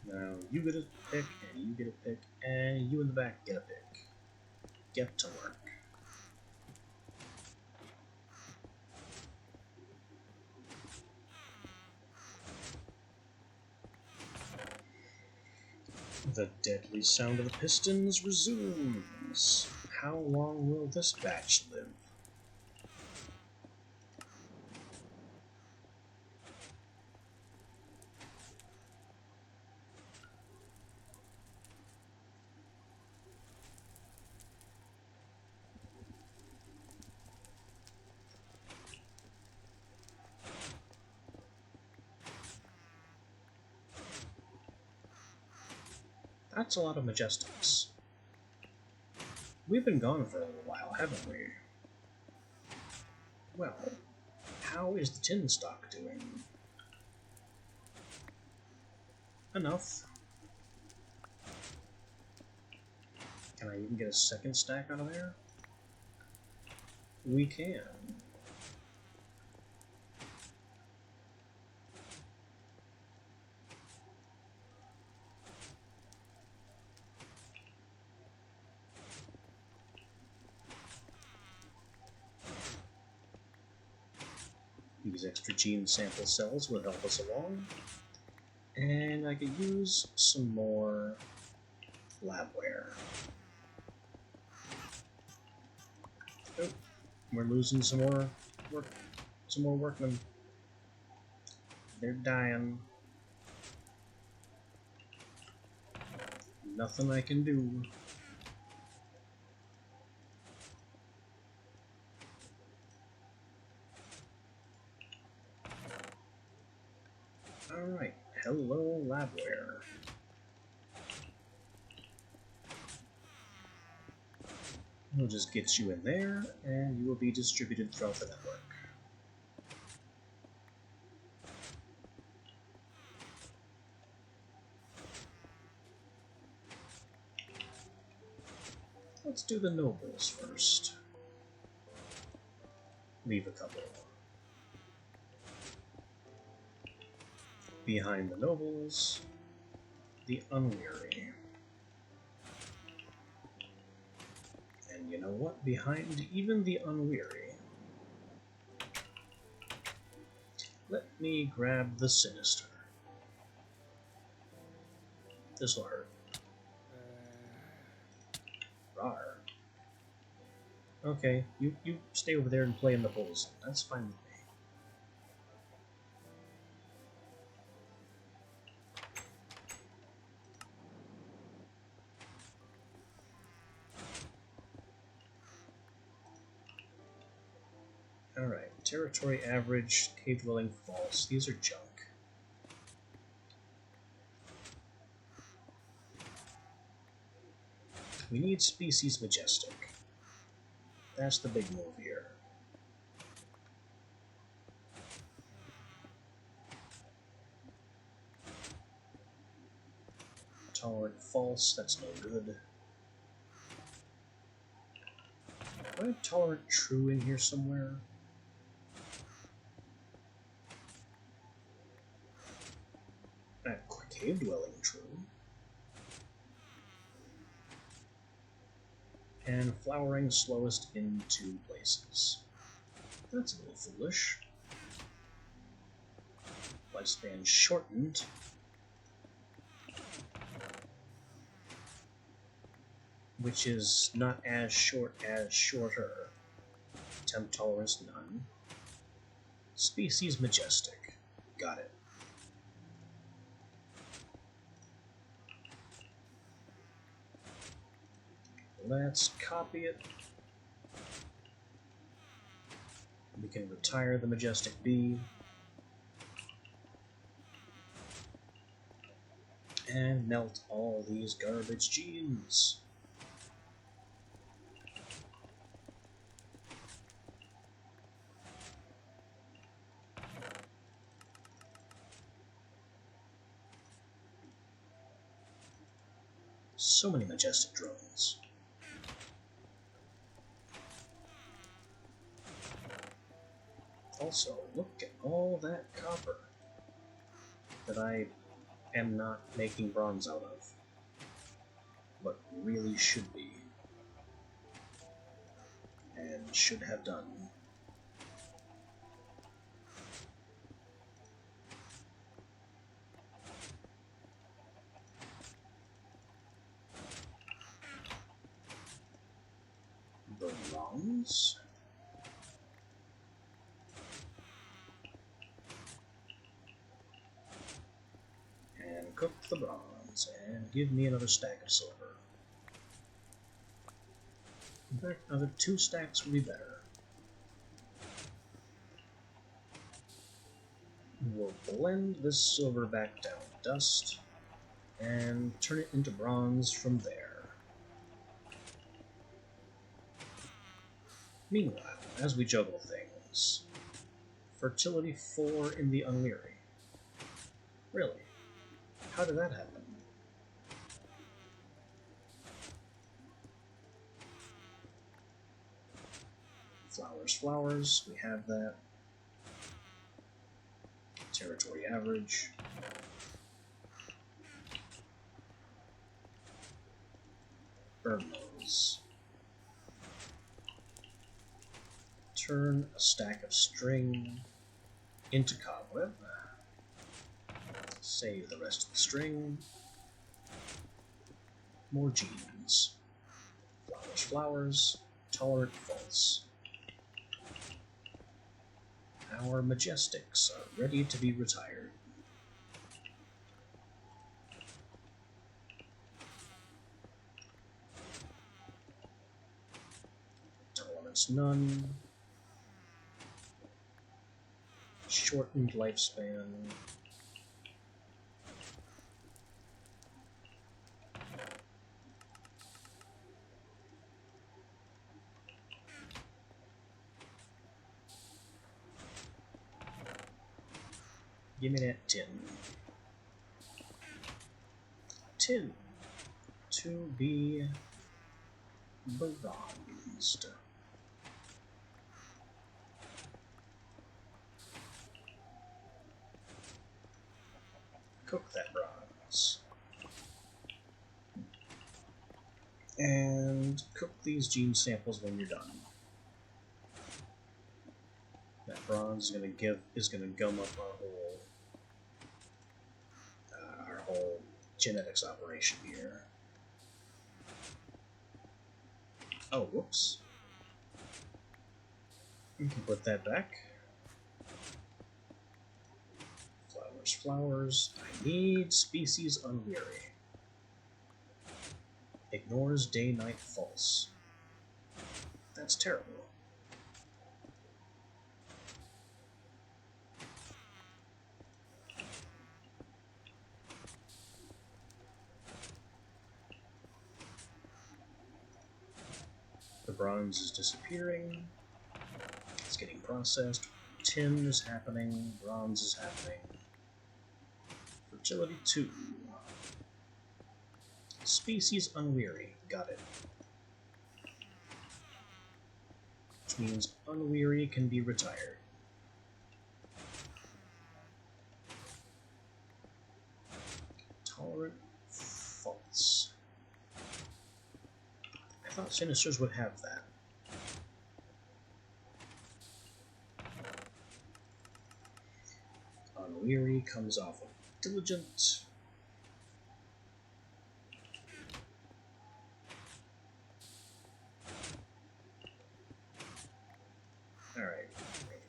Now you get a pick, and you get a pick, and you in the back get a pick. Get to work. The deadly sound of the pistons resumes. How long will this batch live? That's a lot of Majestics. We've been gone for a little while, haven't we? Well, how is the tin stock doing? Enough. Can I even get a second stack out of there? We can. These extra gene sample cells will help us along. And I could use some more labware. Oh, we're losing some more workmen. They're dying. Nothing I can do. Alright, hello labware. We'll just get you in there, and you will be distributed throughout the network. Let's do the nobles first. Leave a couple. Behind the nobles, the unweary. And you know what? Behind even the unweary, let me grab the sinister. This'll hurt. Rawr. Okay, you stay over there and play in the holes. That's fine with me. Alright, territory average, cave dwelling false. These are junk. We need species majestic. That's the big move here. Tolerant false, that's no good. Do I have tolerant true in here somewhere? Cave dwelling true. And flowering slowest in 2 places. That's a little foolish. Lifespan shortened. Which is not as short as shorter. Temp tolerance none. Species majestic. Got it. Let's copy it. We can retire the majestic bee. And melt all these garbage genes. So many majestic drones. Also, look at all that copper that I am not making bronze out of, but really should be, and should have done. Bronze. And cook the bronze, and give me another stack of silver. In fact, another 2 stacks would be better. We'll blend this silver back down to dust, and turn it into bronze from there. Meanwhile, as we juggle things, fertility 4 in the unweary. Really? How did that happen? Flowers, flowers, we have that. Territory average. Burn those. Turn a stack of string into cobweb. Save the rest of the string. More genes. Flowers, flowers. Tolerant false. Our majestics are ready to be retired. Tolerance none. Shortened lifespan. Give me that tin. Tin to be bronzed. Cook that bronze. And cook these gene samples when you're done. That bronze is gonna gum up our whole genetics operation here. Oh, whoops. You can put that back. Flowers, flowers. I need species unweary. Ignores day-night false. That's terrible. Bronze is disappearing. It's getting processed. Tin is happening. Bronze is happening. Fertility 2. Species unweary. Got it. Which means unweary can be retired. Tolerant. False. I thought Sinisters would have that. Unweary comes off of Diligent. Alright,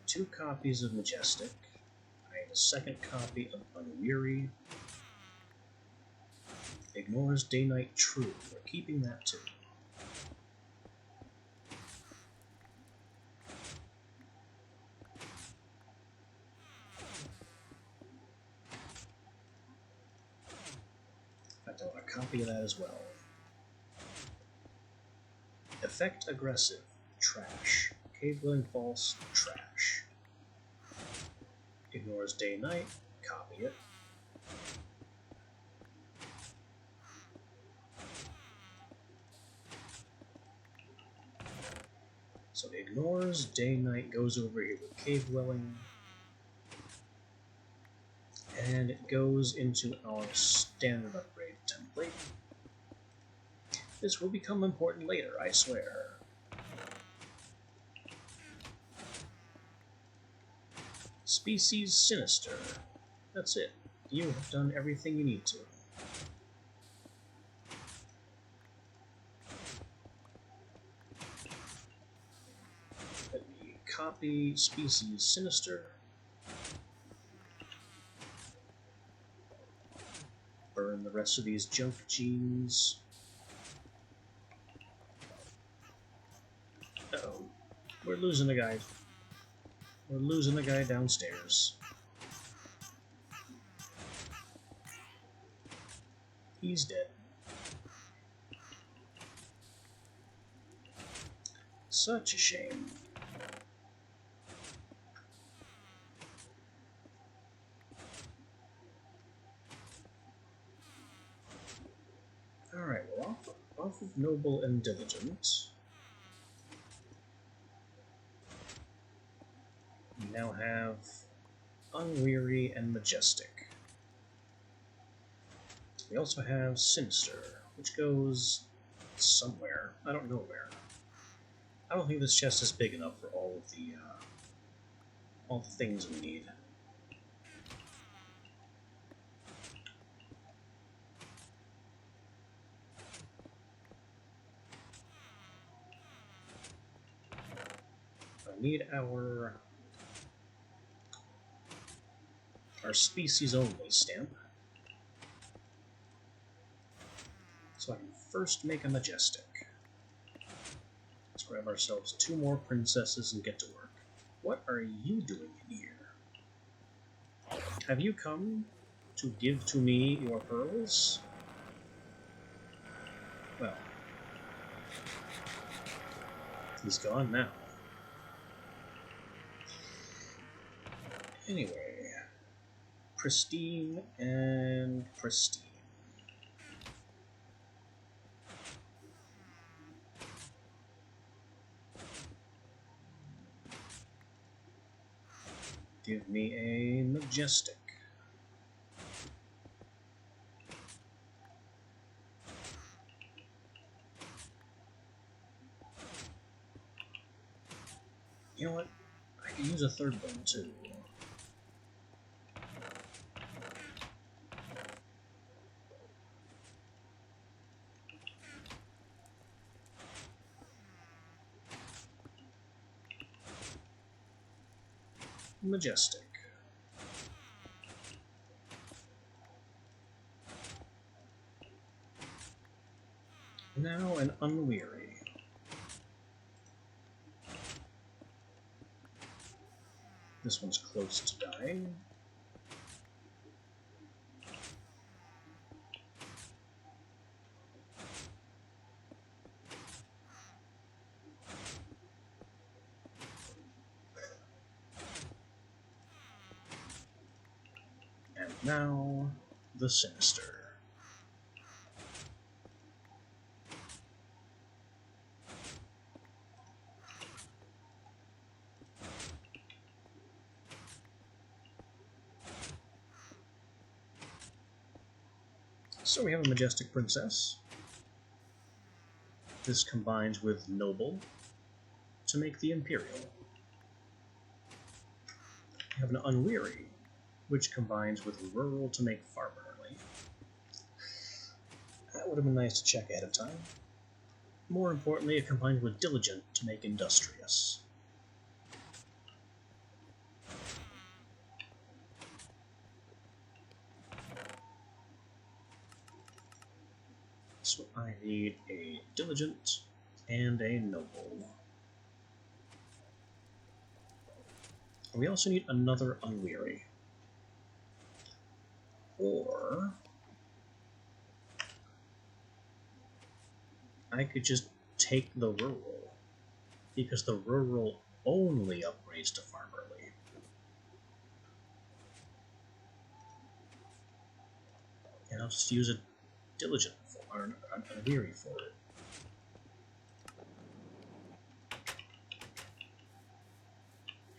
2 copies of Majestic. I have a second copy of Unweary. Ignores Day-Night True. We're keeping that too. In fact, I want a copy of that as well. Effect Aggressive. Trash. Cave Dwelling False. Trash. Ignores Day-Night. Copy it. So ignores Day-Night, goes over here with Cave Dwelling, and it goes into our standard upgrade template. This will become important later, I swear. Species Sinister. That's it. You have done everything you need to. Let me copy Species Sinister. Burn the rest of these junk genes. Uh-oh. We're losing the guy. We're losing the guy downstairs. He's dead. Such a shame. Alright, well, off of Noble and Diligent. We now have Unweary and Majestic. We also have Sinister, which goes somewhere. I don't know where. I don't think this chest is big enough for all the things we need. I need our species only stamp. So I can first make a Majestic. Let's grab ourselves 2 more princesses and get to work. What are you doing in here? Have you come to give to me your pearls? Well, he's gone now. Anyway, pristine and pristine. Give me a Majestic. You know what? I can use a third one too. Majestic. Now an Unweary. This one's close to dying. Now, the Sinister. So we have a Majestic Princess. This combines with Noble to make the Imperial. We have an Unweary, which combines with Rural to make Farmerly. That would have been nice to check ahead of time. More importantly, it combines with Diligent to make Industrious. So I need a Diligent and a Noble. We also need another Unweary. Or I could just take the Rural, because the Rural only upgrades to Farmerly. And I'll just use a Diligent or an Unweary for it.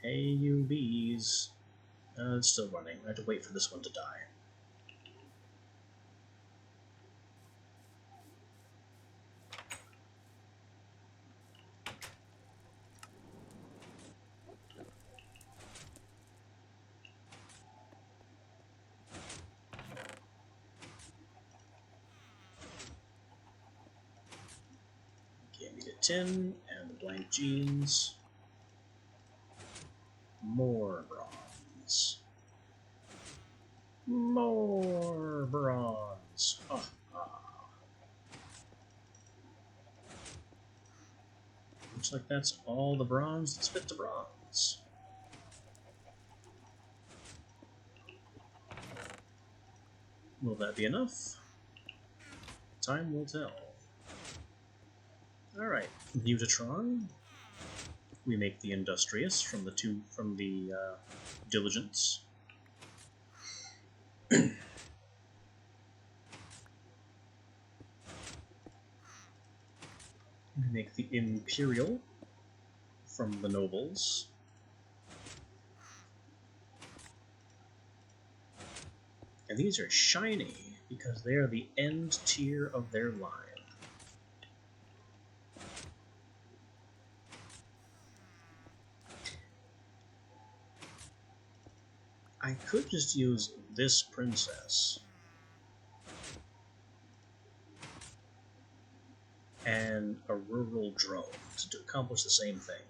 Hey, you bees. It's still running. I have to wait for this one to die. Give me the tin and the blank jeans. More bronze. More bronze. Ha ha. Looks like that's all the bronze that's fit to bronze. Will that be enough? Time will tell. Alright, Mutatron. We make the Industrious from the Diligence. We make the Imperial from the Nobles. And these are shiny because they are the end tier of their line. I could just use this princess and a rural drone to accomplish the same thing.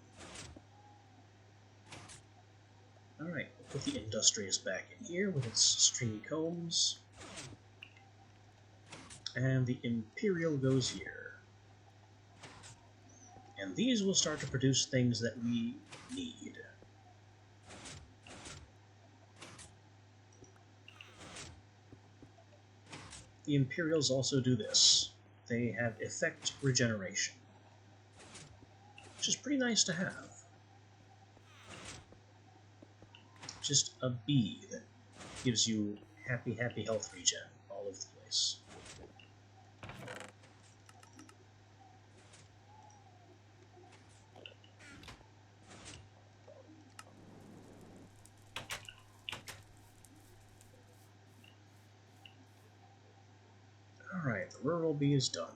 Alright, we'll put the Industrious back in here with its stringy combs. And the Imperial goes here. And these will start to produce things that we need. The Imperials also do this. They have effect regeneration, which is pretty nice to have. Just a bee that gives you happy health regen all over the place. Alright, the rural bee is done.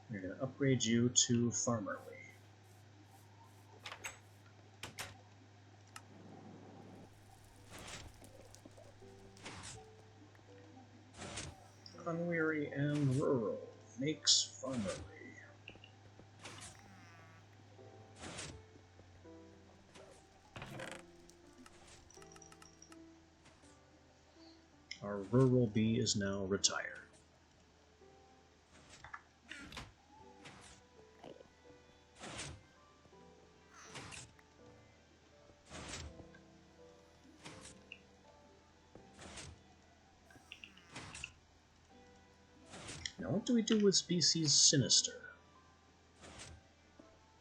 We're going to upgrade you to Farmerly. Unweary and rural makes Farmerly. Our rural bee is now retired. Now what do we do with species Sinister?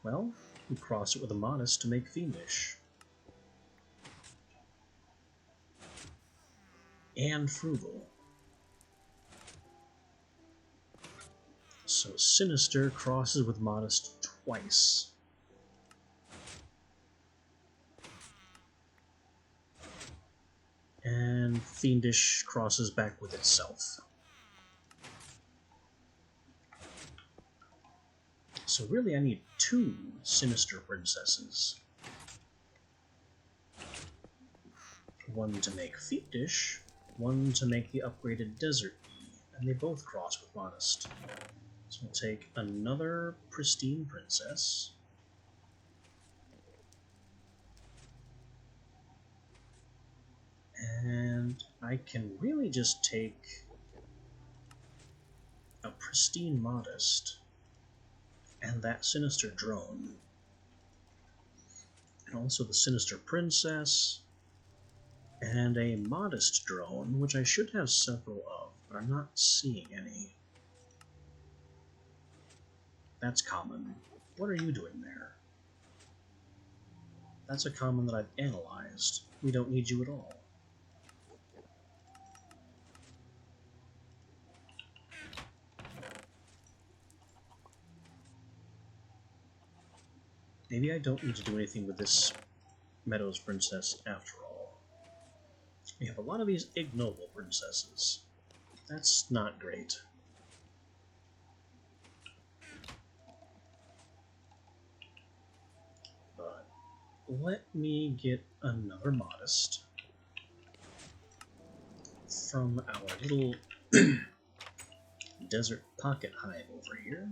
Well, we cross it with a Modest to make Fiendish. and frugal. So Sinister crosses with Modest twice. And Fiendish crosses back with itself. So really I need 2 Sinister Princesses. One to make Fiendish, one to make the upgraded Desert E, and they both cross with Modest. So we'll take another Pristine Princess. And I can really just take a Pristine Modest and that Sinister Drone. And also the Sinister Princess, and a Modest Drone, which I should have several of, but I'm not seeing any. That's common. What are you doing there? That's a common that I've analyzed. We don't need you at all. Maybe I don't need to do anything with this Meadows Princess after all. We have a lot of these ignoble princesses. That's not great. But let me get another Modest from our little desert pocket hive over here.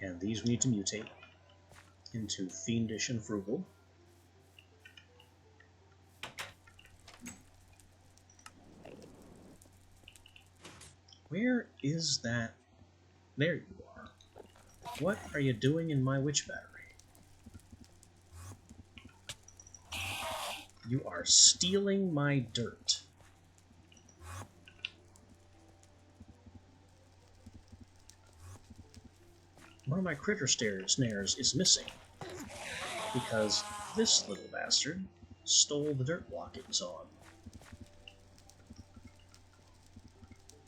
And these we need to mutate into Fiendish and Frugal. Where is that? There you are. What are you doing in my witch battery? You are stealing my dirt. One of my critter snares is missing because this little bastard stole the dirt block it was on.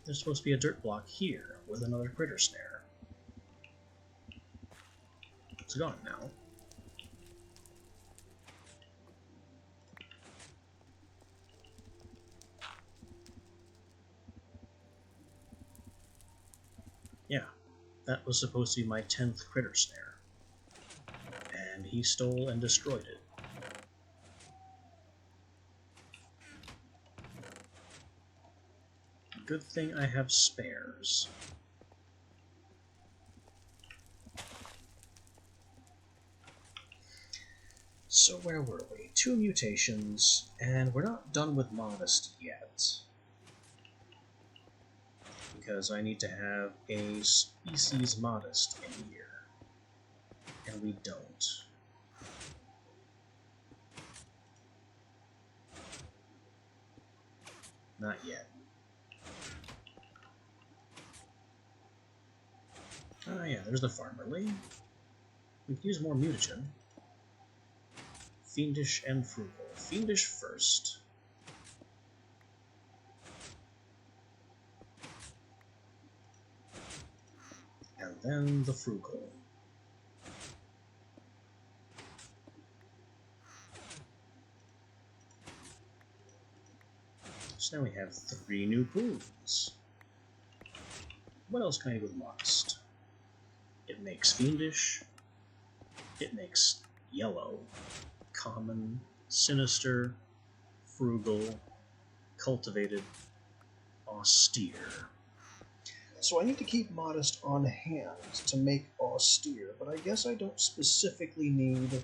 There's supposed to be a dirt block here with another critter snare. It's gone now. Yeah, that was supposed to be my 10th critter snare. And he stole and destroyed it. Good thing I have spares. So where were we? 2 mutations, and we're not done with Modest yet. Because I need to have a species Modest in here. And we don't. Not yet. Ah yeah, there's the Farmerly. We can use more mutagen. Fiendish and Frugal. Fiendish first. And then the Frugal. So now we have 3 new pools. What else can I do with Modest? It makes Fiendish. It makes Yellow. Common, Sinister, Frugal, Cultivated, Austere. So I need to keep Modest on hand to make Austere, but I guess I don't specifically need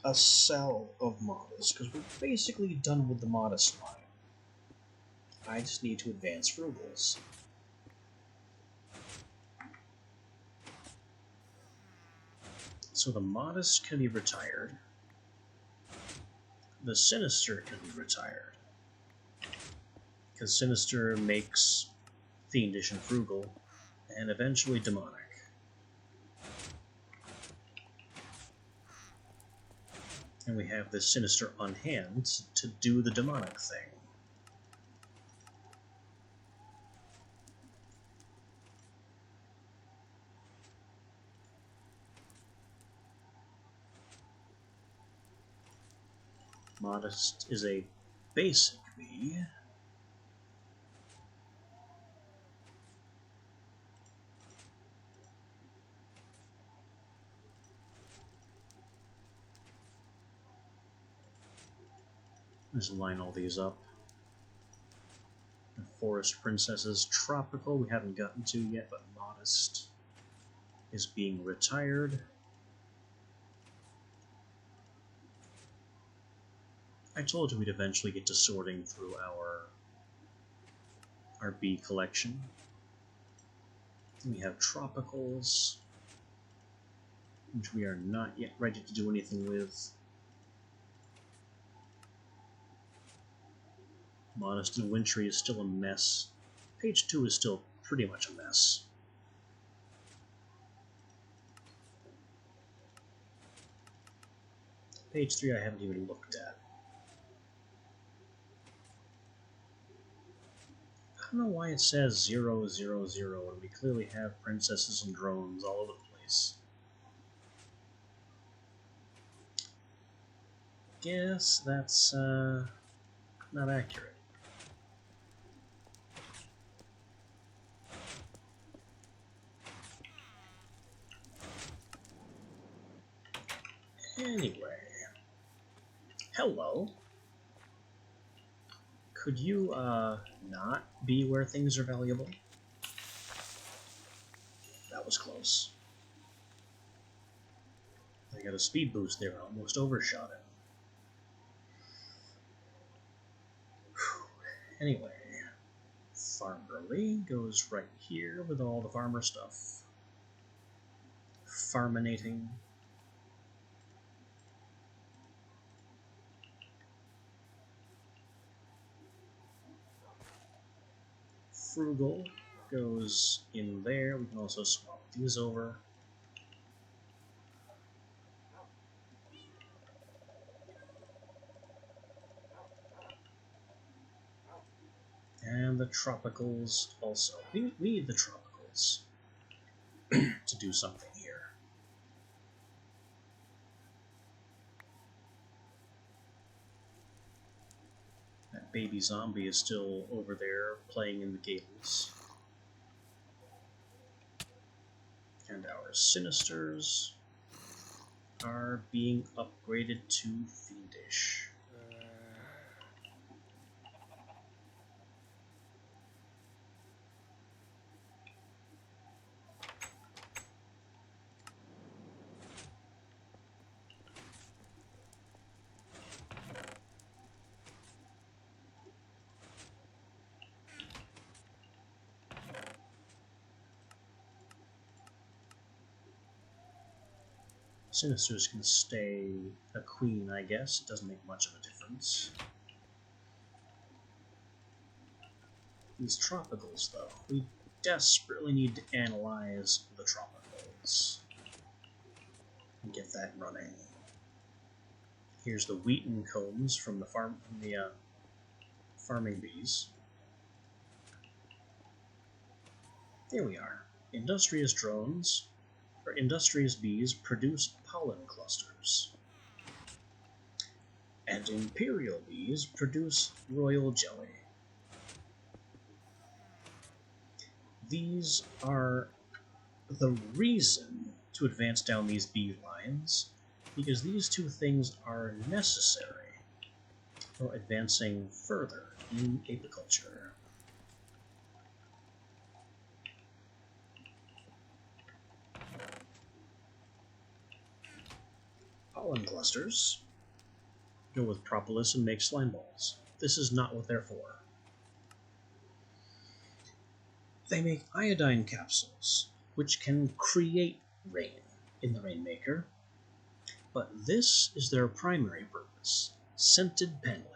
a cell of Modest, because we're basically done with the Modest line. I just need to advance Frugals. So the Modest can be retired. The Sinister can be retired. Because Sinister makes fiendish and frugal, and eventually demonic. And we have this sinister on hand to do the demonic thing. Modest is a basic bee. Let's line all these up. The Forest Princesses, Tropical, we haven't gotten to yet, but Modest is being retired. I told you we'd eventually get to sorting through our bee collection. We have Tropicals, which we are not yet ready to do anything with. Modest and Wintry is still a mess. Page 2 is still pretty much a mess. Page 3 I haven't even looked at. I don't know why it says 000 when we clearly have princesses and drones all over the place. Guess that's not accurate. Anyway, hello. Could you not be where things are valuable? That was close. I got a speed boost there, almost overshot it. Anyway, Farmerly goes right here with all the farmer stuff. Farminating. Frugal goes in there. We can also swap these over. And the Tropicals also. We need the Tropicals to do something here. That baby zombie is still over there playing in the gables. And our Sinisters are being upgraded to Fiendish. Sinisters can stay a queen, I guess. It doesn't make much of a difference. These Tropicals, though. We desperately need to analyze the Tropicals and get that running. Here's the Wheaton combs from the farming bees. There we are. Industrious drones, or industrious bees, produce pollen clusters. And imperial bees produce royal jelly. These are the reason to advance down these bee lines, because these two things are necessary for advancing further in apiculture. Pollen clusters go with propolis and make slime balls. This is not what they're for. They make iodine capsules, which can create rain in the Rainmaker, but this is their primary purpose: scented paneling.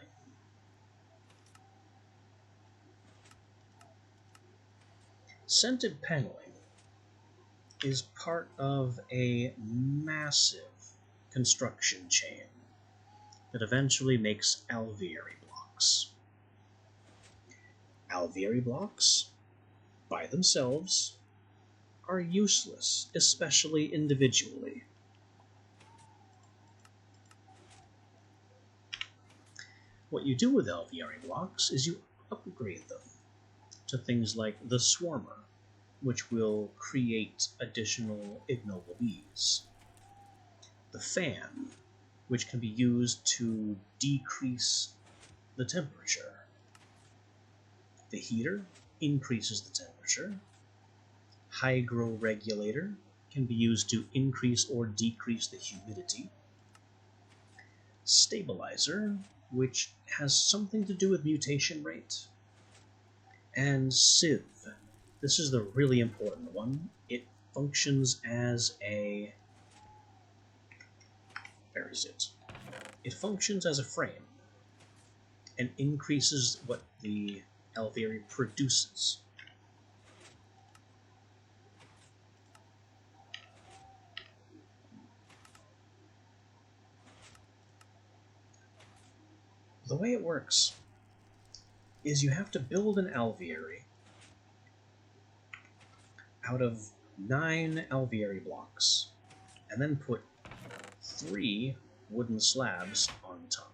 Scented paneling is part of a massive construction chain that eventually makes alveary blocks. Alveary blocks, by themselves, are useless, especially individually. What you do with alveary blocks is you upgrade them to things like the Swarmer, which will create additional ignoble bees. The Fan, which can be used to decrease the temperature. The Heater increases the temperature. Hygroregulator can be used to increase or decrease the humidity. Stabilizer, which has something to do with mutation rate. And Sieve. This is the really important one. It functions as a... Where is it? It functions as a frame and increases what the alveary produces. The way it works is you have to build an alveary out of 9 alveary blocks, and then put 3 wooden slabs on top.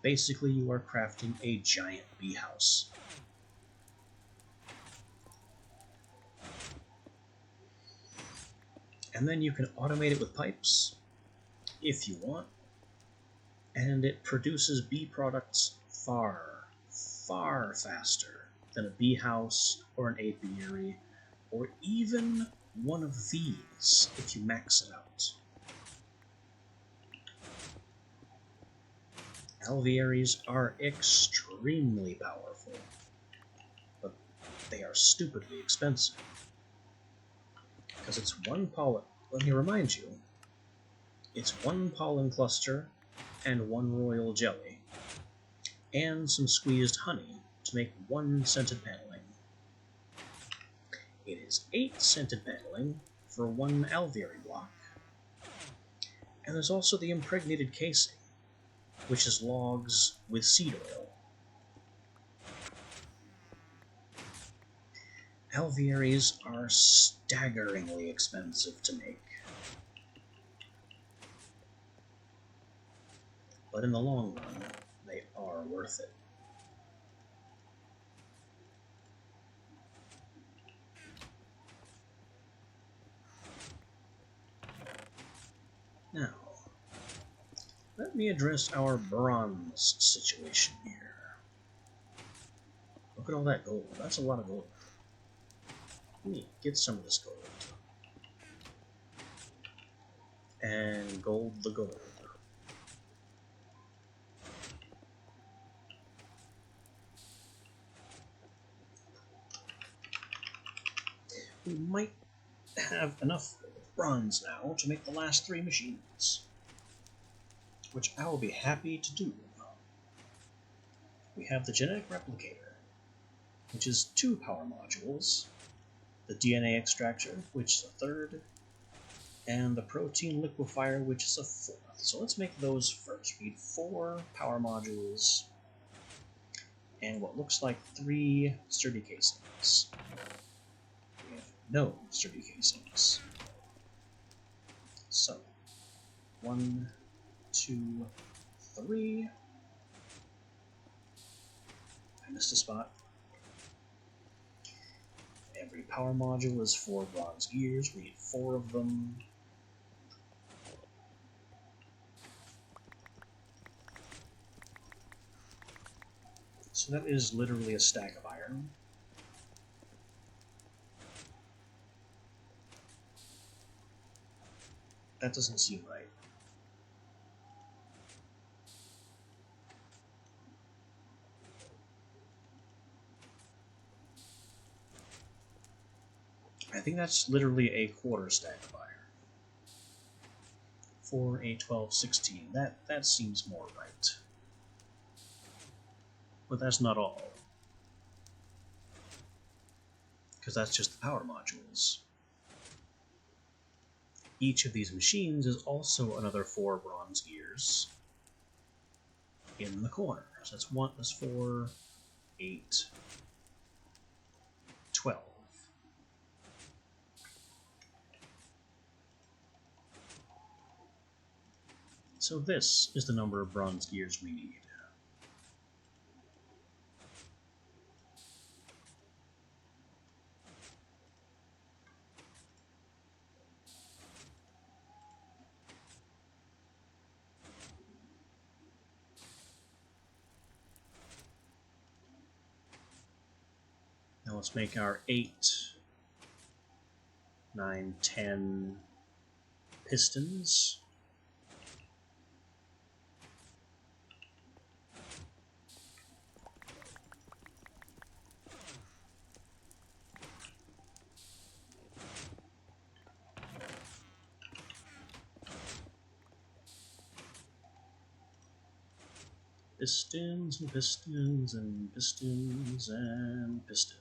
Basically, you are crafting a giant bee house. And then you can automate it with pipes, if you want, and it produces bee products far, far faster than a bee house or an apiary, or even one of these if you max it out. Alvearies are extremely powerful, but they are stupidly expensive. Because it's one pollen. Let me remind you, it's 1 pollen cluster and 1 royal jelly, and some squeezed honey to make 1 scented paneling. It is 8 scented paneling for 1 alveary block. And there's also the impregnated casing, which is logs with seed oil. Alvearies are staggeringly expensive to make. But in the long run, they are worth it. Now, let me address our bronze situation here. Look at all that gold. That's a lot of gold. Let me get some of this gold. And gold the gold. We might have enough bronze now to make the last 3 machines, which I will be happy to do. We have the genetic replicator, which is 2 power modules, the DNA extractor, which is a 3rd, and the protein liquefier, which is a 4th. So let's make those first. We need 4 power modules and what looks like 3 sturdy casings. We have no sturdy casings. So, 1, 2, 3. I missed a spot. Every power module is 4 bronze gears. We need 4 of them. So that is literally a stack of iron. That doesn't seem right. I think that's literally a quarter stack of iron. For a 12-16. That seems more right. But that's not all. because that's just the power modules. Each of these machines is also another 4 bronze gears in the corner. So that's 4, 8, 12. So this is the number of bronze gears we need. Now let's make our 8, 9, 10 pistons. Pistons and pistons and pistons and pistons.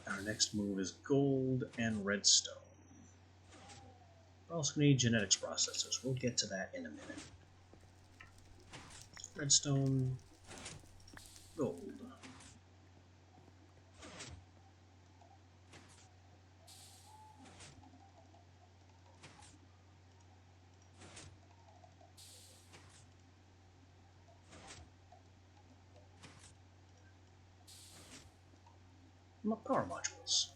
Our next move is gold and redstone. We're also going to need genetics processors. We'll get to that in a minute. Redstone, gold. Power modules.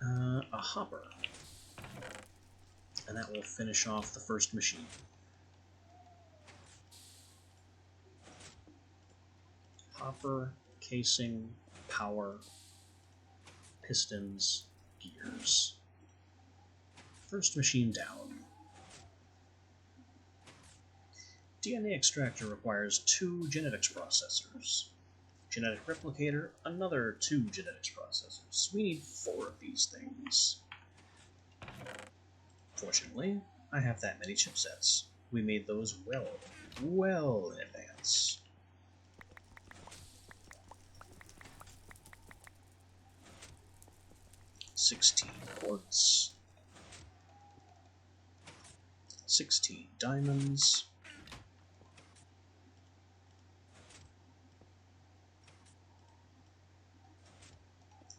A hopper. And that will finish off the first machine. Hopper, casing, power, pistons, gears. First machine down. DNA extractor requires 2 genetics processors. Genetic replicator, another 2 genetics processors. We need 4 of these things. Fortunately, I have that many chipsets. We made those well in advance. $16 quartz, 16 diamonds,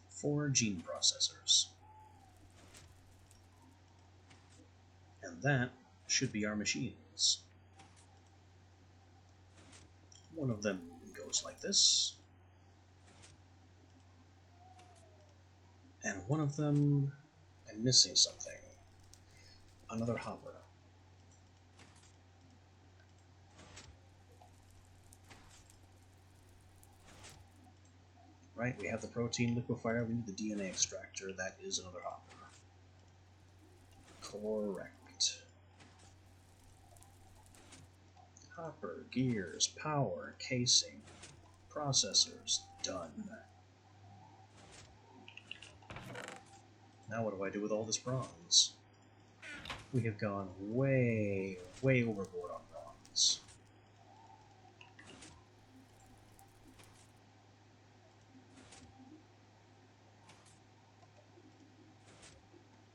4 gene processors. And that should be our machines. One of them goes like this. And one of them, I'm missing something. Another hopper. Right, we have the protein liquefier, we need the DNA extractor, that is another hopper. Correct. Hopper, gears, power, casing, processors, done. Now what do I do with all this bronze? We have gone way overboard on bronze.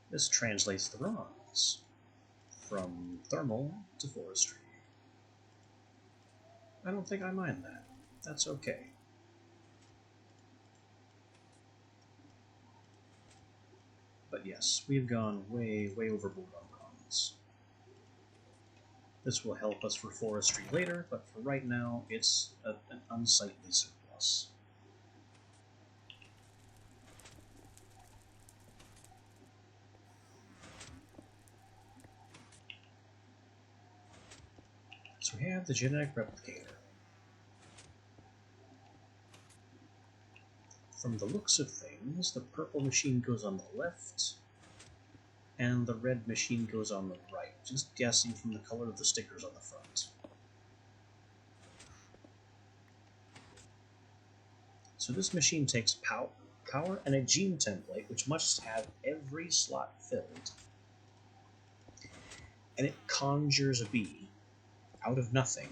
This translates the bronze from thermal to forestry. I don't think I mind that. That's okay. But yes, we've gone way overboard on bronze. This will help us for forestry later, but for right now, it's an unsightly surplus. So we have the genetic replicator. From the looks of things, the purple machine goes on the left, and the red machine goes on the right, just guessing from the color of the stickers on the front. So this machine takes power and a gene template, which must have every slot filled. And it conjures a bee out of nothing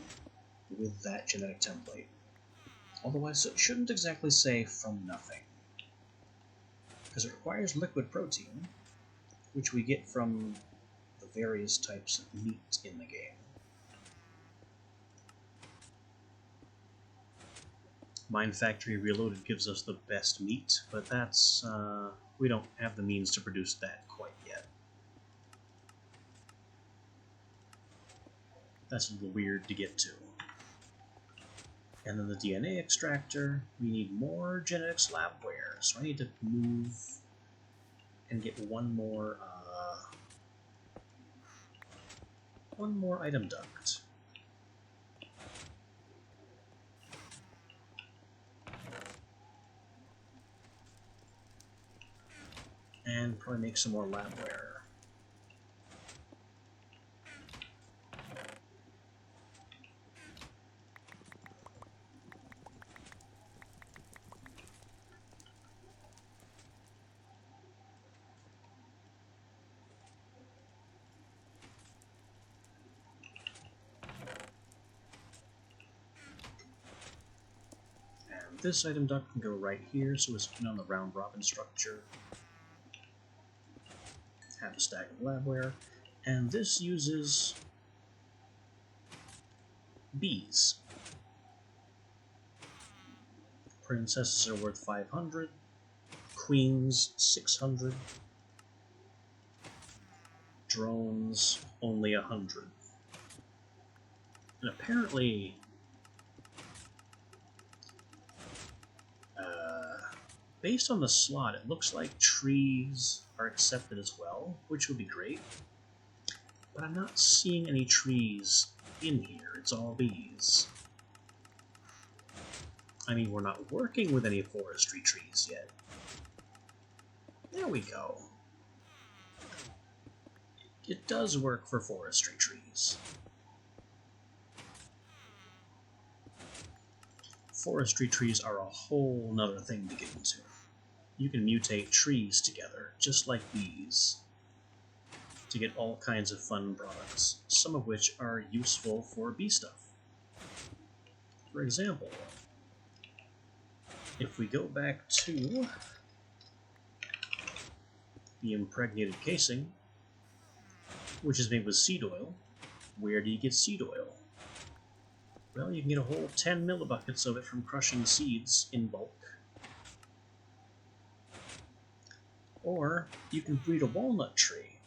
with that genetic template. Otherwise, it shouldn't exactly say from nothing, because it requires liquid protein, which we get from the various types of meat in the game. Mine Factory Reloaded gives us the best meat, but that's, we don't have the means to produce that quite yet. That's a little weird to get to. And then the DNA extractor, we need more genetics labware, so I need to move and get one more item duct. And probably make some more labware. And this item duct can go right here, so it's on the round robin structure. Have a stack of labware, and this uses bees. Princesses are worth 500, queens 600, drones only 100. And apparently, based on the slot, it looks like trees are accepted as well, which would be great. But I'm not seeing any trees in here. It's all bees. I mean, we're not working with any forestry trees yet. There we go. It does work for forestry trees. Forestry trees are a whole nother thing to get into. You can mutate trees together, just like bees, to get all kinds of fun products, some of which are useful for bee stuff. For example, if we go back to the impregnated casing, which is made with seed oil, where do you get seed oil? Well, you can get a whole 10 millibuckets of it from crushing seeds in bulk. Or you can breed a walnut tree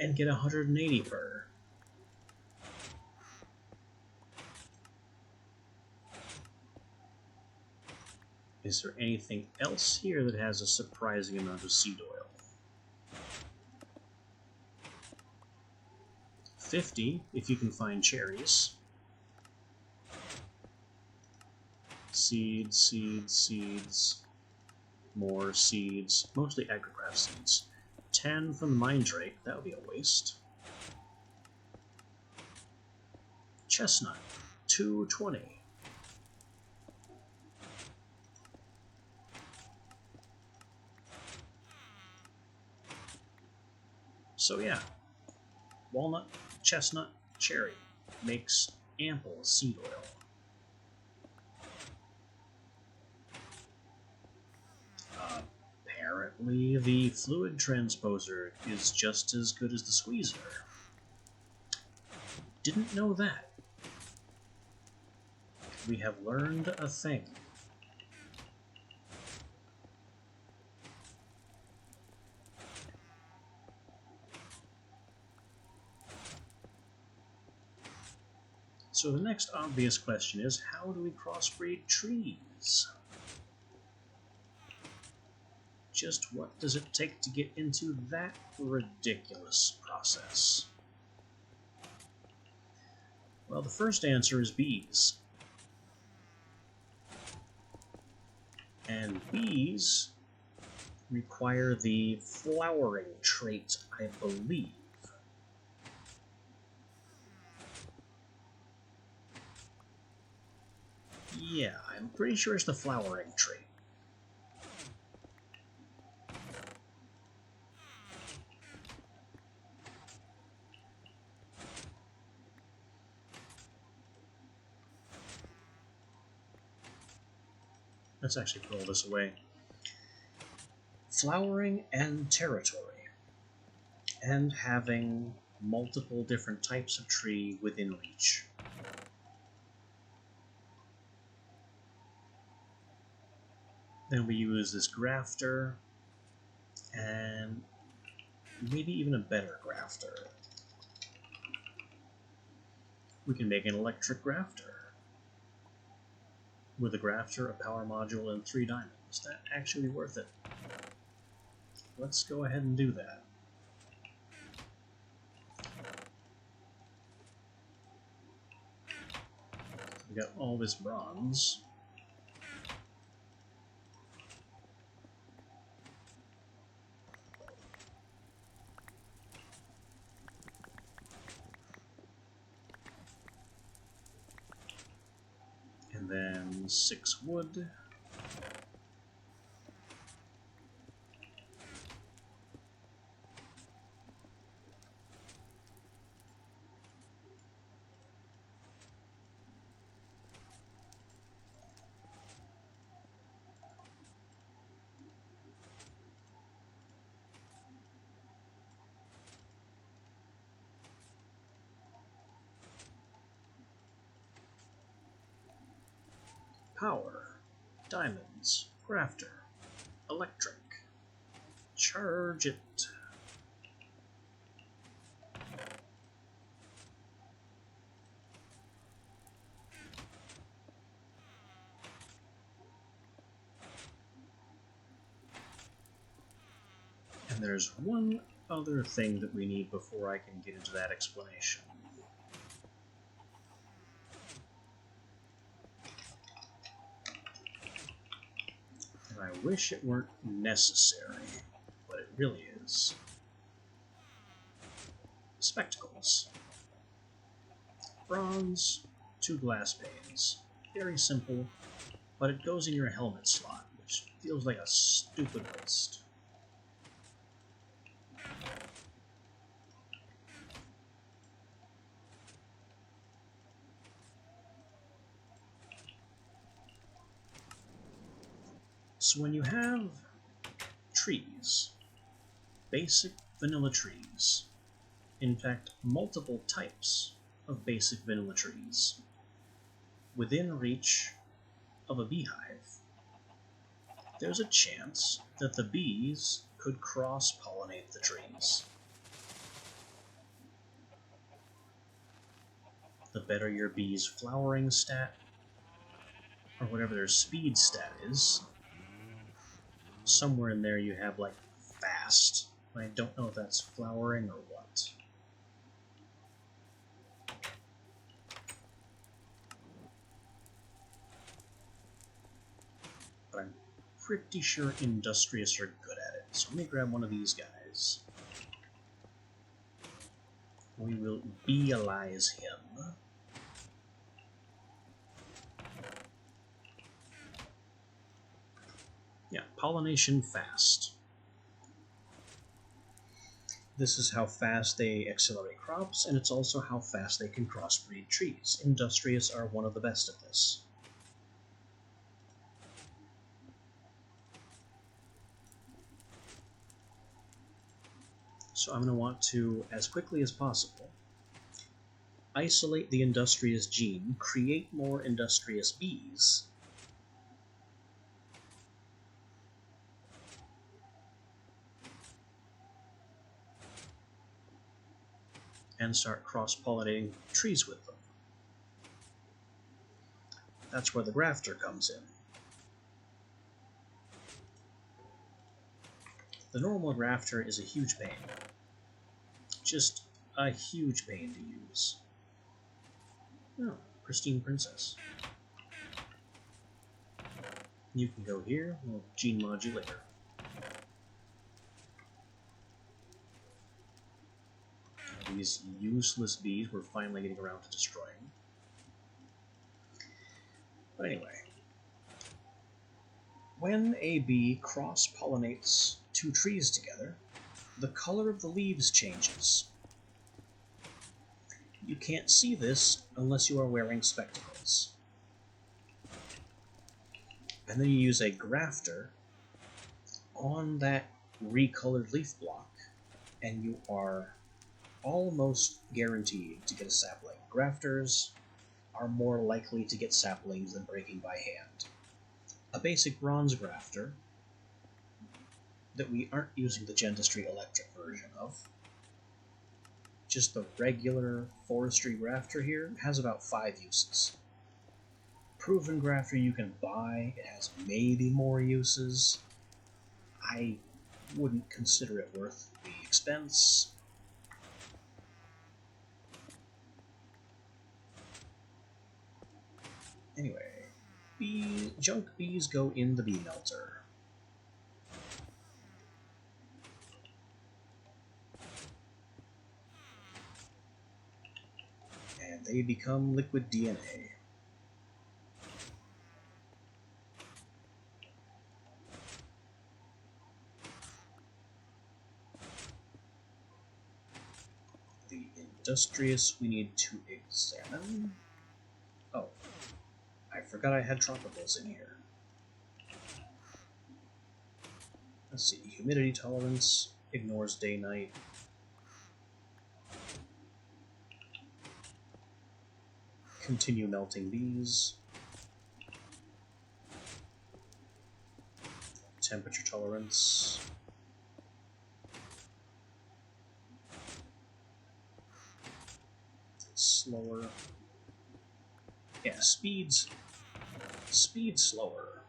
and get 180 per. Is there anything else here that has a surprising amount of seed oil? 50 if you can find cherries. Seeds, seeds, seeds. More seeds, mostly agricraft seeds. 10 from the mine drake, that would be a waste. Chestnut, 220. So yeah, walnut, chestnut, cherry makes ample seed oil. Apparently the fluid transposer is just as good as the squeezer. Didn't know that. We have learned a thing. So the next obvious question is, how do we crossbreed trees? Just what does it take to get into that ridiculous process? Well, the first answer is bees. And bees require the flowering trait, I believe. Yeah, I'm pretty sure it's the flowering trait. Let's actually put all this away. Flowering and territory, and having multiple different types of tree within reach. Then we use this grafter, and maybe even a better grafter. We can make an electric grafter. With a grafter, a power module, and 3 diamonds. Is that actually worth it? Let's go ahead and do that. We got all this bronze. And then 6 wood. Power, diamonds, grafter, electric. Charge it. And there's one other thing that we need before I can get into that explanation. And I wish it weren't necessary, but it really is. Spectacles. Bronze, 2 glass panes. Very simple, but it goes in your helmet slot, which feels like a stupid waste. So when you have trees, basic vanilla trees, in fact multiple types of basic vanilla trees, within reach of a beehive, there's a chance that the bees could cross-pollinate the trees. The better your bee's flowering stat, or whatever their speed stat is, somewhere in there you have like fast. I don't know if that's flowering or what. But I'm pretty sure industrious are good at it. So let me grab one of these guys. We will beelize him. Yeah, pollination fast. This is how fast they accelerate crops, and it's also how fast they can crossbreed trees. Industrious are one of the best at this. So I'm going to want to, as quickly as possible, isolate the industrious gene, create more industrious bees, and start cross-pollinating trees with them. That's where the grafter comes in. The normal grafter is a huge pain. Just a huge pain to use. Oh, pristine princess. You can go here, we'll gene mod you later. These useless bees we're finally getting around to destroying. But anyway, when a bee cross-pollinates 2 trees together, the color of the leaves changes. You can't see this unless you are wearing spectacles. And then you use a grafter on that recolored leaf block, and you are almost guaranteed to get a sapling. Grafters are more likely to get saplings than breaking by hand. A basic bronze grafter that we aren't using the Gendustry electric version of, just the regular forestry grafter here, has about 5 uses. Proven grafter you can buy, it has maybe more uses. I wouldn't consider it worth the expense. Anyway, junk bees go in the bee melter. And they become liquid DNA. The industrious we need to examine. Oh, I forgot I had tropicals in here. Let's see, humidity tolerance, ignores day-night. Continue melting bees. Temperature tolerance. Slower. Yeah, speed's slower.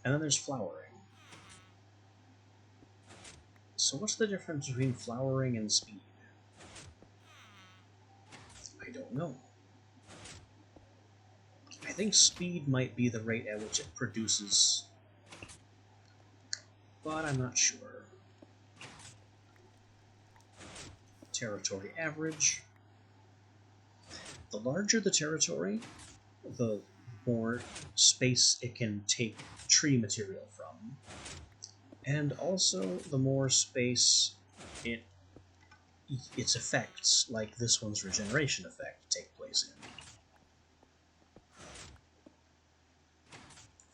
And then there's flowering. So what's the difference between flowering and speed? I don't know. I think speed might be the rate at which it produces, but I'm not sure. Territory average. The larger the territory, the more space it can take tree material from, and also the more space its effects, like this one's regeneration effect, take place in.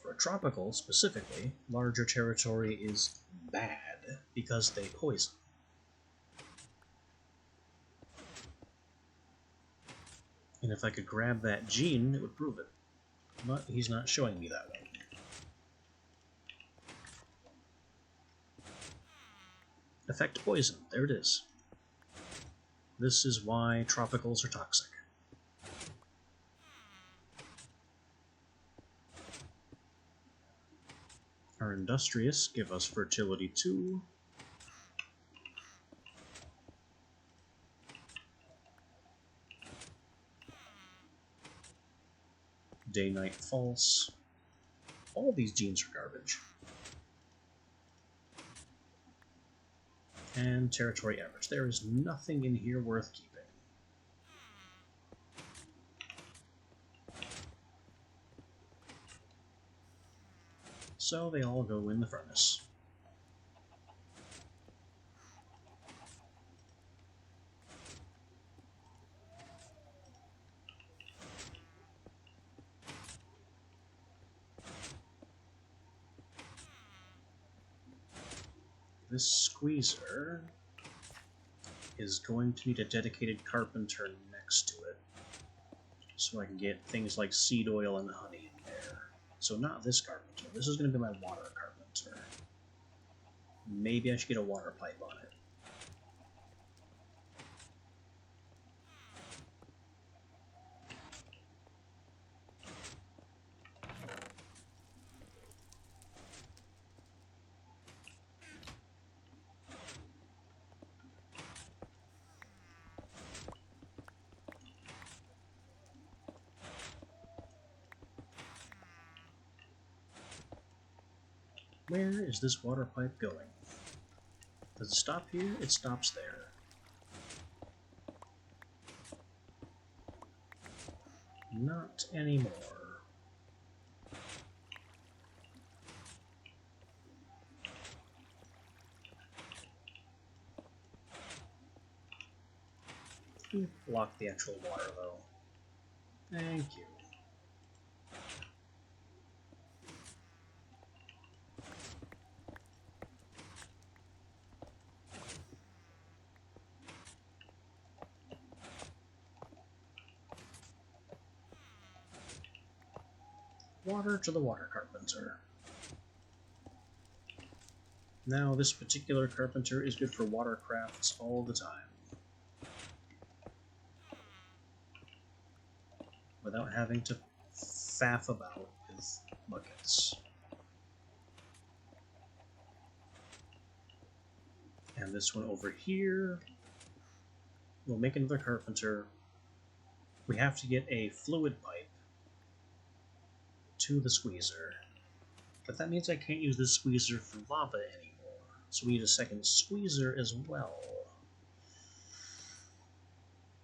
For a tropical, specifically, larger territory is bad because they poison. And if I could grab that gene, it would prove it. But he's not showing me that one. Effect poison. There it is. This is why tropicals are toxic. Our industrious give us fertility 2. Day-night false. All these genes are garbage. And territory average. There is nothing in here worth keeping. So they all go in the furnace. This squeezer is going to need a dedicated carpenter next to it, so I can get things like seed oil and honey in there. So not this carpenter. This is going to be my water carpenter. Maybe I should get a water pipe on it. Where is this water pipe going? Does it stop here? It stops there. Not anymore. Block the actual water, though. Thank you. Water to the water carpenter. Now, this particular carpenter is good for water crafts all the time, without having to faff about with buckets. And this one over here, we'll make another carpenter. We have to get a fluid pipe to the squeezer, but that means I can't use this squeezer for lava anymore. So we need a second squeezer as well,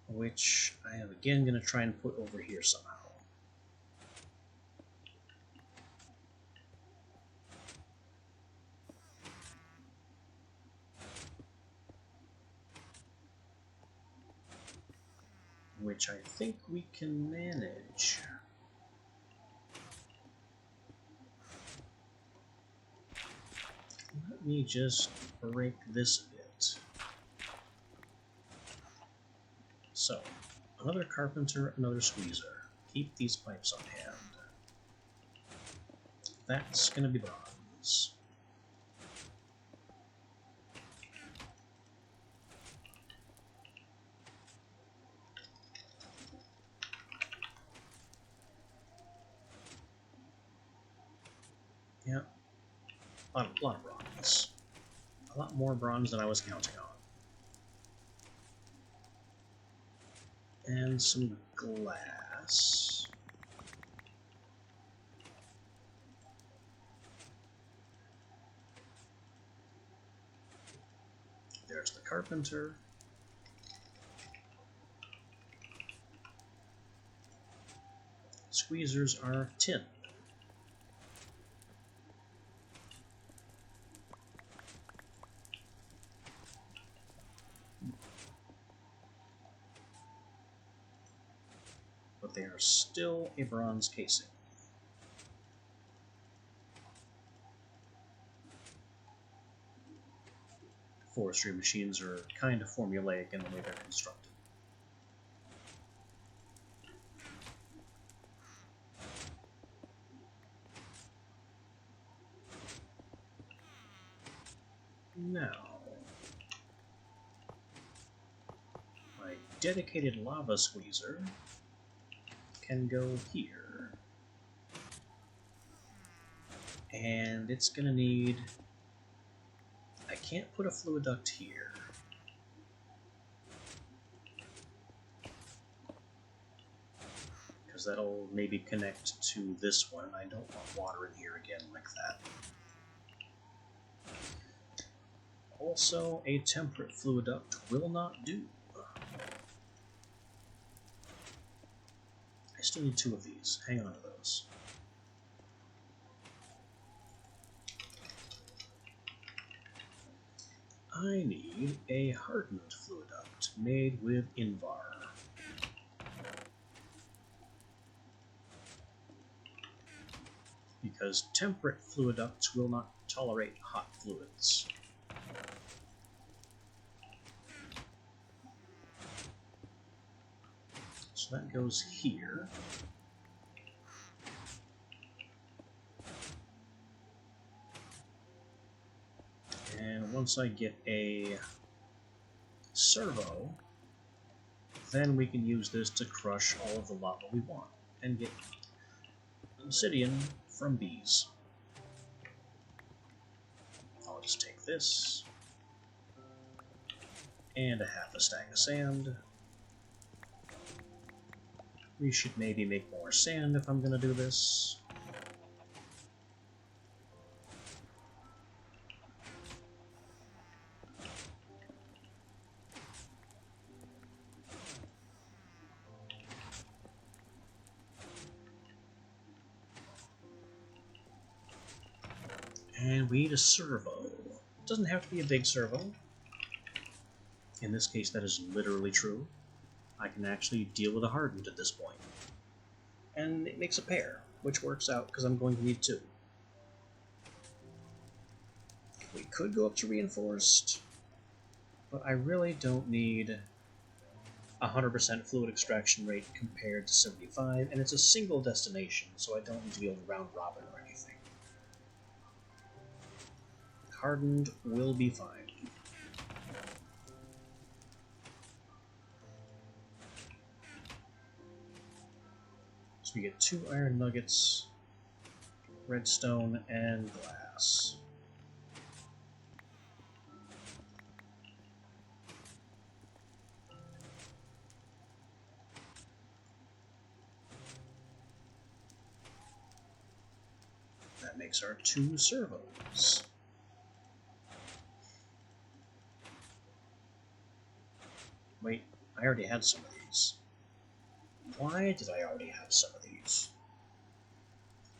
which I am again going to try and put over here somehow. Which I think we can manage. Let me just break this a bit. So, another carpenter, another squeezer. Keep these pipes on hand. That's going to be bronze. Yeah, a lot of bronze. A lot more bronze than I was counting on. And some glass. There's the carpenter. Squeezers are tin. But they are still a bronze casing. Forestry machines are kind of formulaic in the way they're constructed. Now, my dedicated lava squeezer can go here. And it's going to need... I can't put a fluid duct here. Because that'll maybe connect to this one. I don't want water in here again like that. Also, a temperate fluid duct will not do. I still need 2 of these. Hang on to those. I need a hardened fluid duct made with Invar. Because temperate fluid ducts will not tolerate hot fluids. So that goes here. And once I get a servo, then we can use this to crush all of the lava we want and get obsidian from bees. I'll just take this and a half a stack of sand. We should maybe make more sand if I'm going to do this. And we need a servo. It doesn't have to be a big servo. In this case, that is literally true. I can actually deal with a hardened at this point. And it makes a pair, which works out because I'm going to need 2. We could go up to reinforced, but I really don't need 100% fluid extraction rate compared to 75, and it's a single destination, so I don't need to be able to round robin or anything. Hardened will be fine. So we get 2 iron nuggets, redstone, and glass. That makes our 2 servos. Wait, I already had some of these. Why did I already have some of these?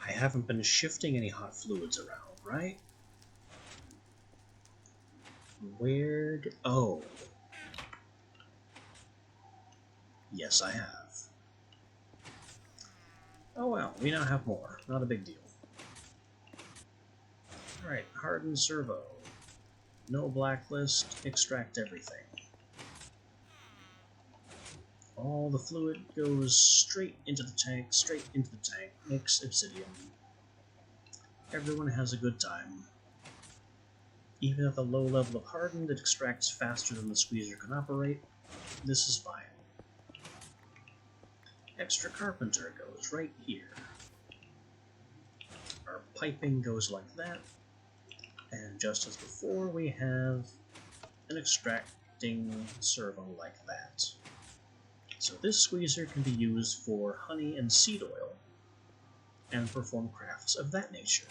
I haven't been shifting any hot fluids around, right? Where'd... oh. Yes, I have. Oh well, we now have more. Not a big deal. Alright, hardened servo. No blacklist, extract everything. All the fluid goes straight into the tank, makes obsidian. Everyone has a good time. Even at the low level of hardened, it extracts faster than the squeezer can operate. This is fine. Extra carpenter goes right here. Our piping goes like that. And just as before, we have an extracting servo like that. So this squeezer can be used for honey and seed oil, and perform crafts of that nature.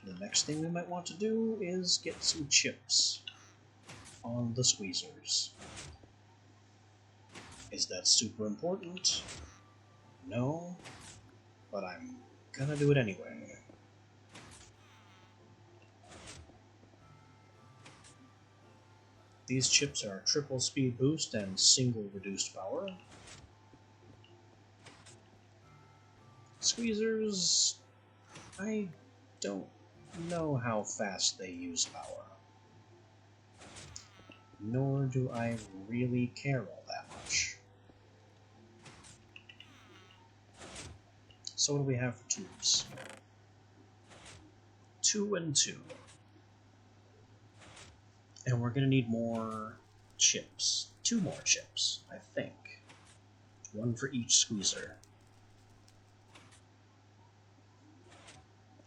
The next thing we might want to do is get some chips on the squeezers. Is that super important? No, but I'm gonna do it anyway. These chips are triple speed boost and single reduced power. Squeezers, I don't know how fast they use power. Nor do I really care all that much. So what do we have for tubes? 2 and 2. And we're going to need more chips. 2 more chips, I think. 1 for each squeezer.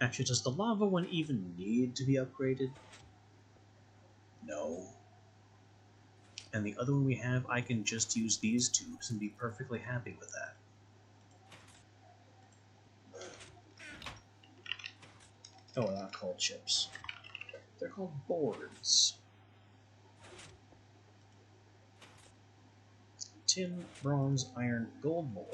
Actually, does the lava one even need to be upgraded? No. And the other one we have, I can just use these tubes and be perfectly happy with that. Oh, they're not called chips. They're called boards. Tin, bronze, iron, gold board.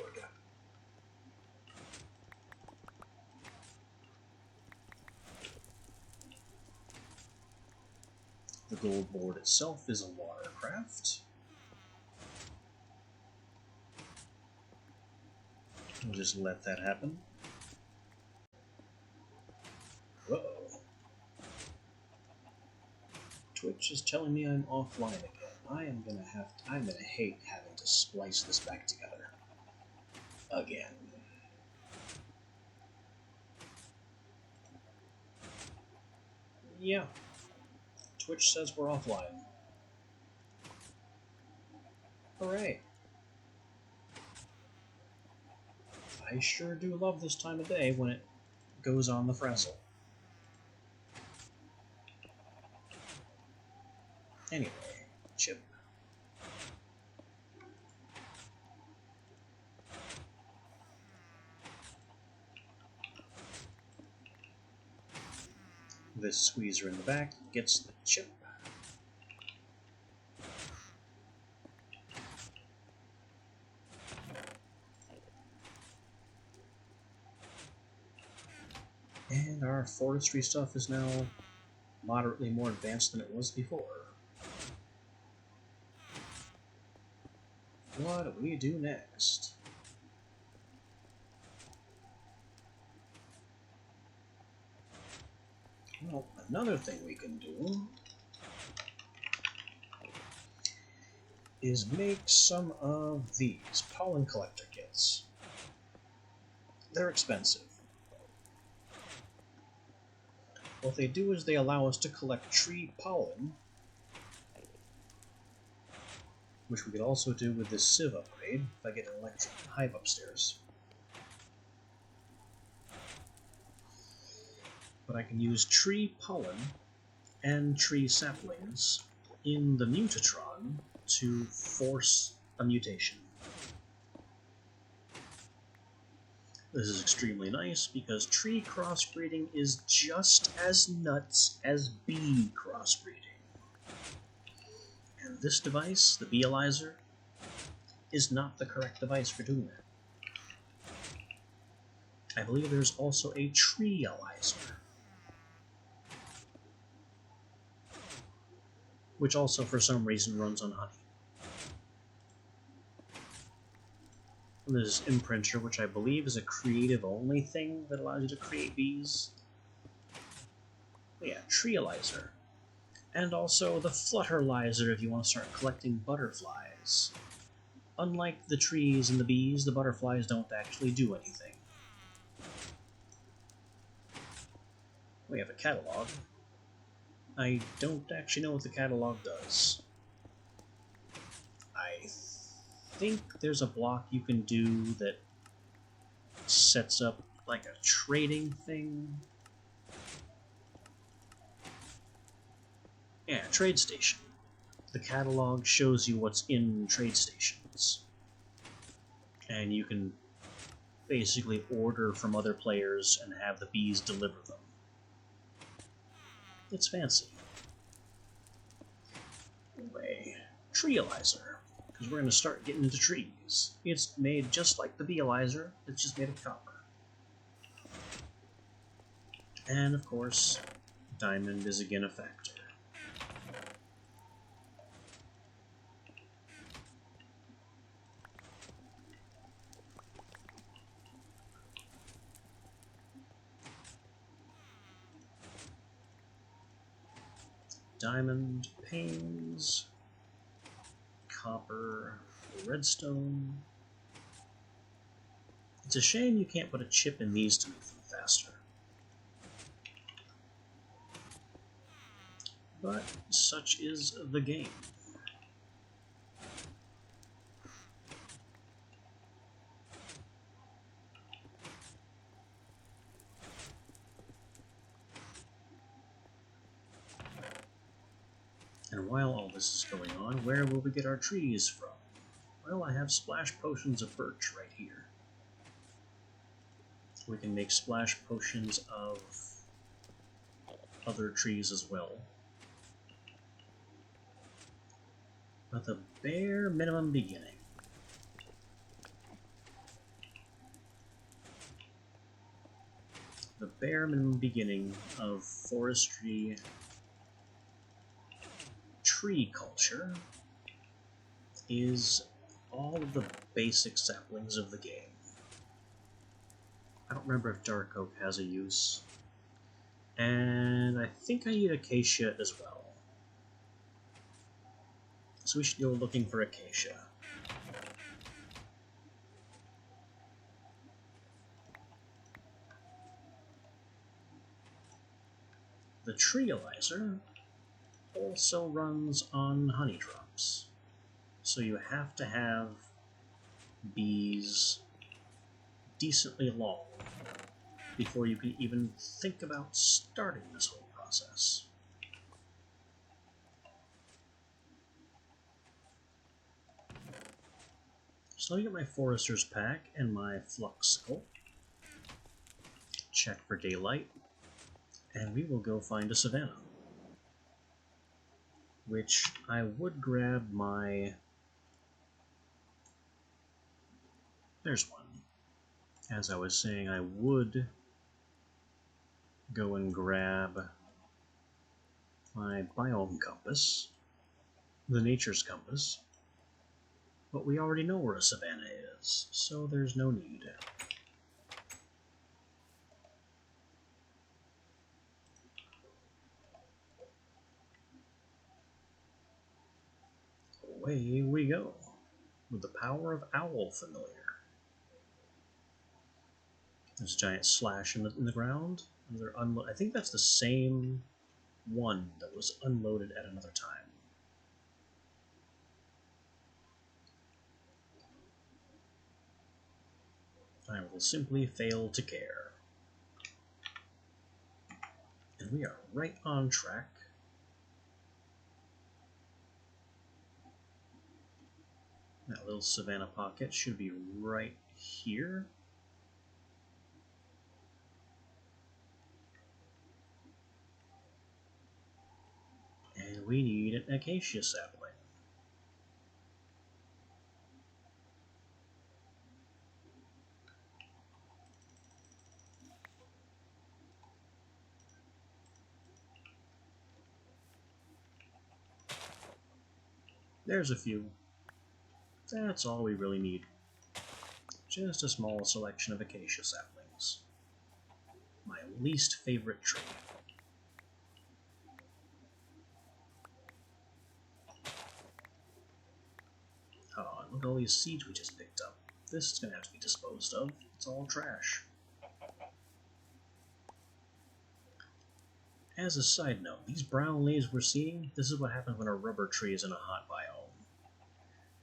The gold board itself is a watercraft. We'll just let that happen. Uh-oh. Twitch is telling me I'm offline again. I'm gonna hate having to splice this back together. Again. Yeah. Twitch says we're offline. Hooray. I sure do love this time of day when it goes on the frazzle. Anyway, chip. This squeezer in the back gets the chip. And our forestry stuff is now moderately more advanced than it was before. What do we do next? Well, another thing we can do is make some of these pollen collector kits. They're expensive. What they do is they allow us to collect tree pollen, which we could also do with this sieve upgrade if I get an electric hive upstairs. But I can use tree pollen and tree saplings in the mutatron to force a mutation. This is extremely nice because tree crossbreeding is just as nuts as bee crossbreeding. And this device, the Beealyzer, is not the correct device for doing that. I believe there's also a Treealyzer, which also for some reason runs on honey. And there's Imprinter, which I believe is a creative-only thing that allows you to create bees. But yeah, Treealyzer. And also the Flutterlyzer if you want to start collecting butterflies. Unlike the trees and the bees, the butterflies don't actually do anything. We have a catalog. I don't actually know what the catalog does. I think there's a block you can do that sets up like a trading thing. Yeah, trade station. The catalog shows you what's in trade stations. And you can basically order from other players and have the bees deliver them. It's fancy. Anyway, Treealyzer. Because we're going to start getting into trees. It's made just like the Beealyzer, it's just made of copper. And of course, diamond is again a factor. Diamond panes, copper, redstone. It's a shame you can't put a chip in these to make them faster. But such is the game. And while all this is going on, where will we get our trees from? Well, I have splash potions of birch right here. We can make splash potions of other trees as well. But the bare minimum beginning. The bare minimum beginning of forestry tree culture is all of the basic saplings of the game. I don't remember if dark oak has a use. And I think I need acacia as well. So we should go looking for acacia. The Treealyzer also runs on honey drops. So you have to have bees decently long before you can even think about starting this whole process. So I get my Forester's Pack and my Fluxicle. Check for daylight, and we will go find a savanna. Which I would grab my... There's one. As I was saying, I would go and grab my biome compass, the nature's compass, but we already know where a savanna is, so there's no need. away we go with the power of Owl Familiar. There's a giant slash in the ground. I think that's the same one that was unloaded at another time. I will simply fail to care. And we are right on track. That little savanna pocket should be right here. And we need an acacia sapling. There's a few. That's all we really need. Just a small selection of acacia saplings. My least favorite tree. Oh, and look at all these seeds we just picked up. This is going to have to be disposed of. It's all trash. As a side note, these brown leaves we're seeing, this is what happens when a rubber tree is in a hot biome.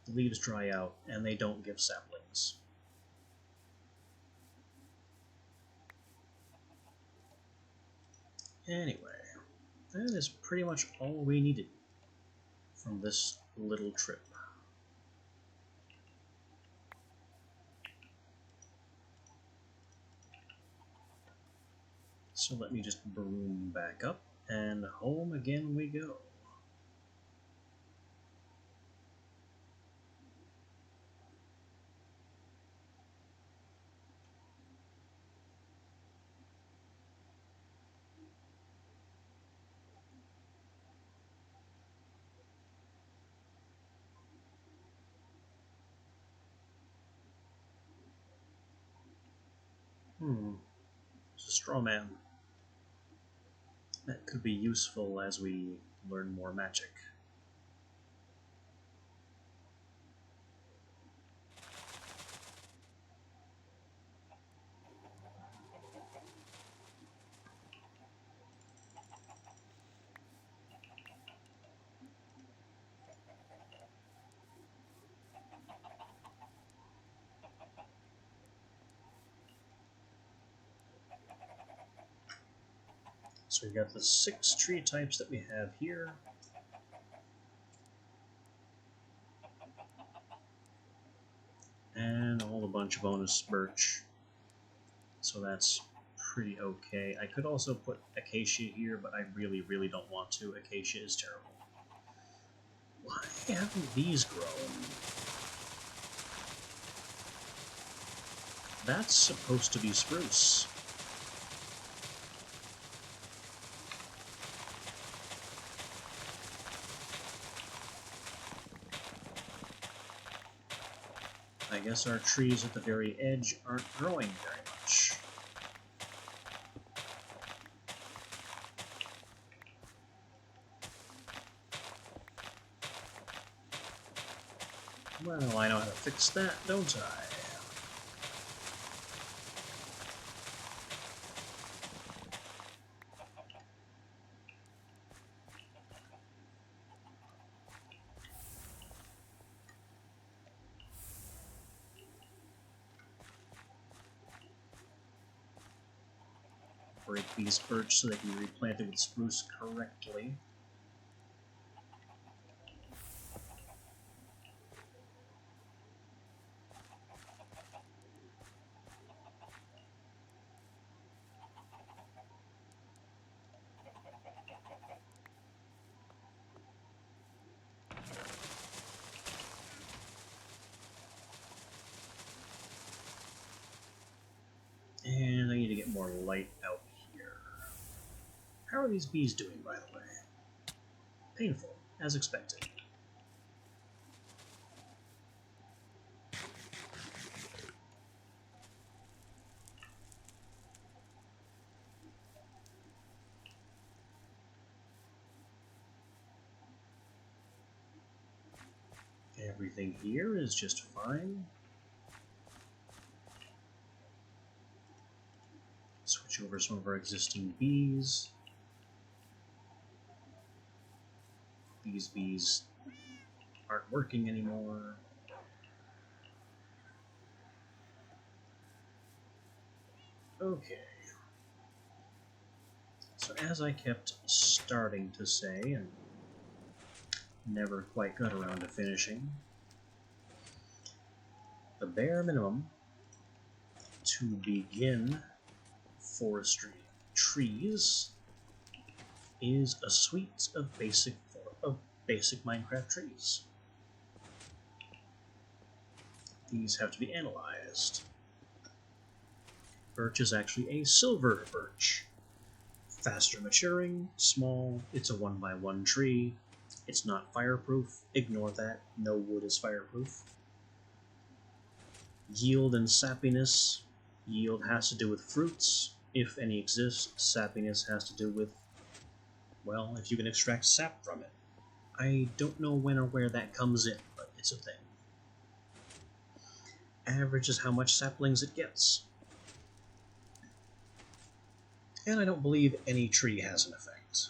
The leaves dry out, and they don't give saplings. Anyway, that is pretty much all we needed from this little trip. So let me just broom back up, and home again we go. It's a straw man. That could be useful as we learn more magic. So we've got the 6 tree types that we have here. And a whole bunch of bonus birch. So that's pretty okay. I could also put acacia here, but I really, really don't want to. Acacia is terrible. Why haven't these grown? That's supposed to be spruce. I guess our trees at the very edge aren't growing very much. Well, I know how to fix that, don't I? Break these birch so they can be replanted with spruce correctly. And I need to get more light out here. How are these bees doing, by the way? Painful, as expected. Everything here is just fine. Switch over some of our existing bees. These bees aren't working anymore. Okay. So as I kept starting to say, and never quite got around to finishing, the bare minimum to begin forestry trees is a suite of basic Minecraft trees. These have to be analyzed. Birch is actually a silver birch. Faster maturing, small, it's a 1x1 tree. It's not fireproof, ignore that, no wood is fireproof. Yield and sappiness. Yield has to do with fruits, if any exist. Sappiness has to do with, well, if you can extract sap from it. I don't know when or where that comes in, but it's a thing. Average is how much saplings it gets. And I don't believe any tree has an effect.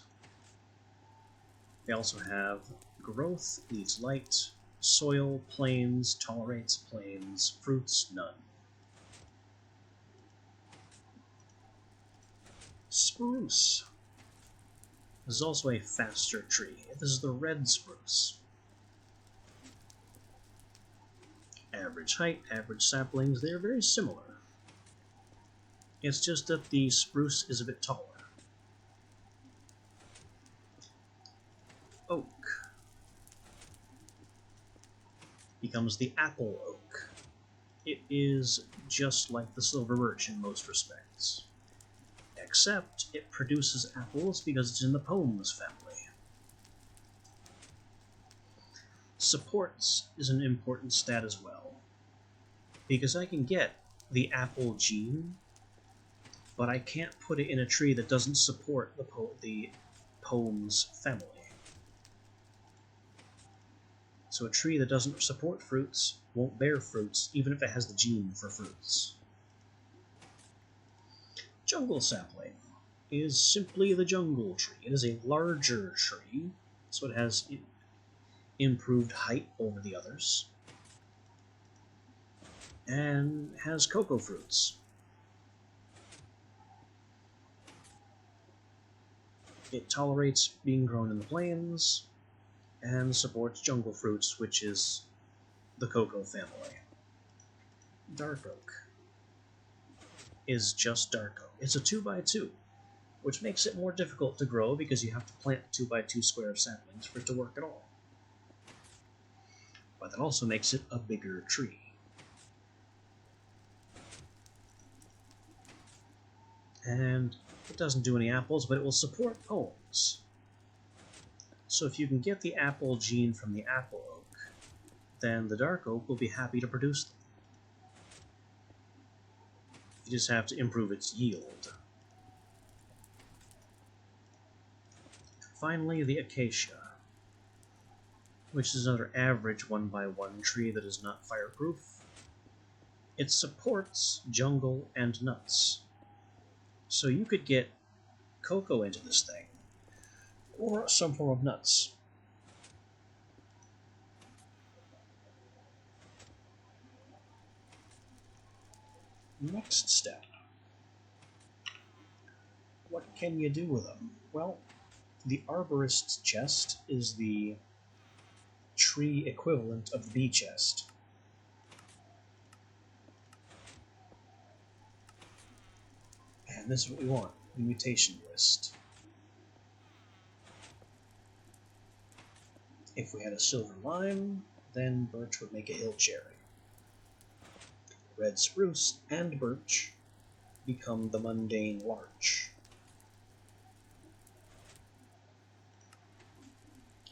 They also have growth, needs light, soil, plains, tolerates plains, fruits, none. Spruce. This is also a faster tree. This is the red spruce. Average height, average saplings, they are very similar. It's just that the spruce is a bit taller. Oak becomes the apple oak. It is just like the silver birch in most respects, except it produces apples because it's in the pomes family. Supports is an important stat as well, because I can get the apple gene, but I can't put it in a tree that doesn't support the pomes family. So a tree that doesn't support fruits won't bear fruits, even if it has the gene for fruits. Jungle sapling is simply the jungle tree. It is a larger tree, so it has improved height over the others, and has cocoa fruits. It tolerates being grown in the plains, and supports jungle fruits, which is the cocoa family. Dark oak is just dark oak. It's a 2x2, which makes it more difficult to grow because you have to plant 2x2 square saplings for it to work at all. But that also makes it a bigger tree. And it doesn't do any apples, but it will support pomes. So if you can get the apple gene from the apple oak, then the dark oak will be happy to produce them. You just have to improve its yield. Finally, the acacia, which is another average 1x1 tree that is not fireproof. It supports jungle and nuts. So you could get cocoa into this thing, or some form of nuts. Next step. What can you do with them? Well, the arborist's chest is the tree equivalent of the bee chest. And this is what we want, the mutation list. If we had a silver lime, then birch would make a hill cherry. Red spruce and birch become the mundane larch.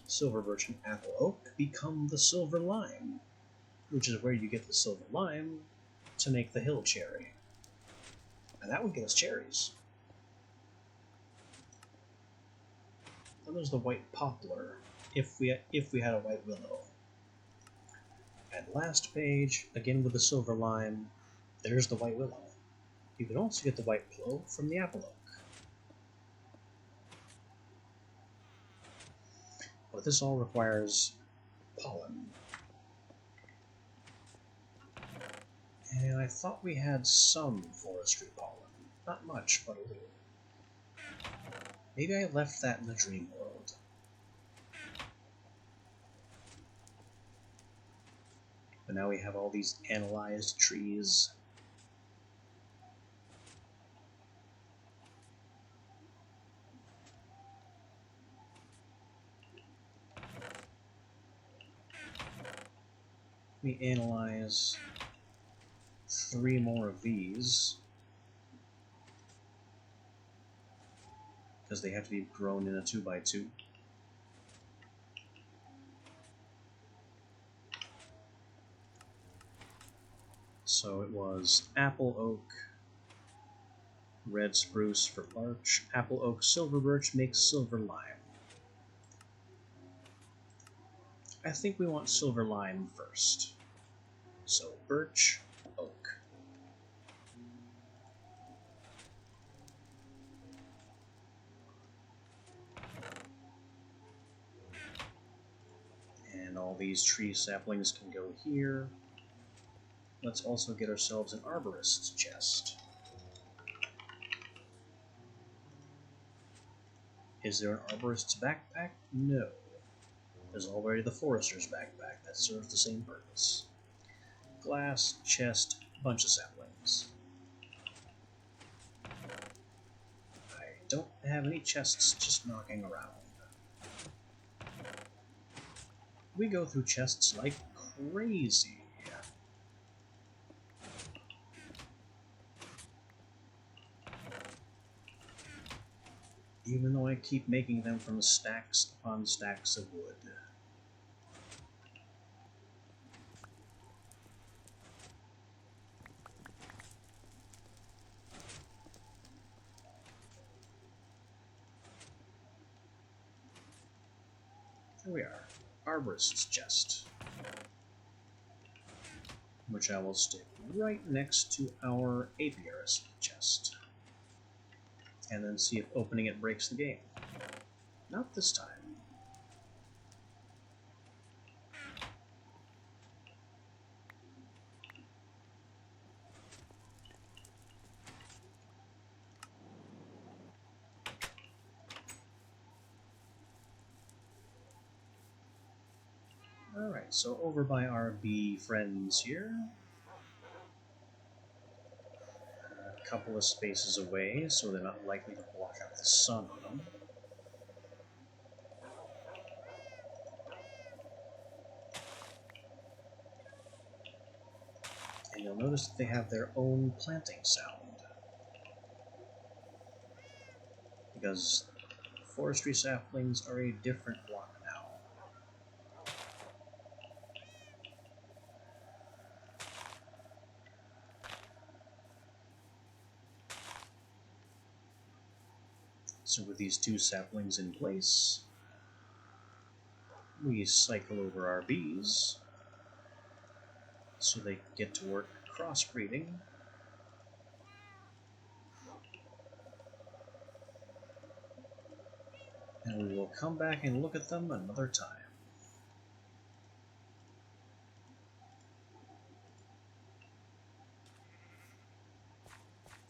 Silver birch and apple oak become the silver lime, which is where you get the silver lime to make the hill cherry. And that would get us cherries. Then there's the white poplar, if we had a white willow. And last page, again with the silver lime, there's the white willow. You can also get the white willow from the apple oak. But this all requires pollen. And I thought we had some forestry pollen. Not much, but a little. Maybe I left that in the dream world. But now we have all these analyzed trees. We analyze 3 more of these, because they have to be grown in a 2x2. So it was apple oak, red spruce for larch, apple oak, silver birch makes silver lime. I think we want silver lime first. So birch, oak. And all these tree saplings can go here. Let's also get ourselves an arborist's chest. Is there an arborist's backpack? No. There's already the forester's backpack that serves the same purpose. Glass, chest, bunch of saplings. I don't have any chests just knocking around. We go through chests like crazy. Even though I keep making them from stacks upon stacks of wood. Here we are, arborist's chest, which I will stick right next to our apiarist chest, and then see if opening it breaks the game. Not this time. Alright, so over by our bee friends here, a couple of spaces away, so they're not likely to block out the sun on them. And you'll notice that they have their own planting sound, because forestry saplings are a different one now. So with these 2 saplings in place, we cycle over our bees so they get to work crossbreeding. And we will come back and look at them another time.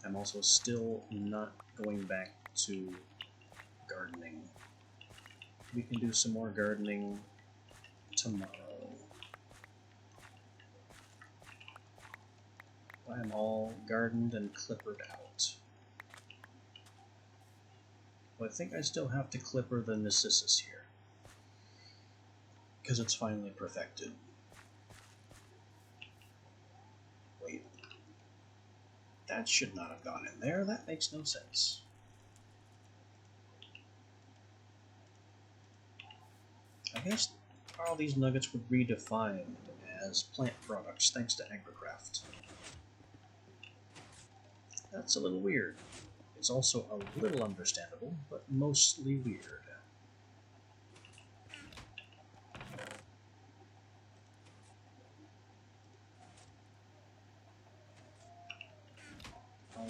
I'm also still not going back to gardening. We can do some more gardening tomorrow. I'm all gardened and clippered out. Well, I think I still have to clipper the Narcissus here, because it's finally perfected. Wait. That should not have gone in there. That makes no sense. I guess all these nuggets were redefined as plant products thanks to Agricraft. That's a little weird. It's also a little understandable, but mostly weird.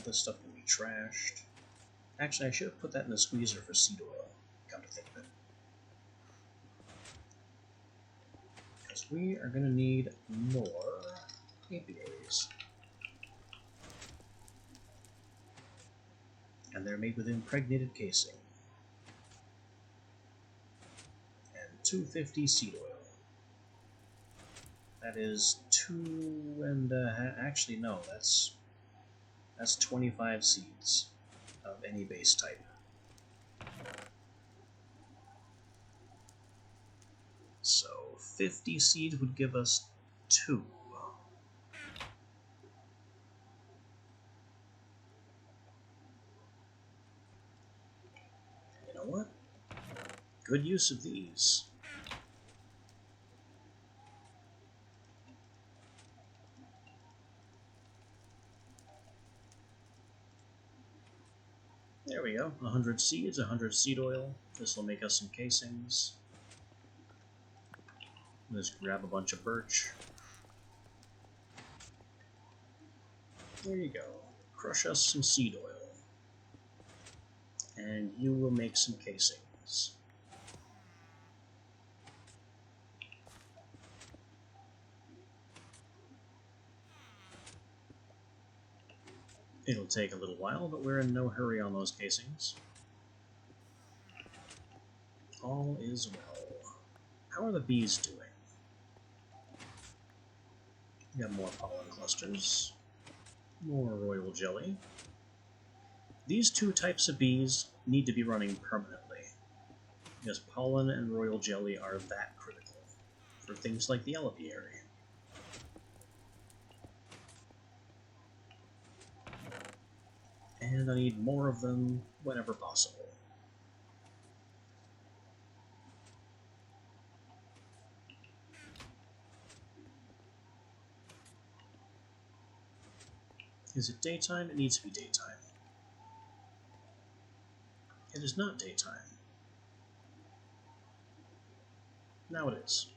this stuff can be trashed. Actually, I should have put that in the squeezer for seed oil, come to think of it. Because we are going to need more apiaries. And they're made with impregnated casing. And 250 seed oil. That is 2 and actually no, that's 25 seeds of any base type. So 50 seeds would give us 2. You know what? Good use of these. There we go. 100 seeds, 100 seed oil. This will make us some casings. Let's grab a bunch of birch. There you go. Crush us some seed oil. And you will make some casings. It'll take a little while, but we're in no hurry on those casings. All is well. How are the bees doing? We got more pollen clusters. More royal jelly. These 2 types of bees need to be running permanently, because pollen and royal jelly are that critical for things like the elepiary. And I need more of them whenever possible. Is it daytime? It needs to be daytime. It is not daytime. Now it is.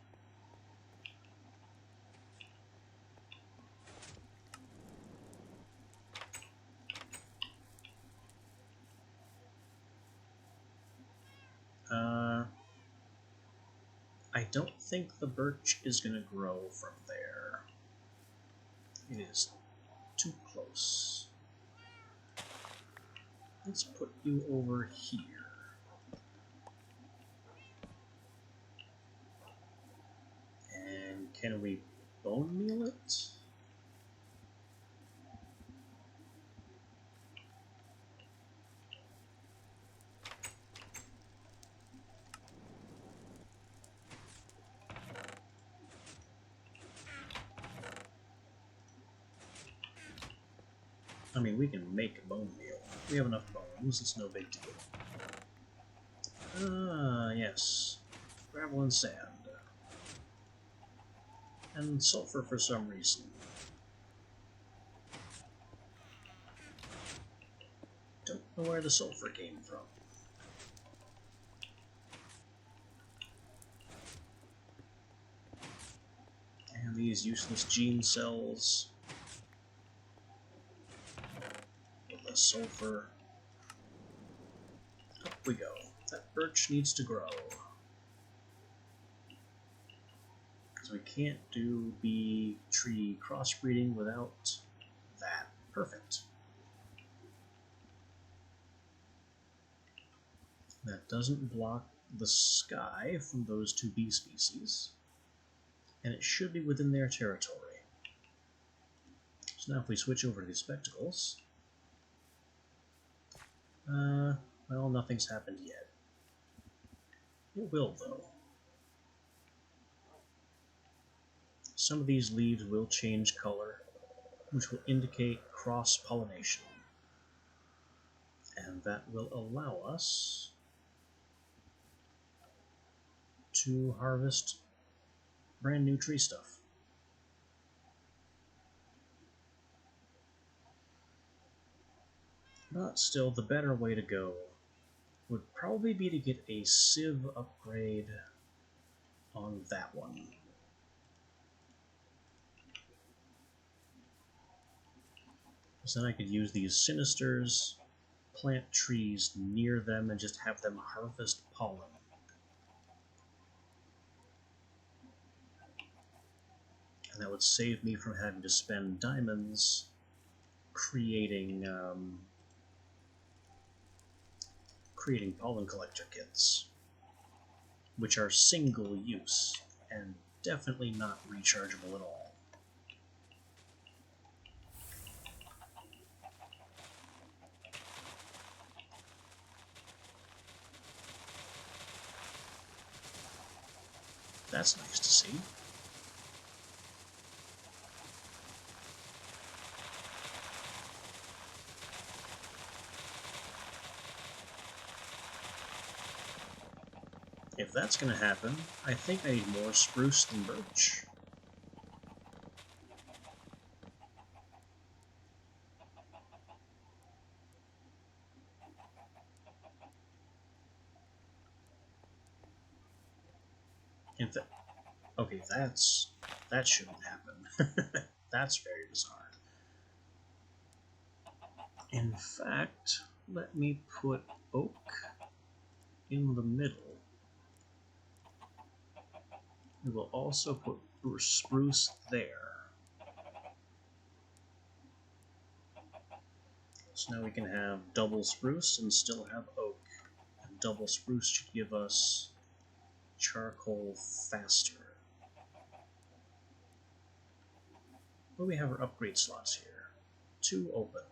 I don't think the birch is going to grow from there. It is too close. Let's put you over here. And can we bone meal it? I mean, we can make a bone meal. We have enough bones, it's no big deal. Ah, yes. Gravel and sand. And sulfur for some reason. Don't know where the sulfur came from. And these useless gene cells. With the sulfur. Up we go. That birch needs to grow. Because we can't do bee tree crossbreeding without that. Perfect. That doesn't block the sky from those 2 bee species. And it should be within their territory. So now if we switch over to these spectacles... well, nothing's happened yet. It will, though. Some of these leaves will change color, which will indicate cross-pollination. And that will allow us to harvest brand new tree stuff. But still, the better way to go would probably be to get a sieve upgrade on that one. So then I could use these sinisters, plant trees near them, and just have them harvest pollen. And that would save me from having to spend diamonds creating pollen collector kits, which are single use and definitely not rechargeable at all. That's nice to see. If that's going to happen, I think I need more spruce than birch. In fact, okay, that shouldn't happen. That's very bizarre. In fact, let me put oak in the middle. We will also put spruce there. So now we can have double spruce and still have oak. And double spruce should give us charcoal faster. But we have our upgrade slots here. 2 open.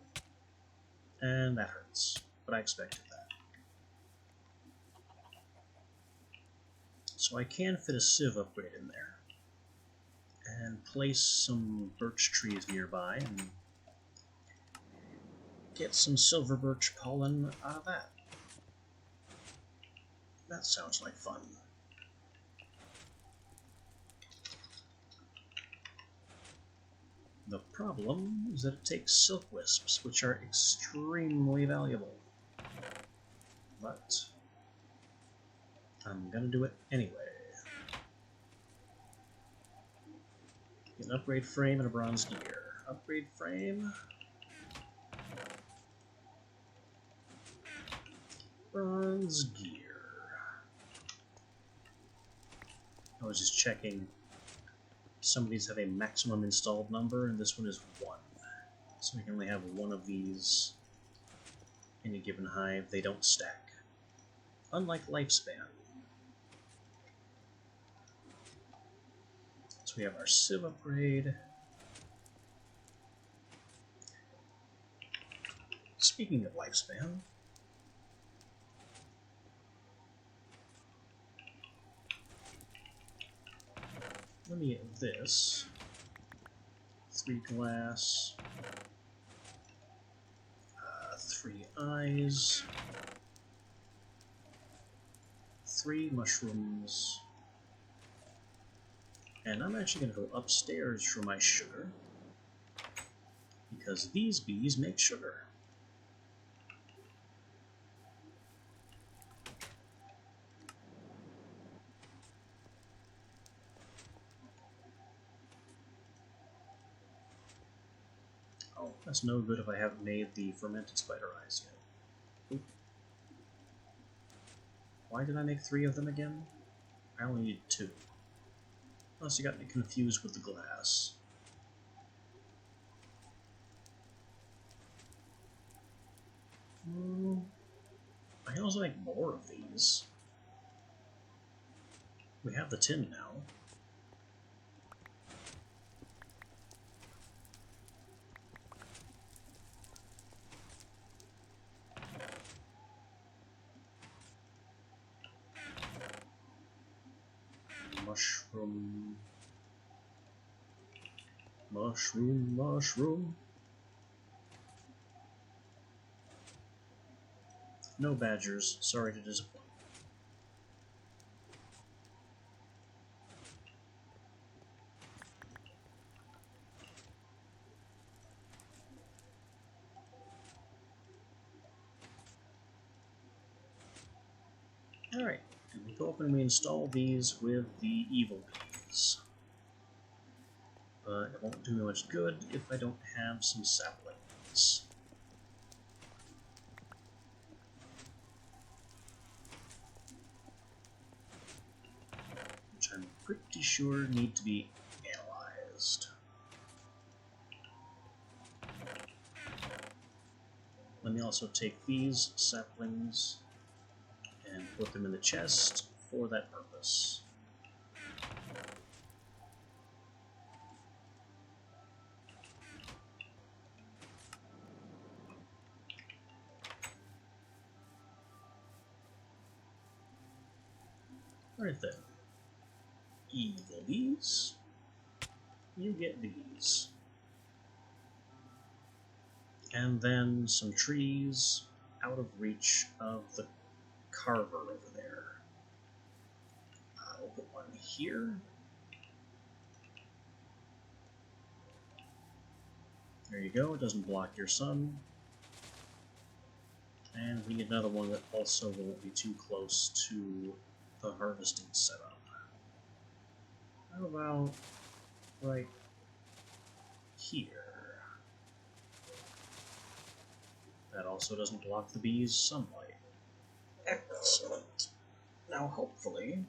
And that hurts, but I expected that. So I can fit a sieve upgrade in there. And place some birch trees nearby and get some silver birch pollen out of that. That sounds like fun. The problem is that it takes silk wisps, which are extremely valuable. But I'm gonna do it anyway. Get an upgrade frame and a bronze gear. Upgrade frame. Bronze gear. I was just checking. Some of these have a maximum installed number, and this one is 1. So we can only have 1 of these in a given hive. They don't stack. Unlike lifespan. So we have our sieve upgrade. Speaking of lifespan, let me get this. 3 glass. 3 eyes. 3 mushrooms. And I'm actually going to go upstairs for my sugar, because these bees make sugar. Oh, that's no good if I haven't made the fermented spider eyes yet. Oop. Why did I make 3 of them again? I only need 2. Unless you got me confused with the glass. I can also make more of these. We have the tin now. Mushroom. Mushroom, mushroom. No badgers, sorry to disappoint. Alright, and we go up and we install these with the evil bees. But it won't do me much good if I don't have some saplings. bees. Which I'm pretty sure need to be analyzed. Let me also take these saplings and put them in the chest for that purpose. Alright then. Evil bees. You get these. And then some trees out of reach of the carver over there. I'll put one here. There you go, it doesn't block your sun. And we need another one that also won't be too close to the harvesting setup. How about right here? That also doesn't block the bees' sunlight. Excellent. Now hopefully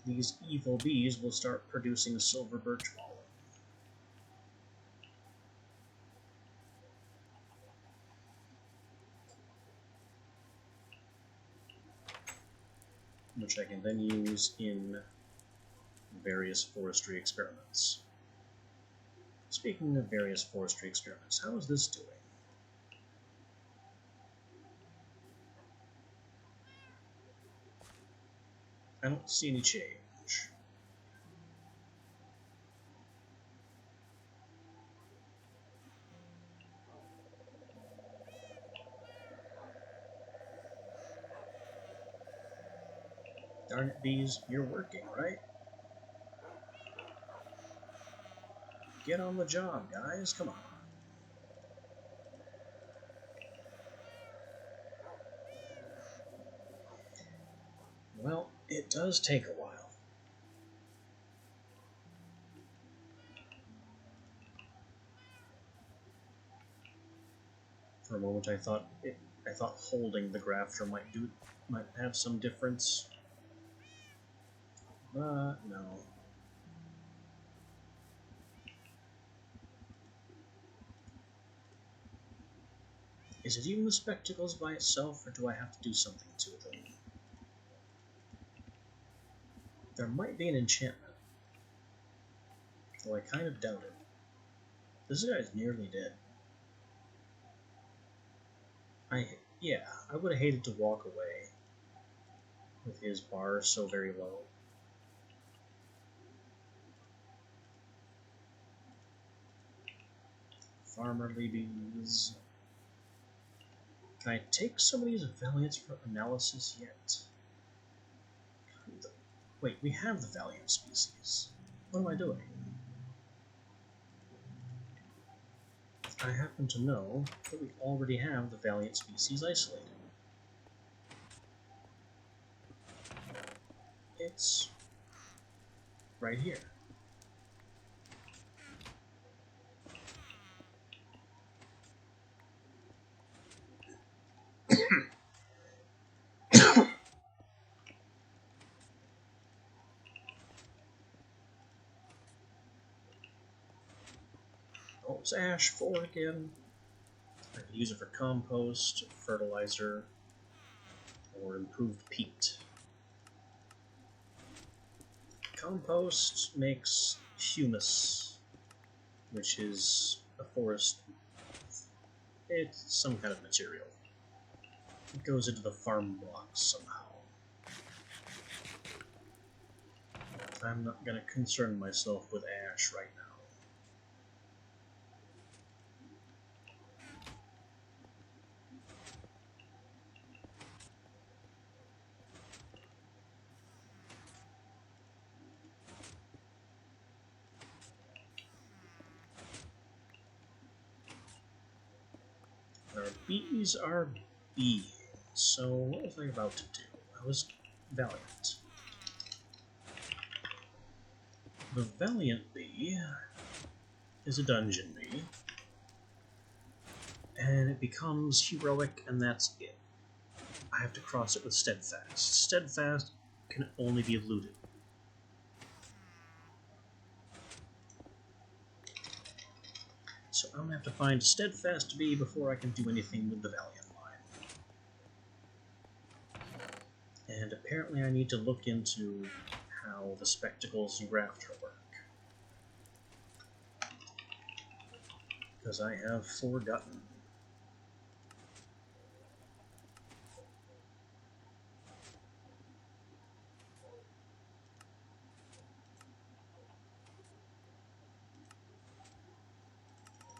these evil bees will start producing silver birch pollen. Which I can then use in various forestry experiments. Speaking of various forestry experiments, how is this doing? I don't see any change. Darn it, bees, you're working, right? Get on the job, guys, come on. Well, it does take a while. For a moment I thought holding the grafter might have some difference. But no. Is it even the spectacles by itself, or do I have to do something to them? There might be an enchantment, though I kind of doubt it. This guy's nearly dead. I would have hated to walk away with his bar so very low. Farmerly bees. Can I take some of these Valiants for analysis yet? Wait, we have the Valiant species. What am I doing? I happen to know that we already have the Valiant species isolated. It's right here. Oh, it's ash 4 again. I can use it for compost, fertilizer, or improved peat. Compost makes humus, which is a forest. It's some kind of material. It goes into the farm blocks somehow. I'm not going to concern myself with ash right now. Our bees are bees. So what was I about to do? I was Valiant. The Valiant bee is a dungeon bee. And it becomes heroic, and that's it. I have to cross it with steadfast. Steadfast can only be looted. So I'm going to have to find steadfast to be before I can do anything with the Valiant line. And apparently I need to look into how the spectacles and grafter work. Because I have forgotten.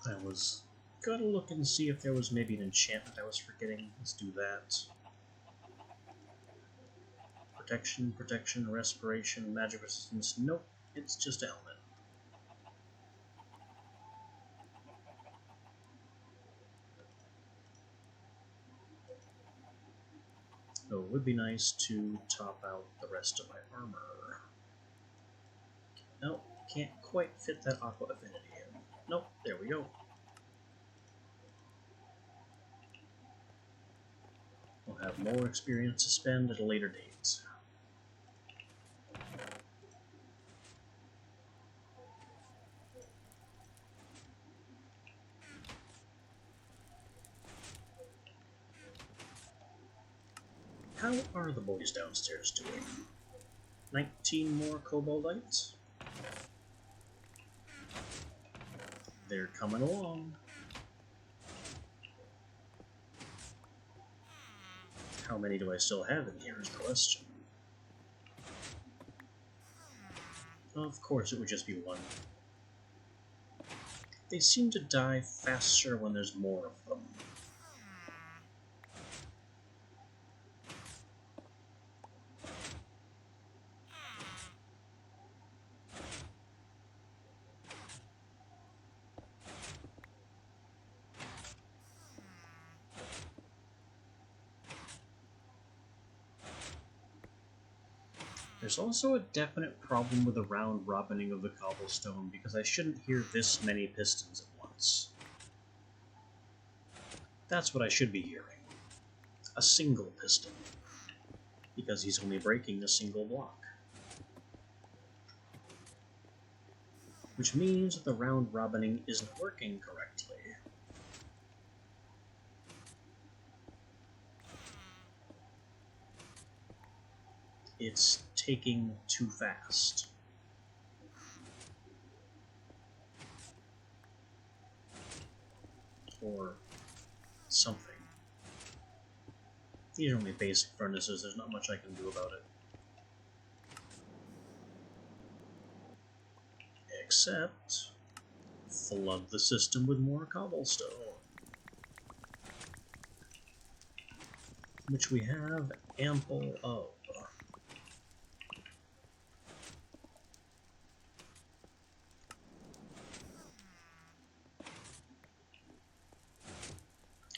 I was gonna look and see if there was maybe an enchantment I was forgetting. Let's do that. Protection, protection, respiration, magic resistance. Nope, it's just a helmet. So it would be nice to top out the rest of my armor. Nope, can't quite fit that aqua affinity in. Nope, there we go. We'll have more experience to spend at a later date. How are the boys downstairs doing? 19 more koboldites? They're coming along. How many do I still have in here is the question. Of course it would just be one. They seem to die faster when there's more of them. There's also a definite problem with the round-robining of the cobblestone, because I shouldn't hear this many pistons at once. That's what I should be hearing. A single piston. Because he's only breaking a single block. Which means that the round-robining isn't working correctly. It's taking too fast. Or something. These are only basic furnaces, there's not much I can do about it. Except flood the system with more cobblestone. Which we have ample of.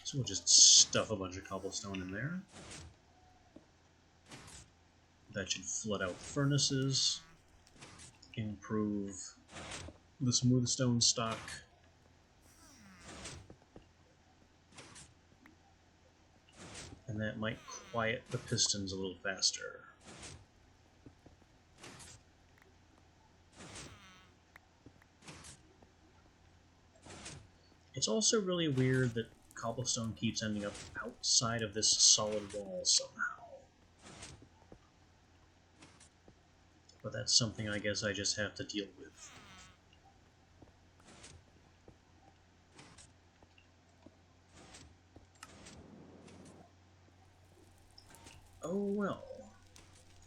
So we'll just stuff a bunch of cobblestone in there. That should flood out the furnaces, improve the smooth stone stock. And that might quiet the pistons a little faster. It's also really weird that cobblestone keeps ending up outside of this solid wall somehow. But that's something I guess I just have to deal with. Oh well.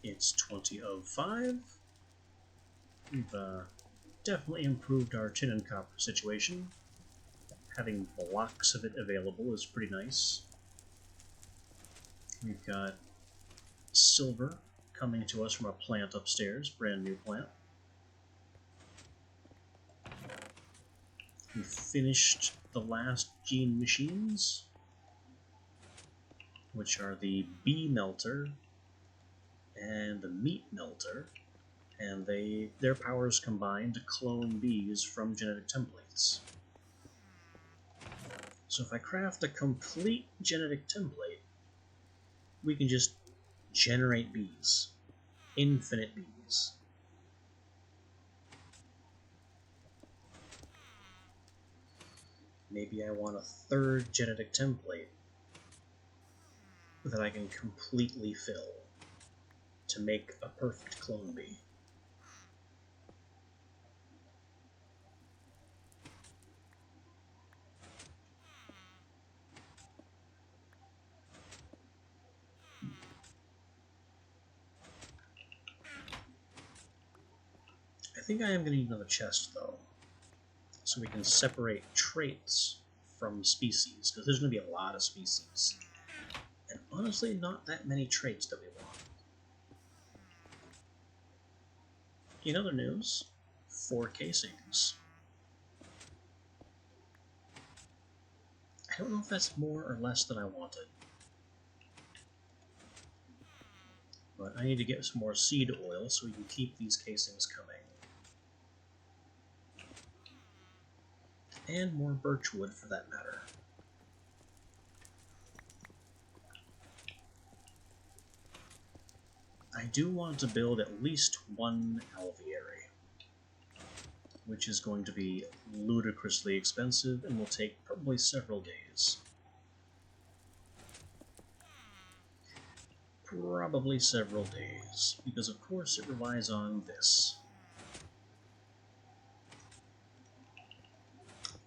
It's 20 of 5. We've definitely improved our tin and copper situation. Having blocks of it available is pretty nice. We've got silver coming to us from a plant upstairs, brand new plant. We finished the last gene machines, which are the bee melter and the meat melter, and their powers combine to clone bees from genetic templates. So if I craft a complete genetic template, we can just generate bees. Infinite bees. Maybe I want a third genetic template that I can completely fill to make a perfect clone bee. I think I am going to need another chest, though, so we can separate traits from species, because there's going to be a lot of species. And honestly, not that many traits that we want. In other news, 4 casings. I don't know if that's more or less than I wanted. But I need to get some more seed oil so we can keep these casings coming. And more birch wood, for that matter. I do want to build at least one alveary, which is going to be ludicrously expensive and will take probably several days. Probably several days, because of course it relies on this.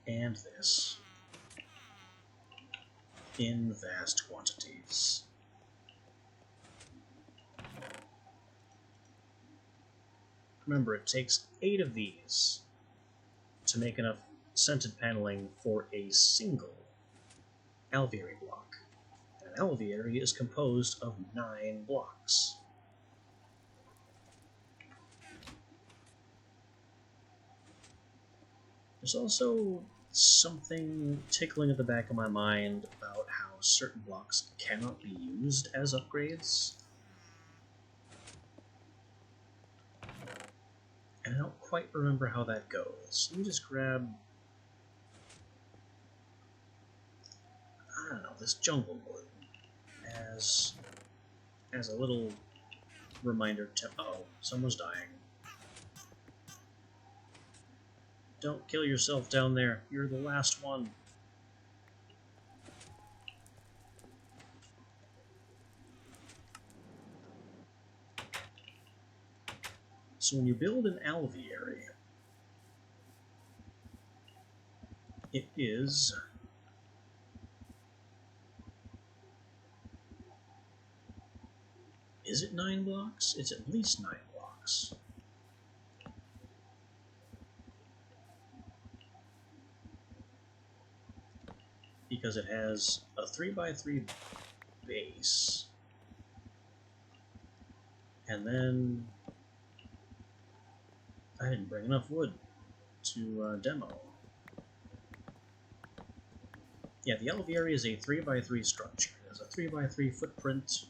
And this. In vast quantities. Remember, it takes 8 of these to make enough scented paneling for a single alveary block. An alveary is composed of 9 blocks. There's also something tickling at the back of my mind about how certain blocks cannot be used as upgrades. And I don't quite remember how that goes. Let me just grab, I don't know, this jungle wood as a little reminder to... Uh-oh, someone's dying. Don't kill yourself down there. You're the last one. So when you build an alveary, it is... Is it 9 blocks? It's at least 9 blocks. Because it has a 3x3 base. And then... I didn't bring enough wood to demo. Yeah, the alveary is a 3x3 structure. It has a 3x3 footprint.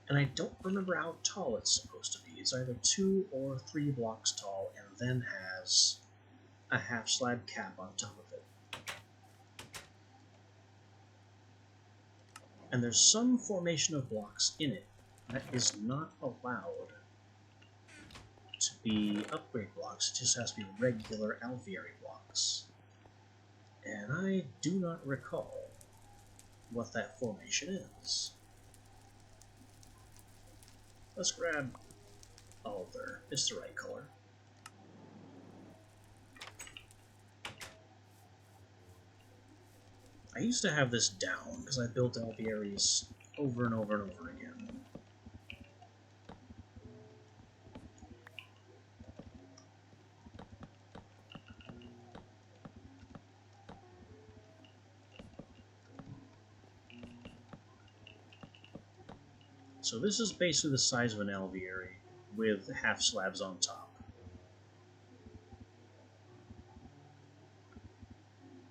And I don't remember how tall it's supposed to be. It's either 2 or 3 blocks tall, and then has a half slab cap on top of it. And there's some formation of blocks in it that is not allowed to be upgrade blocks. It just has to be regular alveary blocks. And I do not recall what that formation is. Let's grab alder. It's the right color. I used to have this down because I built alvearies over and over and over again. So this is basically the size of an alveary with half slabs on top.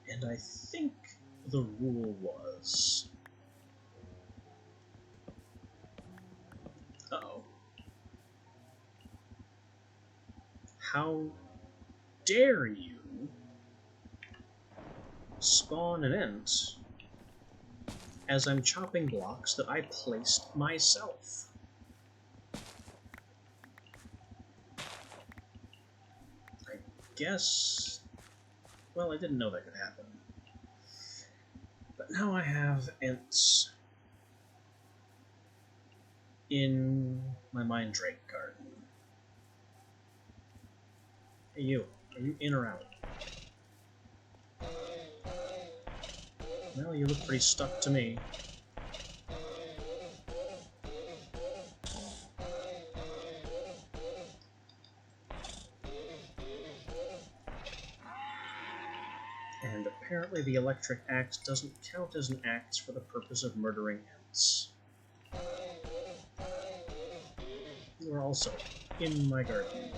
And I think the rule was... Uh-oh. How dare you spawn an ant as I'm chopping blocks that I placed myself. I guess... well, I didn't know that could happen. But now I have ants in my Mandrake garden. Hey you, are you in or out? Well, you look pretty stuck to me. And apparently the electric axe doesn't count as an axe for the purpose of murdering ants. You are also in my garden.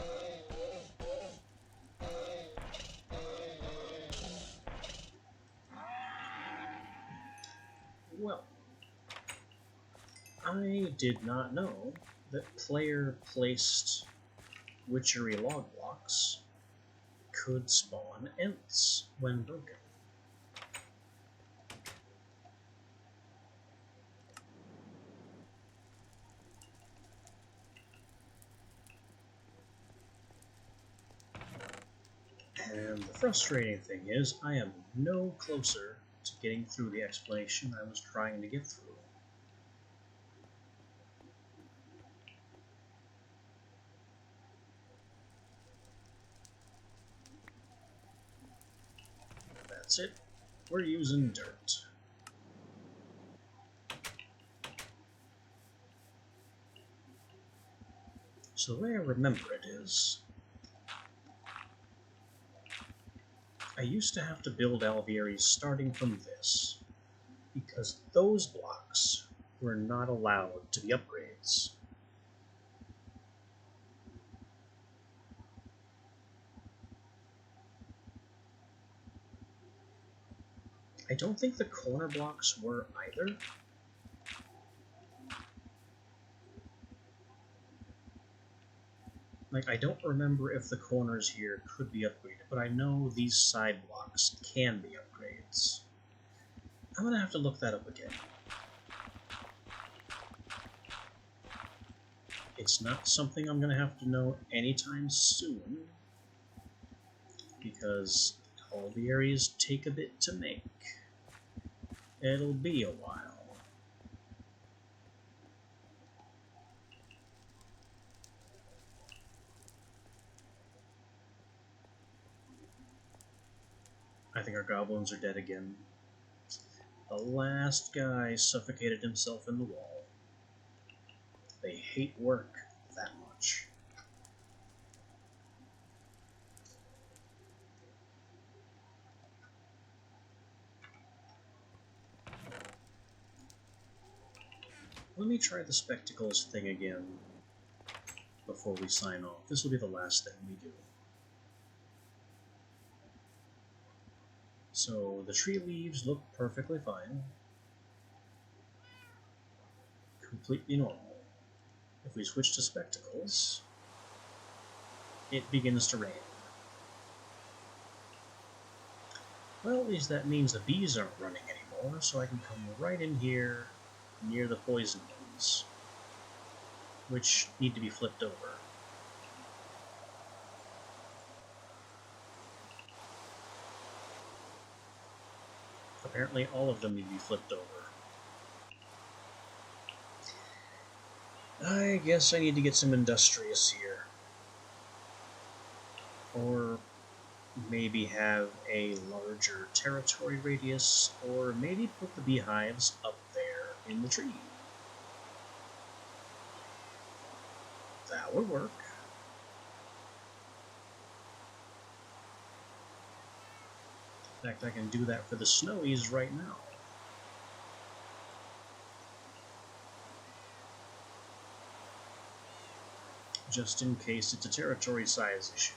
Well, I did not know that player-placed witchery log blocks could spawn ents when broken. And the frustrating thing is, I am no closer to getting through the explanation I was trying to get through. That's it. We're using dirt. So the way I remember it is, I used to have to build alvearies starting from this, because those blocks were not allowed to be upgrades. I don't think the corner blocks were either. Like, I don't remember if the corners here could be upgraded, but I know these side blocks can be upgrades. I'm gonna have to look that up again. It's not something I'm gonna have to know anytime soon, because all the areas take a bit to make. It'll be a while. I think our goblins are dead again. The last guy suffocated himself in the wall. They hate work that much. Let me try the spectacles thing again before we sign off. This will be the last thing we do. So the tree leaves look perfectly fine. Completely normal. If we switch to spectacles, it begins to rain. Well, at least that means the bees aren't running anymore, so I can come right in here near the poison ones, which need to be flipped over. Apparently all of them need to be flipped over. I guess I need to get some industrious here. Or maybe have a larger territory radius, or maybe put the beehives up there in the tree. That would work. In fact, I can do that for the snowies right now. Just in case it's a territory size issue.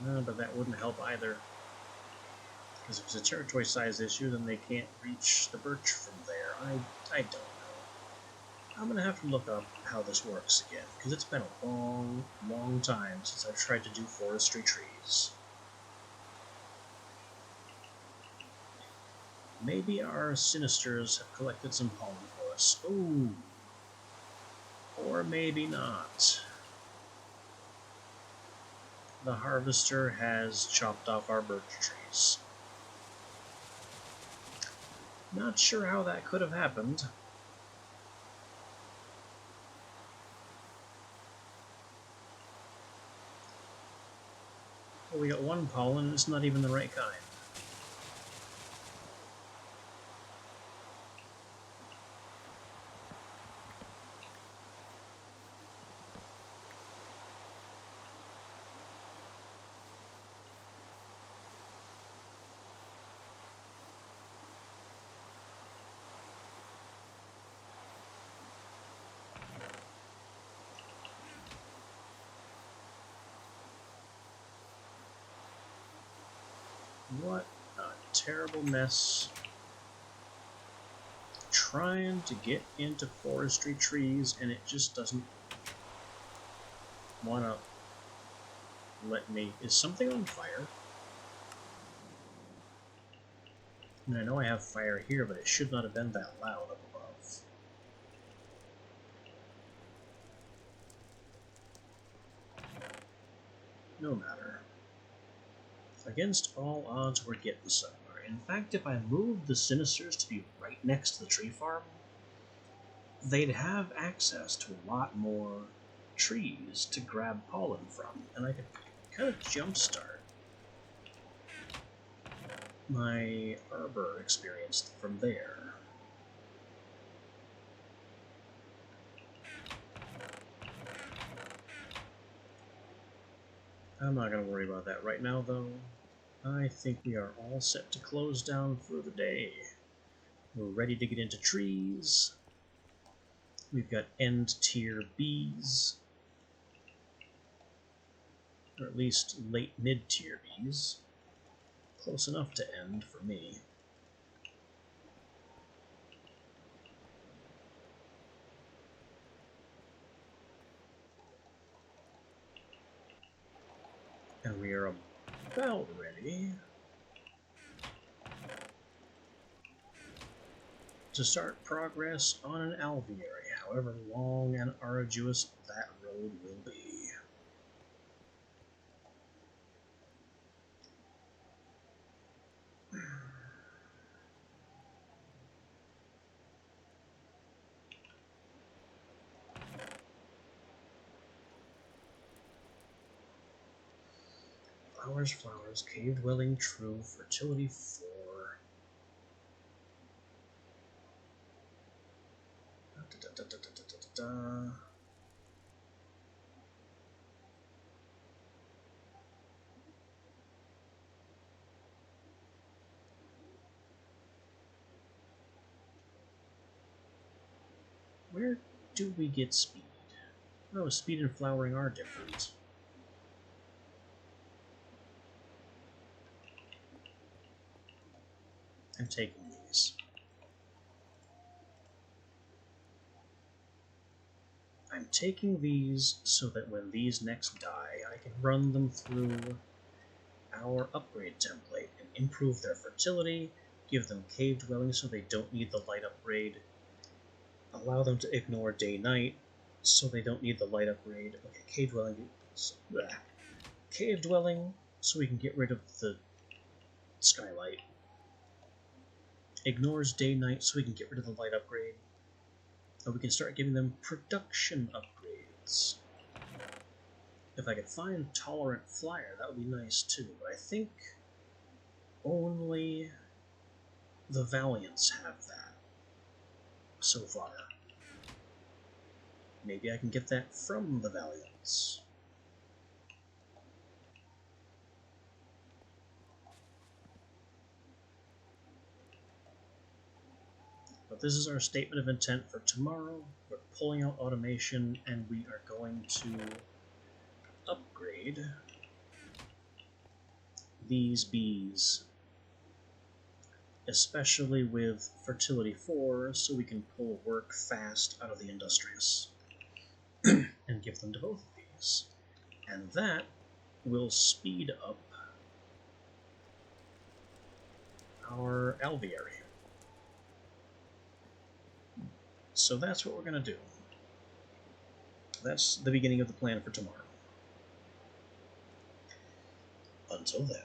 But that wouldn't help either. Because if it's a territory size issue, then they can't reach the birch from there. I don't know. I'm going to have to look up how this works again, because it's been a long, long time since I've tried to do forestry trees. Maybe our Sinisters have collected some pollen for us. Ooh. Or maybe not. The harvester has chopped off our birch trees. Not sure how that could have happened. Well, we got one pollen, it's not even the right kind. What a terrible mess. Trying to get into forestry trees and it just doesn't want to let me. Is something on fire? I mean, I know I have fire here, but it should not have been that loud up above. No matter. Against all odds, we're getting somewhere. In fact, if I moved the Sinisters to be right next to the tree farm, they'd have access to a lot more trees to grab pollen from, and I could kind of jumpstart my arbor experience from there. I'm not going to worry about that right now, though. I think we are all set to close down for the day. We're ready to get into trees. We've got end-tier bees. Or at least late mid-tier bees. Close enough to end for me. And we are about ready to start progress on an alveary, however long and arduous that road will be. Flowers, flowers, cave dwelling, true, fertility 4. Where do we get speed? Oh, speed and flowering are different. I'm taking these. I'm taking these so that when these next die, I can run them through our upgrade template and improve their fertility, give them cave dwelling so they don't need the light upgrade, allow them to ignore day-night so they don't need the light upgrade. Okay, cave dwelling. Cave dwelling so we can get rid of the skylight. Ignores day-night so we can get rid of the light upgrade. And we can start giving them production upgrades. If I could find tolerant flyer, that would be nice too. But I think only the Valiants have that so far. Maybe I can get that from the Valiants. But this is our statement of intent for tomorrow. We're pulling out automation and we are going to upgrade these bees, especially with fertility 4, so we can pull work fast out of the industrious and give them to both of these. And that will speed up our alveary. So that's what we're going to do. That's the beginning of the plan for tomorrow. Until then.